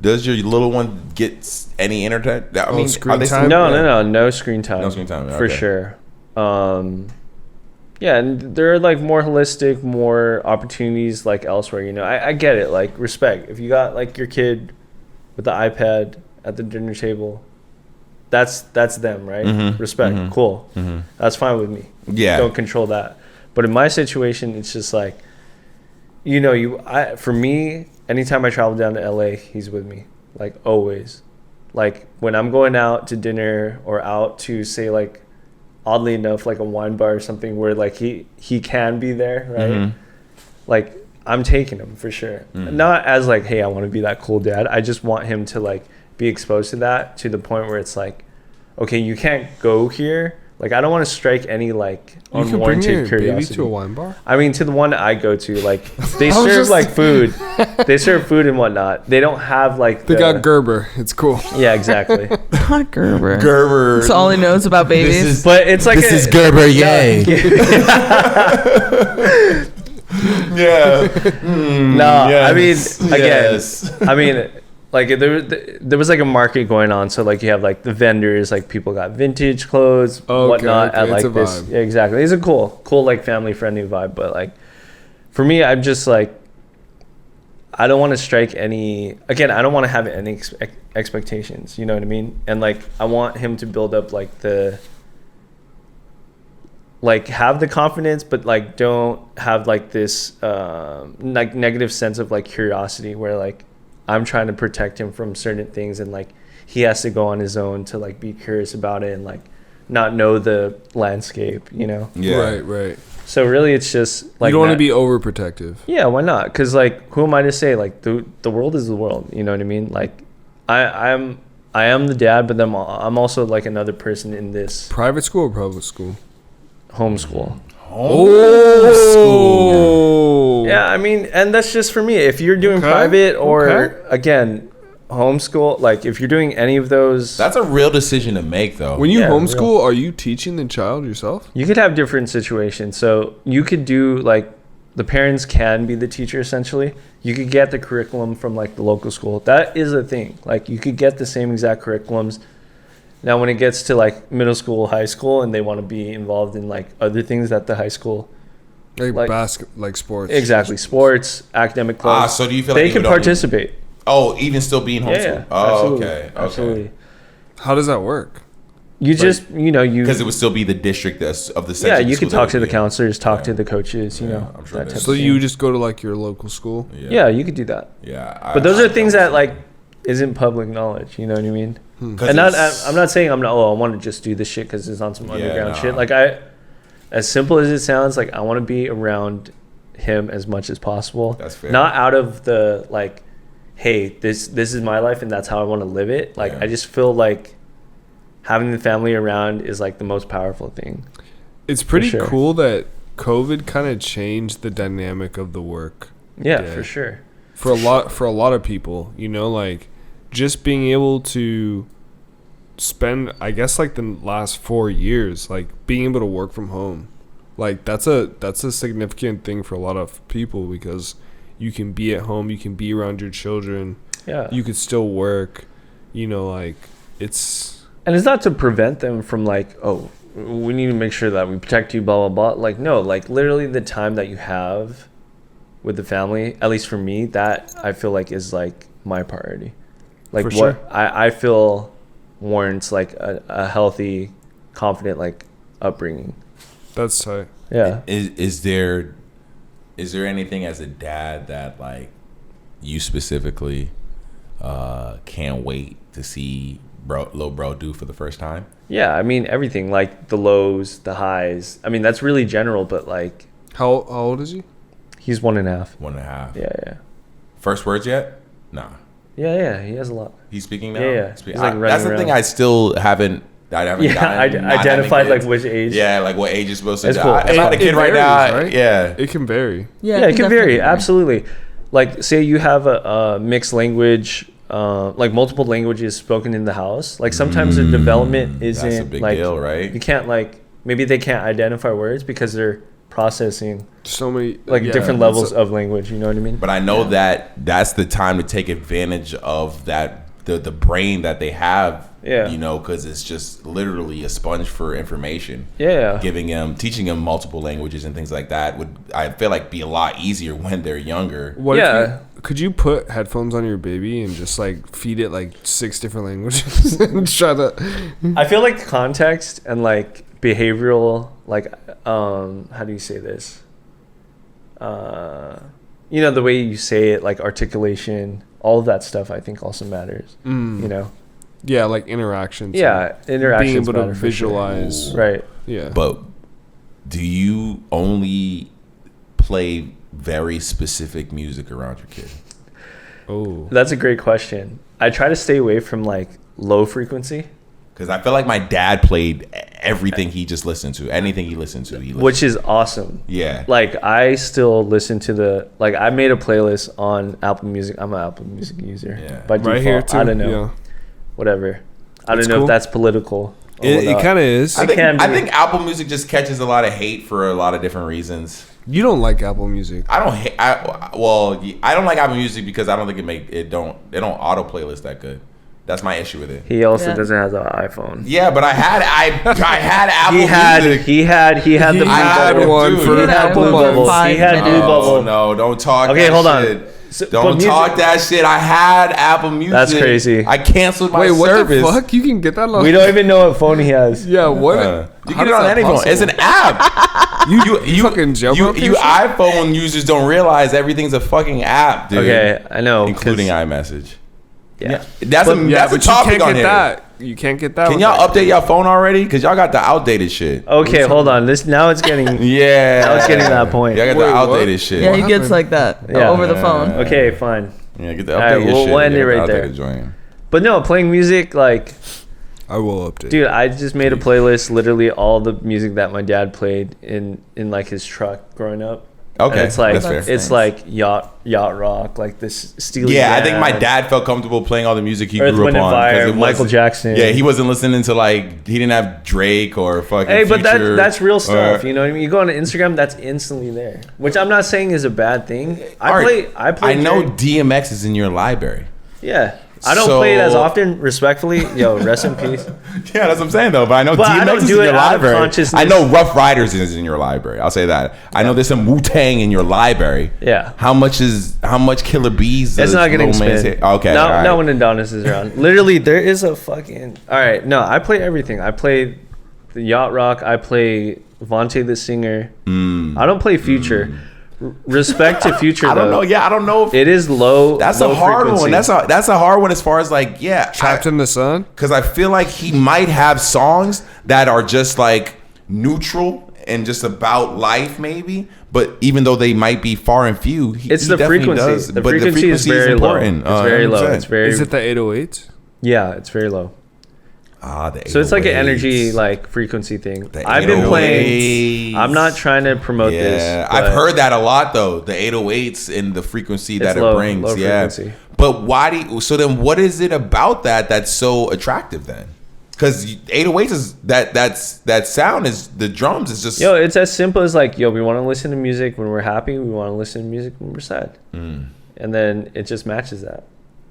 Does your little one get any internet? I mean, screen time? No screen time. No screen time, for sure. Yeah, and there are like more holistic, more opportunities like elsewhere. You know, I get it. Like respect. If you got like your kid with the iPad at the dinner table, that's them, right? Mm-hmm. Respect. Mm-hmm. Cool. Mm-hmm. That's fine with me. Yeah. Don't control that. But in my situation, it's just like, you know, for me, anytime I travel down to LA, he's with me, like always. Like when I'm going out to dinner or out to say like, oddly enough, like a wine bar or something where like he can be there, right? Mm-hmm. Like I'm taking him for sure. Mm-hmm. Not as like, hey, I want to be that cool dad. I just want him to like be exposed to that to the point where it's like, okay, you can't go here. Like I don't want to strike any like unwarranted curiosity. Baby to a wine bar? I mean, to the one I go to, like they serve like food. They serve food and whatnot. They don't have like they got Gerber. It's cool. Yeah, exactly. Not Gerber. Gerber. That's all he knows about babies. But it's like this is Gerber, yay. Yeah. No, yes, I mean, again, yes. I mean, like there was like a market going on, so like you have like the vendors, like people got vintage clothes, whatnot at like this. Yeah, exactly, it's a cool like family friendly vibe. But like for me, I'm just like, I don't want to strike any. Again, I don't want to have any expectations. You know what I mean? And like I want him to build up like have the confidence, but like don't have like this like negative sense of like curiosity where like I'm trying to protect him from certain things and like he has to go on his own to like be curious about it and like not know the landscape, you know? Yeah. Right. So really it's just like, you don't want to be overprotective. Yeah, why not? Because like who am I to say? Like the world is the world, you know what I mean? Like I am the dad, but then I'm also like another person in this. Private school or public school? Homeschool. Homeschool. Yeah, I mean, and that's just for me. If you're doing private or again, homeschool, like if you're doing any of those, that's a real decision to make, though. When you homeschool, are you teaching the child yourself? You could have different situations. So you could do like the parents can be the teacher essentially. You could get the curriculum from like the local school. That is a thing. Like you could get the same exact curriculums. Now, when it gets to like middle school, high school, and they want to be involved in like other things at the high school, like sports, exactly, sports, academic clubs. So do you feel they can participate? Even still being homeschooled. Yeah, oh, absolutely, absolutely. How does that work? You just because it would still be the district of the section. Yeah, you can talk to the counselors, talk to the coaches. You know, I'm sure so you just go to like your local school. Yeah, you could do that. Yeah, but those are things that like isn't public knowledge. You know what I mean? And I'm not saying I want to just do this shit because it's on some underground shit. Like as simple as it sounds, like I want to be around him as much as possible. That's fair. Not out of the like, hey, this is my life and that's how I want to live it. Like I just feel like having the family around is like the most powerful thing. It's pretty cool that COVID kind of changed the dynamic of the work. Yeah, for sure. For a lot of people, you know, like just being able to spend, I guess, like the last 4 years, like being able to work from home, like that's a significant thing for a lot of people because you can be at home, you can be around your children, you could still work, you know, like it's not to prevent them from like, oh, we need to make sure that we protect you, blah blah blah. Like no, like literally the time that you have with the family, at least for me, that I feel like is like my priority. Like for what sure. I feel warrants like a healthy, confident like upbringing. That's tight. Yeah. Is there anything as a dad that like you specifically can't wait to see little bro do for the first time? Yeah, I mean everything, like the lows, the highs. I mean that's really general, but like how old is he? He's 1.5. 1.5. Yeah. First words yet? Nah. Yeah, he has a lot. He's speaking now? Yeah. He's like that's the thing I still haven't identified like which age. Yeah, like what age is supposed to be. Cool. I'm not a kid right now. Right? Yeah. It can vary. Yeah, it can vary. Absolutely. Like say you have a mixed language, like multiple languages spoken in the house. Like sometimes the development isn't that's a big like deal, right? You can't like maybe they can't identify words because they're processing so many different levels of language. You know what I mean? But I know that that's the time to take advantage of that the brain that they have. Yeah. You know, because it's just literally a sponge for information. Yeah. Teaching them multiple languages and things like that would, I feel like, be a lot easier when they're younger. Could you put headphones on your baby and just like feed it like 6 different languages and try to? I feel like context and like behavioral, like how do you say this? You know, the way you say it, like articulation, all of that stuff, I think also matters. You know. Yeah, like interactions. Yeah, interactions. Being able to visualize. Sure. Right. Yeah. But do you only play very specific music around your kid? Oh, that's a great question. I try to stay away from like low frequency. Because I feel like my dad played everything he just listened to. Anything he listened to, which is awesome. Yeah. Like I still listen to I made a playlist on Apple Music. I'm an Apple Music user. Yeah. By default, right here too. I don't know. Yeah. Whatever. I don't know cool. if that's political. It kind of is. I think Apple Music just catches a lot of hate for a lot of different reasons. You don't like Apple Music. I don't hate. I don't like Apple Music because I don't think they don't auto playlist that good. That's my issue with it. He also doesn't have an iPhone. Yeah, but I had Apple Music. He had the blue one for Blue Bubble. He had Blue Bubble. Oh no, don't talk. Okay, hold on. Don't talk that shit. I had Apple Music. That's crazy. I canceled my service. Wait, what the fuck? You can get that on. We don't even know what phone he has. Yeah, what? You get it on any phone. It's an app. You fucking jailbroke. You iPhone users don't realize everything's a fucking app, dude. Okay, I know. Including iMessage. Yeah. That's a topic on here. You can't get that. Can y'all update your phone already? Because y'all got the outdated shit. Okay, hold on. Now it's getting now it's getting to that point. Y'all got the outdated shit. Yeah, he gets like that over the phone. Okay, fine. Yeah, get the updated shit. We'll end it right there. But no, playing music, like, I will update. Dude, I just made a playlist, literally all the music that my dad played in like his truck growing up. Okay, and it's like that's fair. It's like yacht rock, like this Steely Yeah, Dan. I think my dad felt comfortable playing all the music he Earth, grew up Wind, and on. Fire, Michael Jackson. Yeah, he wasn't listening to like, he didn't have Drake or fucking Hey, but Future that's real stuff. You know what I mean? You go on Instagram, that's instantly there. Which I'm not saying is a bad thing. I know DMX is in your library. Yeah. I don't play it as often, respectfully. Yo, rest in peace. Yeah, that's what I'm saying though. But I know DMX is in your library. I know Rough Riders is in your library. I'll say that. I know there's some Wu-Tang in your library. Yeah. How much Killer Bees? It's not getting spin. Okay. Not when Adonis is around. Literally, there is a fucking. All right, no, I play everything. I play the yacht rock. I play Vontae the Singer. I don't play Future. Respect to Future. I don't know. Yeah, I don't know if it is low. That's low a hard frequency. one. That's a hard one as far as like Trapped in the Sun. Because I feel like he might have songs that are just like neutral and just about life, maybe. But even though they might be far and few, it's the frequency. The frequency is very low. It's very low. It's very. Is it the 808s? Yeah, it's very low. So it's like an energy like frequency thing. I've been playing. I'm not trying to promote this. Yeah, I've heard that a lot though. The 808s and the frequency that low, it brings. Low yeah. frequency. But why do you, so then what is it about that's so attractive then? Because 808s is that sound is the drums is just it's as simple as like we want to listen to music when we're happy. We want to listen to music when we're sad. And then it just matches that.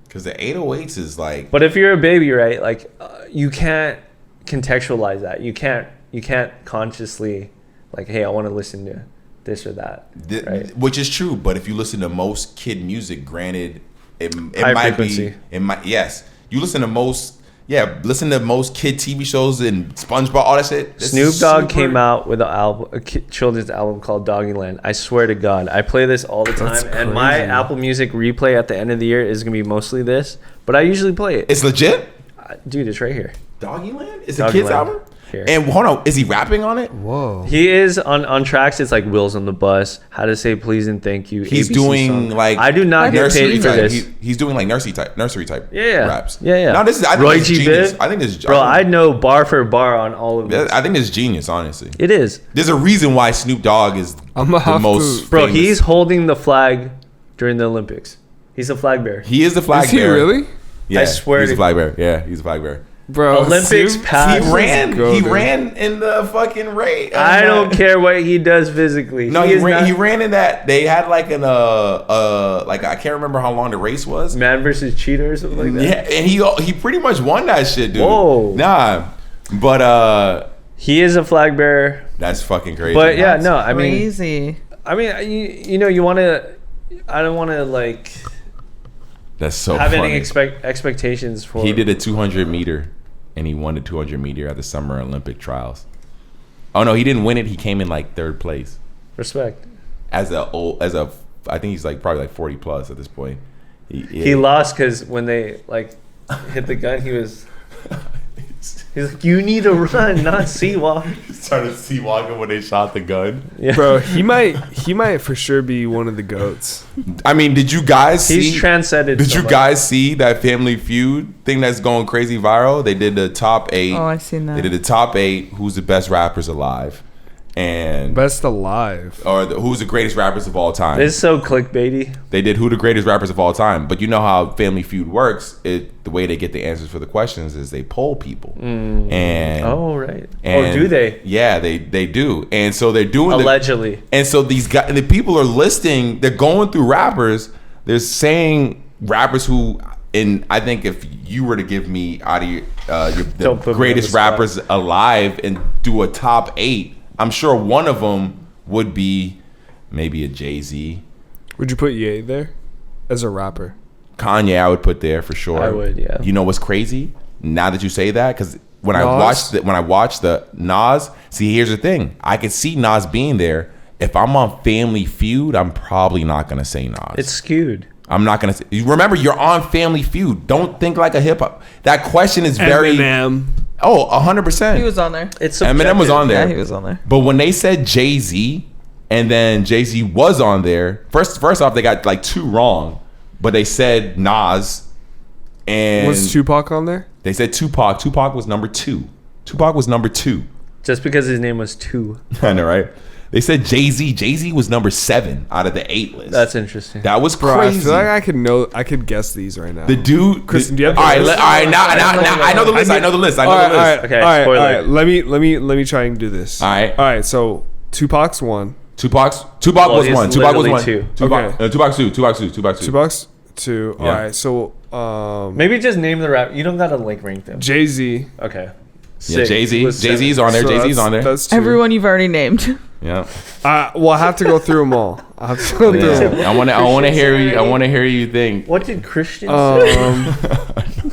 Because the 808s is like. But if you're a baby, right? Like you can't contextualize that. You can't consciously like, hey, I want to listen to this or that. Right? Which is true. But if you listen to most kid music, granted, it high might frequency. Yes. You listen to most kid TV shows and SpongeBob, all that shit. Snoop Dogg came out with a children's album called Doggyland. I swear to God, I play this all the time, and my Apple Music replay at the end of the year is gonna be mostly this. But I usually play it. It's legit, dude. It's right here. Doggyland is a kid's album. Here. And hold on, is he rapping on it? Whoa. He is on tracks. It's like Wheels on the Bus, How to Say Please and Thank You. He's ABC doing song. like I do not get paid for this. He's doing like nursery type raps. Yeah. No, this is Roy G. Biv. I think this is I know bar for bar on all of this. I think this is genius, honestly. It is. There's a reason why Snoop Dogg is the most Bro, famous. he's holding the flag during the Olympics. He's a flag bearer. He is the flag bearer. Is he really? Yeah, I swear he's a flag bearer. Yeah, he's a flag bearer. Bro, Olympics past. He ran in the fucking race. I don't care what he does physically. No, he ran in that. They had like like I can't remember how long the race was. Man versus cheetah or something like that. Yeah, and he pretty much won that shit, dude. Whoa. Nah, but he is a flag bearer. that's fucking crazy. But yeah, no, I mean, Crazy. you know, you want to. I don't want to like that's so have funny. any expectations for. He did a 200 meter, and he won the 200 meter at the Summer Olympic Trials. Oh no, he didn't win it. He came in like 3rd place. Respect. I think he's like probably like 40 plus at this point. He lost because when they like hit the gun, he's like, you need to run, not sea walk. started sea walking when they shot the gun. Yeah. Bro, he might for sure be one of the GOATs. I mean, did you guys see? He's transcended. Did you guys see that Family Feud thing that's going crazy viral? They did the top 8. Oh, I seen that. They did the top 8. Who's the best rappers alive? And Best alive. or who's the greatest rappers of all time? This is so clickbaity. They did who the greatest rappers of all time. But you know how Family Feud works. The way they get the answers for the questions is they poll people. And Oh right. and Do they? Yeah, they do. And so they're doing Allegedly. and so these guys, the people are listing. They're going through rappers. They're saying rappers who. And I think if you were to give me out of the greatest rappers alive and do a top 8, I'm sure one of them would be maybe a Jay-Z. Would you put Ye there as a rapper? Kanye, I would put there for sure. I would, yeah. You know what's crazy? Now that you say that, because when Nas? I watched the Nas, see, here's the thing. I could see Nas being there. If I'm on Family Feud, I'm probably not gonna say Nas. It's skewed. I'm not gonna say. Remember, you're on Family Feud. Don't think like a hip hop. That question is very. Eminem. Oh, 100%. He was on there. It's Eminem was on there. Yeah, he was on there. But when they said Jay-Z, and then Jay-Z was on there, first off, they got like 2 wrong, but they said Nas, and Was Tupac on there? they said Tupac. Tupac was number 2. Tupac was number 2. Just because his name was 2. I know, right? They said Jay-Z. Jay-Z was number 7 out of the 8 list. That's interesting. That was Bro, crazy. I feel like I could guess these right now. The dude, Kristen, do you have the all right, list? all right. Now I know the list. I know the list. Okay, All Okay, spoiler. All right. Let me try and do this. right. All right. So Tupac's 1. Tupac was Well, 1. it's Tupac was literally 1. 2. Tupac, Okay. Tupac's 2. Tupac's 2. Tupac's 2. Yeah. All right. So Maybe just name the rap. You don't gotta like rank them. Jay-Z. Okay. Yeah, Six. Jay-Z. Was Jay-Z's 7. on there. So Jay-Z's on there. That's 2. Everyone you've already named. Yeah. Well, I have to go through them all. I have to go through them. I want to hear you. I want to hear you think. What did Christian all. say?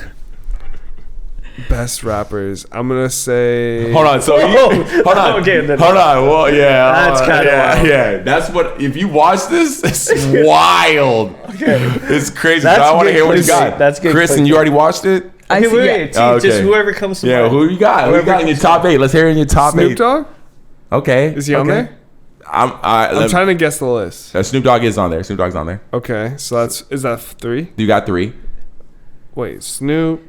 Best rappers. I'm gonna say. Hold on. So hold on. Okay, then. Hold on. Well, yeah. That's kinda wild. Yeah. That's what. If you watch this, it's wild. It's crazy. That's So I want to good hear what you clickbait. got. That's good Kristen, clickbait. you already watched it? I Okay, see. wait. Oh, okay. Just whoever comes to Yeah. mind. Who you got? Who you got in your top 8? Let's hear it in your top 8. Snoop Dogg. Okay. Is he on okay. there? I'm trying to guess the list. Snoop Dogg is on there. Snoop Dogg's on there. Okay, so is that 3? You got 3. Wait, Snoop.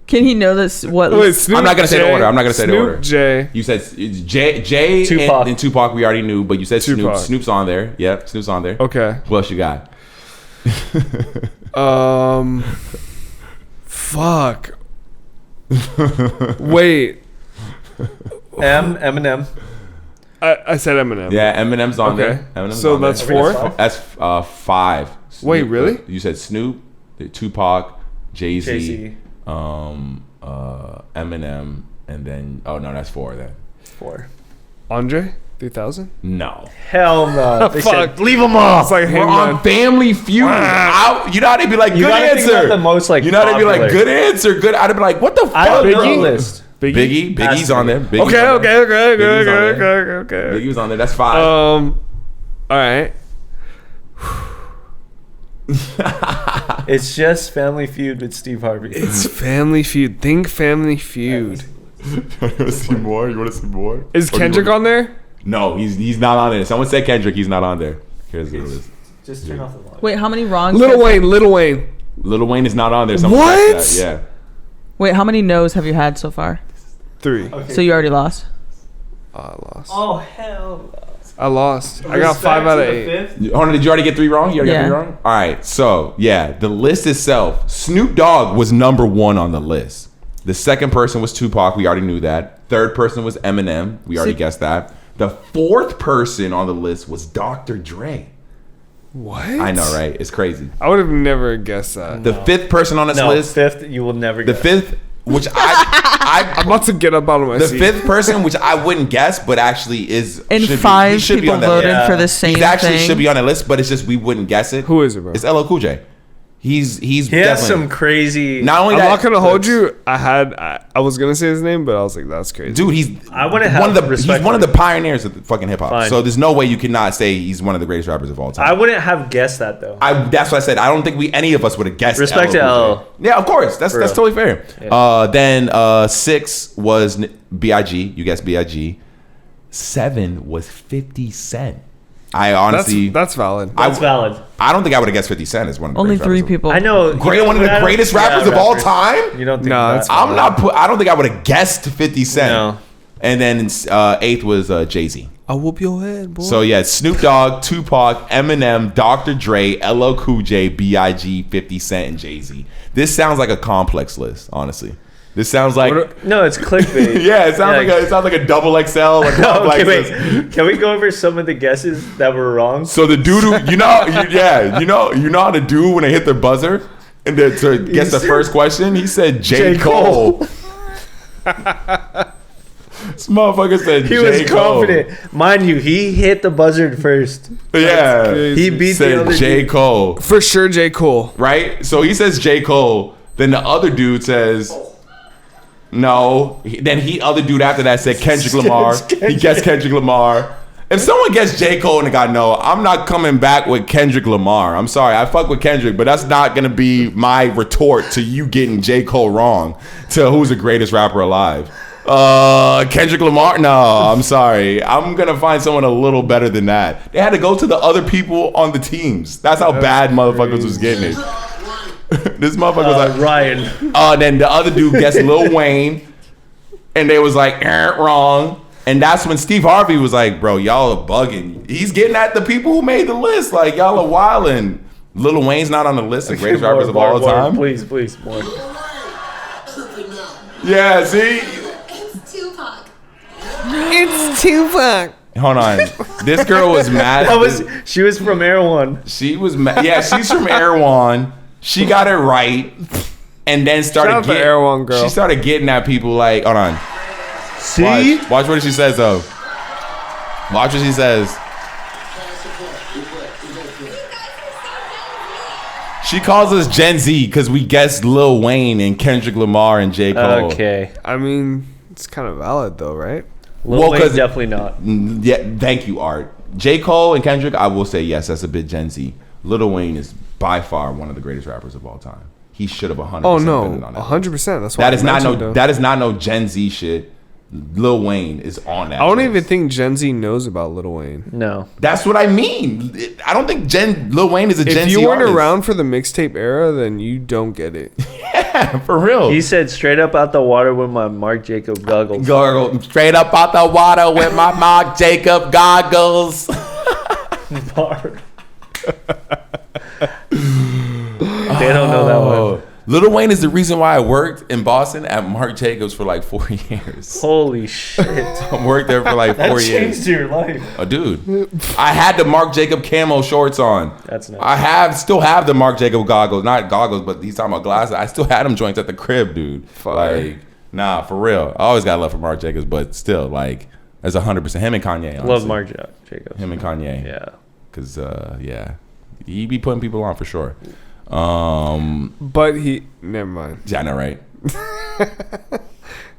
Can he know this? What? Wait, Snoop. I'm not gonna say the order. I'm not gonna say the Snoop, order. Jay. You said Jay Tupac. and Tupac. We already knew, but you said Snoop. Tupac. Snoop's on there. Yep, Snoop's on there. Okay. Who else you got? Fuck. Wait. Eminem. I said Eminem. Yeah, Eminem's on Okay. there. Eminem's So on that's there. 4? That's 5. Wait, Snoop- really? You said Snoop, Tupac, Jay-Z, Jay-Z. Eminem, and then that's 4 then. 4. Andre 3000. No. Hell no. They Fuck. said, leave them off. It's like We're on Family Feud. You know how they'd be like, good gotta think about answer. the most, like, you know how they'd be like, popular. good answer. Good. I'd be like, what the fuck? I don't know the Biggie? list. Biggie's on there. Biggie's Okay, on there. okay. Biggie's on Okay. Biggie was on there. That's 5. All right. It's just Family Feud with Steve Harvey. It's Family Feud. Think Family Feud. You want to see more? Is Kendrick on there? No, he's not on there. Someone said Kendrick. He's not on there. Here's the list. Just turn off the volume. Wait, how many wrongs? Lil Wayne. Lil Wayne is not on there. Someone What? said that. Yeah. Wait, how many no's have you had so far? 3. Okay. So you already lost. I lost. Oh, hell no. I lost. I got 5 out of 8. Hold on, did you already get 3 wrong? You already got Yeah. 3 wrong? All right, so, yeah, the list itself, Snoop Dogg was number 1 on the list. The second person was Tupac. We already knew that. Third person was Eminem. We already guessed that. The fourth person on the list was Dr. Dre. What? I know, right? It's crazy. I would have never guessed that. The fifth person on this list. Fifth, you will never The guess. fifth, which I'm about to get up out of my the seat. fifth person, which I wouldn't guess, but actually is. And should 5 be, he should be people on that voted list. for the same He actually thing. should be on that list, but it's just we wouldn't guess it. Who is it, bro? It's LL Cool J. He's He has definitely some crazy. not only I'm that. not gonna hold you. I was gonna say his name, but I was like, that's crazy. Dude, he's I wouldn't have one of the respect he's one of for the pioneers of fucking hip hop. Fine. So there's no way you cannot say he's one of the greatest rappers of all time. I wouldn't have guessed that though. That's what I said. I don't think any of us would have guessed. Respect to Cool J. LL. Yeah, of course. That's real. totally fair. Yeah. Then 6 was B.I.G. You guessed B.I.G. 7 was 50 Cent. I honestly, That's valid. That's valid. I don't think I would have guessed 50 Cent as one of the Only greatest 3 rappers. people. I know. One of the greatest rappers of all time. You don't think No, that? it's I don't think I would have guessed 50 Cent. No. And then 8th was Jay-Z. I'll whoop your head, boy. So yeah, Snoop Dogg, Tupac, Eminem, Dr. Dre, LL Cool J, B.I.G., 50 Cent, and Jay-Z. This sounds like a complex list, honestly. This sounds like No, it's clickbait. yeah, it sounds like a double XL. Like complex Okay, list. wait. Can we go over some of the guesses that were wrong? So the dude who you know how to do when they hit their buzzer and to guess the first question, he said J. Cole. This motherfucker said He J. was Cole. confident. Mind you, he hit the buzzer first. Yeah, crazy. He beat the said other J. dude. Cole. For sure, J. Cole. Right? So he says J. Cole. Then the other dude says no. Then other dude after that said Kendrick Lamar. He guessed Kendrick Lamar. If someone gets J. Cole and they got no, I'm not coming back with Kendrick Lamar. I'm sorry. I fuck with Kendrick, but that's not going to be my retort to you getting J. Cole wrong to who's the greatest rapper alive. Kendrick Lamar? No, I'm sorry. I'm going to find someone a little better than that. They had to go to the other people on the teams. That's how bad motherfuckers was getting it. This motherfucker was like Ryan. then the other dude guessed Lil Wayne, and they was like wrong. And that's when Steve Harvey was like, "Bro, y'all are bugging. He's getting at the people who made the list. Like y'all are wildin'. Lil Wayne's not on the list of greatest rappers of all time. Please, more. Yeah, see. It's Tupac. It's Tupac. Hold on. This girl was mad. She was from Air One. She was mad. Yeah, she's from Erewhon. She got it right, and then Shout out started to Erewhon girl. She started getting at people like, hold on. See? Watch what she says though. Watch what she says. She calls us Gen Z because we guessed Lil Wayne and Kendrick Lamar and J. Cole. Okay. I mean, it's kind of valid though, right? Lil Wayne's definitely not. Yeah, thank you, Art. J. Cole and Kendrick, I will say yes, that's a bit Gen Z. Lil Wayne is by far one of the greatest rappers of all time. He should have 100%. Oh no, been on that. 100%. That's why That is not no. though. That is not no Gen Z shit. Lil Wayne is on that. I don't list. even think Gen Z knows about Lil Wayne. No. That's what I mean. I don't think Lil Wayne is a Gen If Z you weren't artist. around for the mixtape era, then you don't get it. Yeah, for real. He said straight up out the water with my Marc Jacob goggles. Gargle straight up out the water with my Marc Jacob goggles. Bar. They don't know that one. Lil Wayne is the reason why I worked in Boston at Marc Jacobs for like 4 years. Holy shit. I worked there for like 4 That years. changed your life. Oh, dude, I had the Marc Jacob camo shorts on. That's nice. I still have the Marc Jacob goggles, not goggles, but these talking about glasses. I still had them joints at the crib, dude. Fire. Like, nah, for real. I always got love for Marc Jacobs, but still, like, that's 100%. Him and Kanye. Honestly. Love Marc Jacob. Him and Kanye. Yeah. Cause yeah, he be putting people on for sure. But never mind. Yeah, I know, right?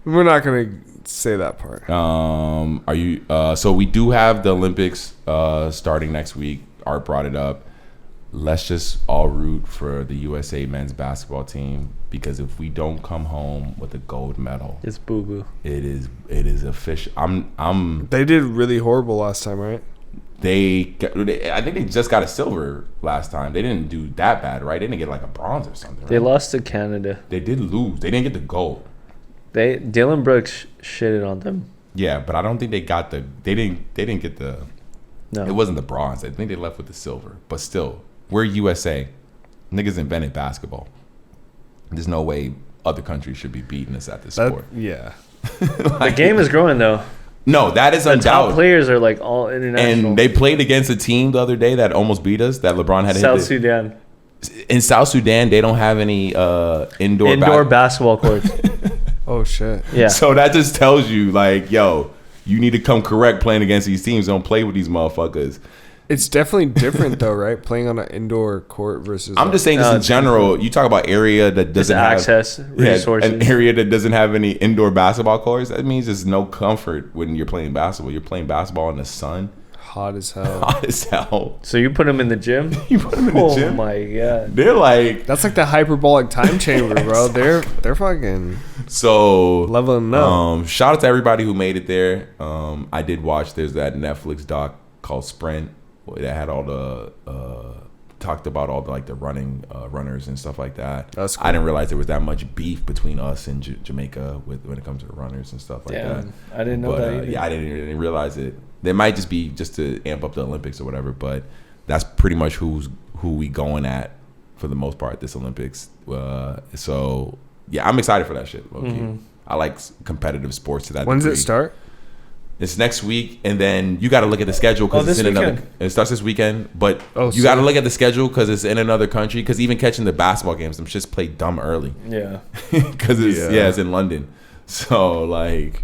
We're not gonna say that part. Are you? So we do have the Olympics starting next week. Art brought it up. Let's just all root for the USA men's basketball team because if we don't come home with a gold medal, It's boo boo. it is official. They did really horrible last time, right? I think they just got a silver last time. They didn't do that bad, right? They didn't get like a bronze or something. They right? lost to Canada. They did lose. They didn't get the gold. Dylan Brooks shitted on them. Yeah, but I don't think they got the. They didn't get the No. It wasn't the bronze. I think they left with the silver. But still, we're USA. Niggas invented basketball. There's no way other countries should be beating us at this sport. Yeah. The game is growing, though. No, that is The undoubted. top players are like all international. And they played against a team the other day that almost beat us, that LeBron had South hit. Sudan. In South Sudan, they don't have any indoor basketball courts. Oh, shit. Yeah. So that just tells you, like, yo, you need to come correct playing against these teams. Don't play with these motherfuckers. It's definitely different, though, right? Playing on an indoor court versus... I'm just saying this in general. You talk about area that doesn't have... access, resources. An area that doesn't have any indoor basketball courts. That means there's no comfort when you're playing basketball. You're playing basketball in the sun. Hot as hell. Hot as hell. So you put them in the gym? You put them in the gym? Oh, my God. They're like... That's like the hyperbolic time chamber, bro. They're fucking... So... leveling up. Shout out to everybody who made it there. I did watch... There's that Netflix doc called Sprint. That had all the talked about all the like the runners and stuff like that. That's cool. I didn't realize there was that much beef between us and Jamaica when it comes to the runners and stuff like that. I didn't know that either. Yeah, I didn't realize it. There might just be just to amp up the Olympics or whatever, but that's pretty much who we going at for the most part this Olympics. So yeah, I'm excited for that shit. Low key. I like competitive sports to that. When does degree. it start? It's next week, and then you got to look at the schedule because it's in another. It starts this weekend, but you got to look at the schedule because it's in another country. Because even catching the basketball games, them shits play dumb early. Yeah, because it's in London. So like,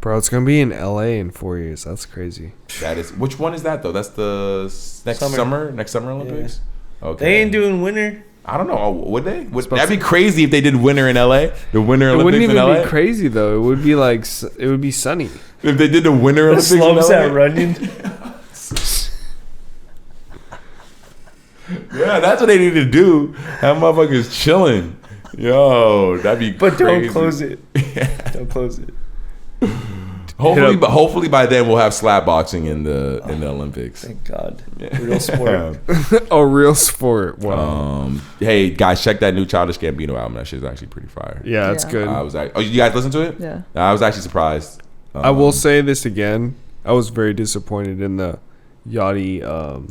bro, it's gonna be in LA in 4 years. That's crazy. That is. Which one is that though? That's the next summer Olympics. Yeah. Okay. They ain't doing winter. I don't know. Would they? That'd be crazy if they did winter in LA. The winter Olympics in LA. It wouldn't even be crazy though. It would be like it would be sunny. If they did the winter Olympics in LA. The slopes at Runyon. Yeah, that's what they need to do. Have motherfuckers chilling. Yo, that'd be but crazy. Don't close it. Don't close it. Hopefully by then we'll have slap boxing in the Olympics. Thank God. Yeah. Real sport. A real sport. Wow. Hey guys, check that new Childish Gambino album. That shit's actually pretty fire. Yeah, it's good. You guys listen to it? Yeah. I was actually surprised. I will say this again. I was very disappointed in the Yachty.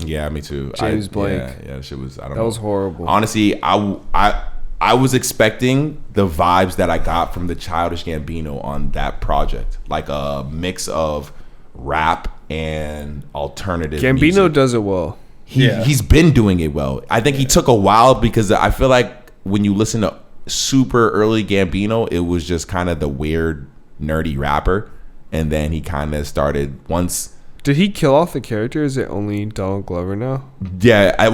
Yeah, me too. James Blake. Yeah, shit was. I don't know. That was horrible. Honestly, I was expecting the vibes that I got from the Childish Gambino on that project, like a mix of rap and alternative. Gambino music. does it well. He's been doing it well. I think he took a while because I feel like when you listen to super early Gambino, it was just kind of the weird nerdy rapper, and then he kind of started once. Did he kill off the character? Is it only Donald Glover now? Yeah,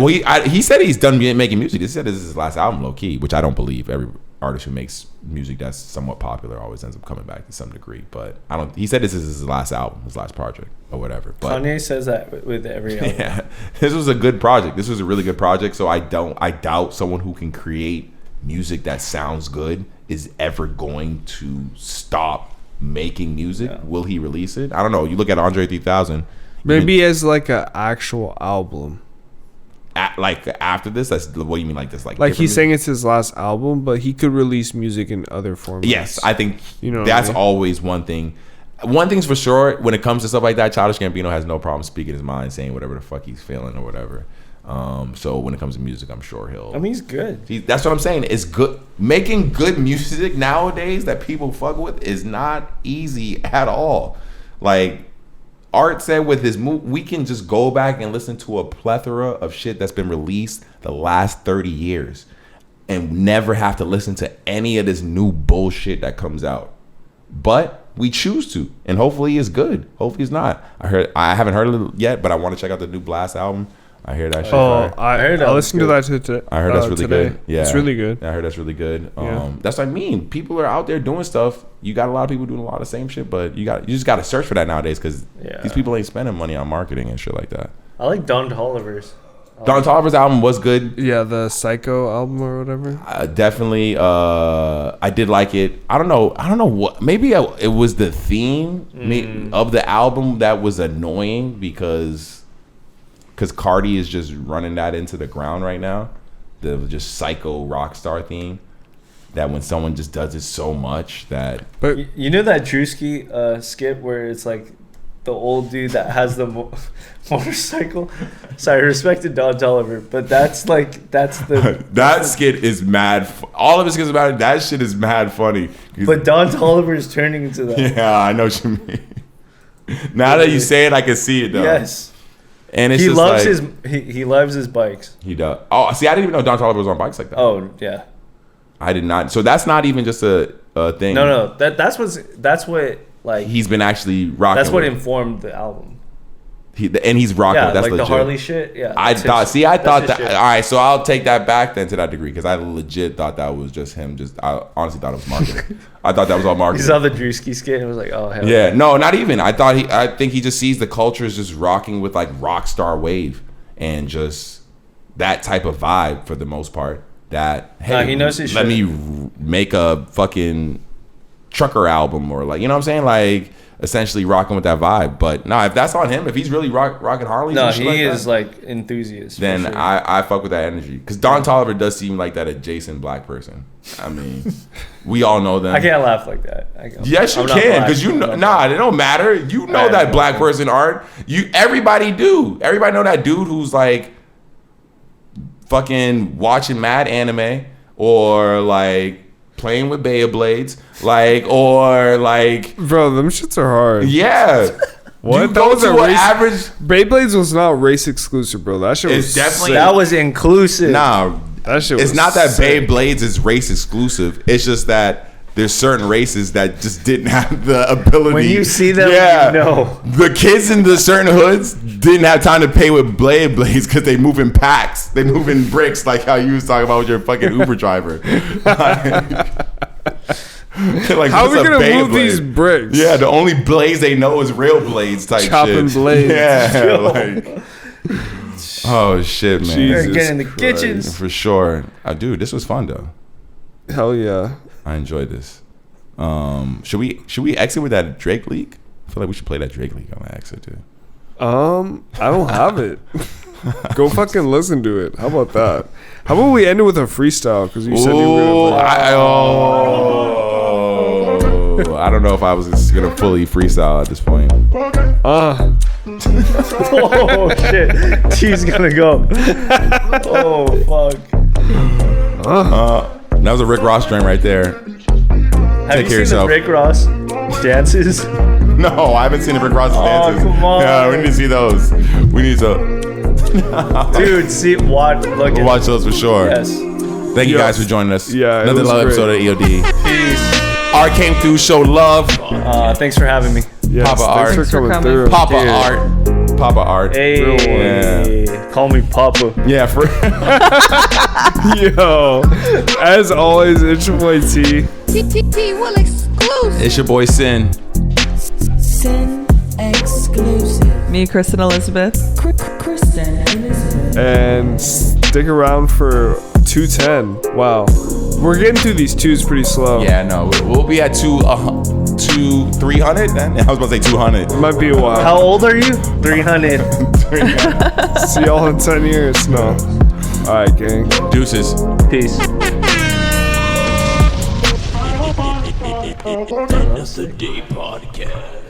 he said he's done making music. He said this is his last album, low key, which I don't believe. Every artist who makes music that's somewhat popular always ends up coming back to some degree. But I don't. He said this is his last album, his last project, or whatever. But Kanye says that with every album. Yeah, this was a good project. This was a really good project. So I doubt someone who can create music that sounds good is ever going to stop making music. Yeah. Will he release it? I don't know. You look at Andre 3000. Maybe as like an actual album. Like after this, that's what do you mean? Like this, like he's saying it's his last album, but he could release music in other formats. Yes, I think that's always one thing. One thing's for sure when it comes to stuff like that, Childish Gambino has no problem speaking his mind, saying whatever the fuck he's feeling or whatever. So when it comes to music, I'm sure he's good. That's what I'm saying. It's good. Making good music nowadays that people fuck with is not easy at all. Like Art said with his we can just go back and listen to a plethora of shit that's been released the last 30 years and never have to listen to any of this new bullshit that comes out. But we choose to, and hopefully it's good. Hopefully it's not. I haven't heard it yet, but I want to check out the new Blast album. I hear that shit. I listened to that today. I heard that's really good. Yeah, it's really good. I heard that's really good. That's what I mean. People are out there doing stuff. You got a lot of people doing a lot of the same shit, but you just got to search for that nowadays because these people ain't spending money on marketing and shit like that. I like Don Toliver's. Don Toliver's album was good. Yeah, the Psycho album or whatever. Definitely. I did like it. I don't know what. Maybe it was the theme of the album that was annoying because Cardi is just running that into the ground right now. The just psycho rock star theme. That when someone just does it so much that. But you know that Drewski skit where it's like the old dude that has the motorcycle. Sorry, respected Don Toliver, but that's the that skit is mad. All of his skits about it. That shit is mad funny. But Don Toliver is turning into that. Yeah, I know what you mean. Now that you say it, I can see it though. Yes. And it's he just loves like, he loves his bikes. He does. Oh, see, I didn't even know Don Toliver was on bikes like that. Oh yeah. I did not. So that's not even just a thing. No. That's what like he's been actually rocking. That's what with. informed the album. And he's rocking. Yeah, That's like legit. the Harley shit. Yeah. I thought that. Shit. All right, so I'll take that back then to that degree because I legit thought that was just him. I honestly thought it was marketing. I thought that was all marketing. You saw the Drewski skit and was like, oh hell. Yeah, no, not even. I think he just sees the culture is just rocking with like rock star wave and just that type of vibe for the most part. That hey, he knows his let shit. me make a fucking trucker album or like, you know what I'm saying, like essentially rocking with that vibe. But no, if that's on him, if he's really rocking Harleys, No, and shit he like is that, like enthusiast. then for sure. I fuck with that energy because Don Toliver does seem like that adjacent black person. I mean, we all know them. I can't laugh like that. Yes, you can, because you know. Nah, it don't matter. You know that black person art. Everybody do. Everybody know that dude who's like fucking watching mad anime or like playing with Beyblades, like or like. Bro, them shits are hard. Yeah. What? You That go was to a an race- average. Beyblades was not race exclusive, bro. That shit was It's definitely- sick. That was inclusive. Nah, That shit it's was not that sick. Beyblades is race exclusive. It's just that there's certain races that just didn't have the ability. When you see them, you know. The kids in the certain hoods didn't have time to pay with blades because they move in packs. They move in bricks like how you was talking about with your fucking Uber driver. Like, How are what's we a gonna Beyblade? move these bricks? Yeah, the only blades they know is real blades type Chopping shit. blades. Yeah, like, oh shit, man. Jesus Get in the Christ. kitchens. For sure. Dude, this was fun though. Hell yeah. I enjoyed this. Should we exit with that Drake leak? I feel like we should play that Drake leak. I'm gonna exit too. I don't have it. Go fucking listen to it. How about that? How about we end it with a freestyle? Because you said you were gonna. I don't know if I was just gonna fully freestyle at this point. Oh shit. T's gonna go. Oh fuck. That was a Rick Ross joint right there. Have Take you care of seen yourself. the Rick Ross dances? No, I haven't seen the Rick Ross dances. Come on. Yeah, we need to see those. We need to Dude, look at watch those for sure. Yes. Thank you guys for joining us. Yeah, it Another was love great. episode of EOD. Peace. Art came through, showed love. Thanks for having me. Yes, Papa thanks Art. for coming coming. through. Papa Dude. Art. Papa Art. Hey, call me Papa. Yeah, for Yo, as always, it's your boy T. T will exclusive. it's your boy Sin. Sin exclusive. Me, Kristen Elizabeth. Kristen Elizabeth. And stick around for 210. Wow. We're getting through these twos pretty slow. Yeah, no, we'll be at 300 then. I was about to say 200. It might be a while. How old are you? 300. See y'all in 10 years. No. Alright, gang. Deuces. Peace. Another Day Podcast.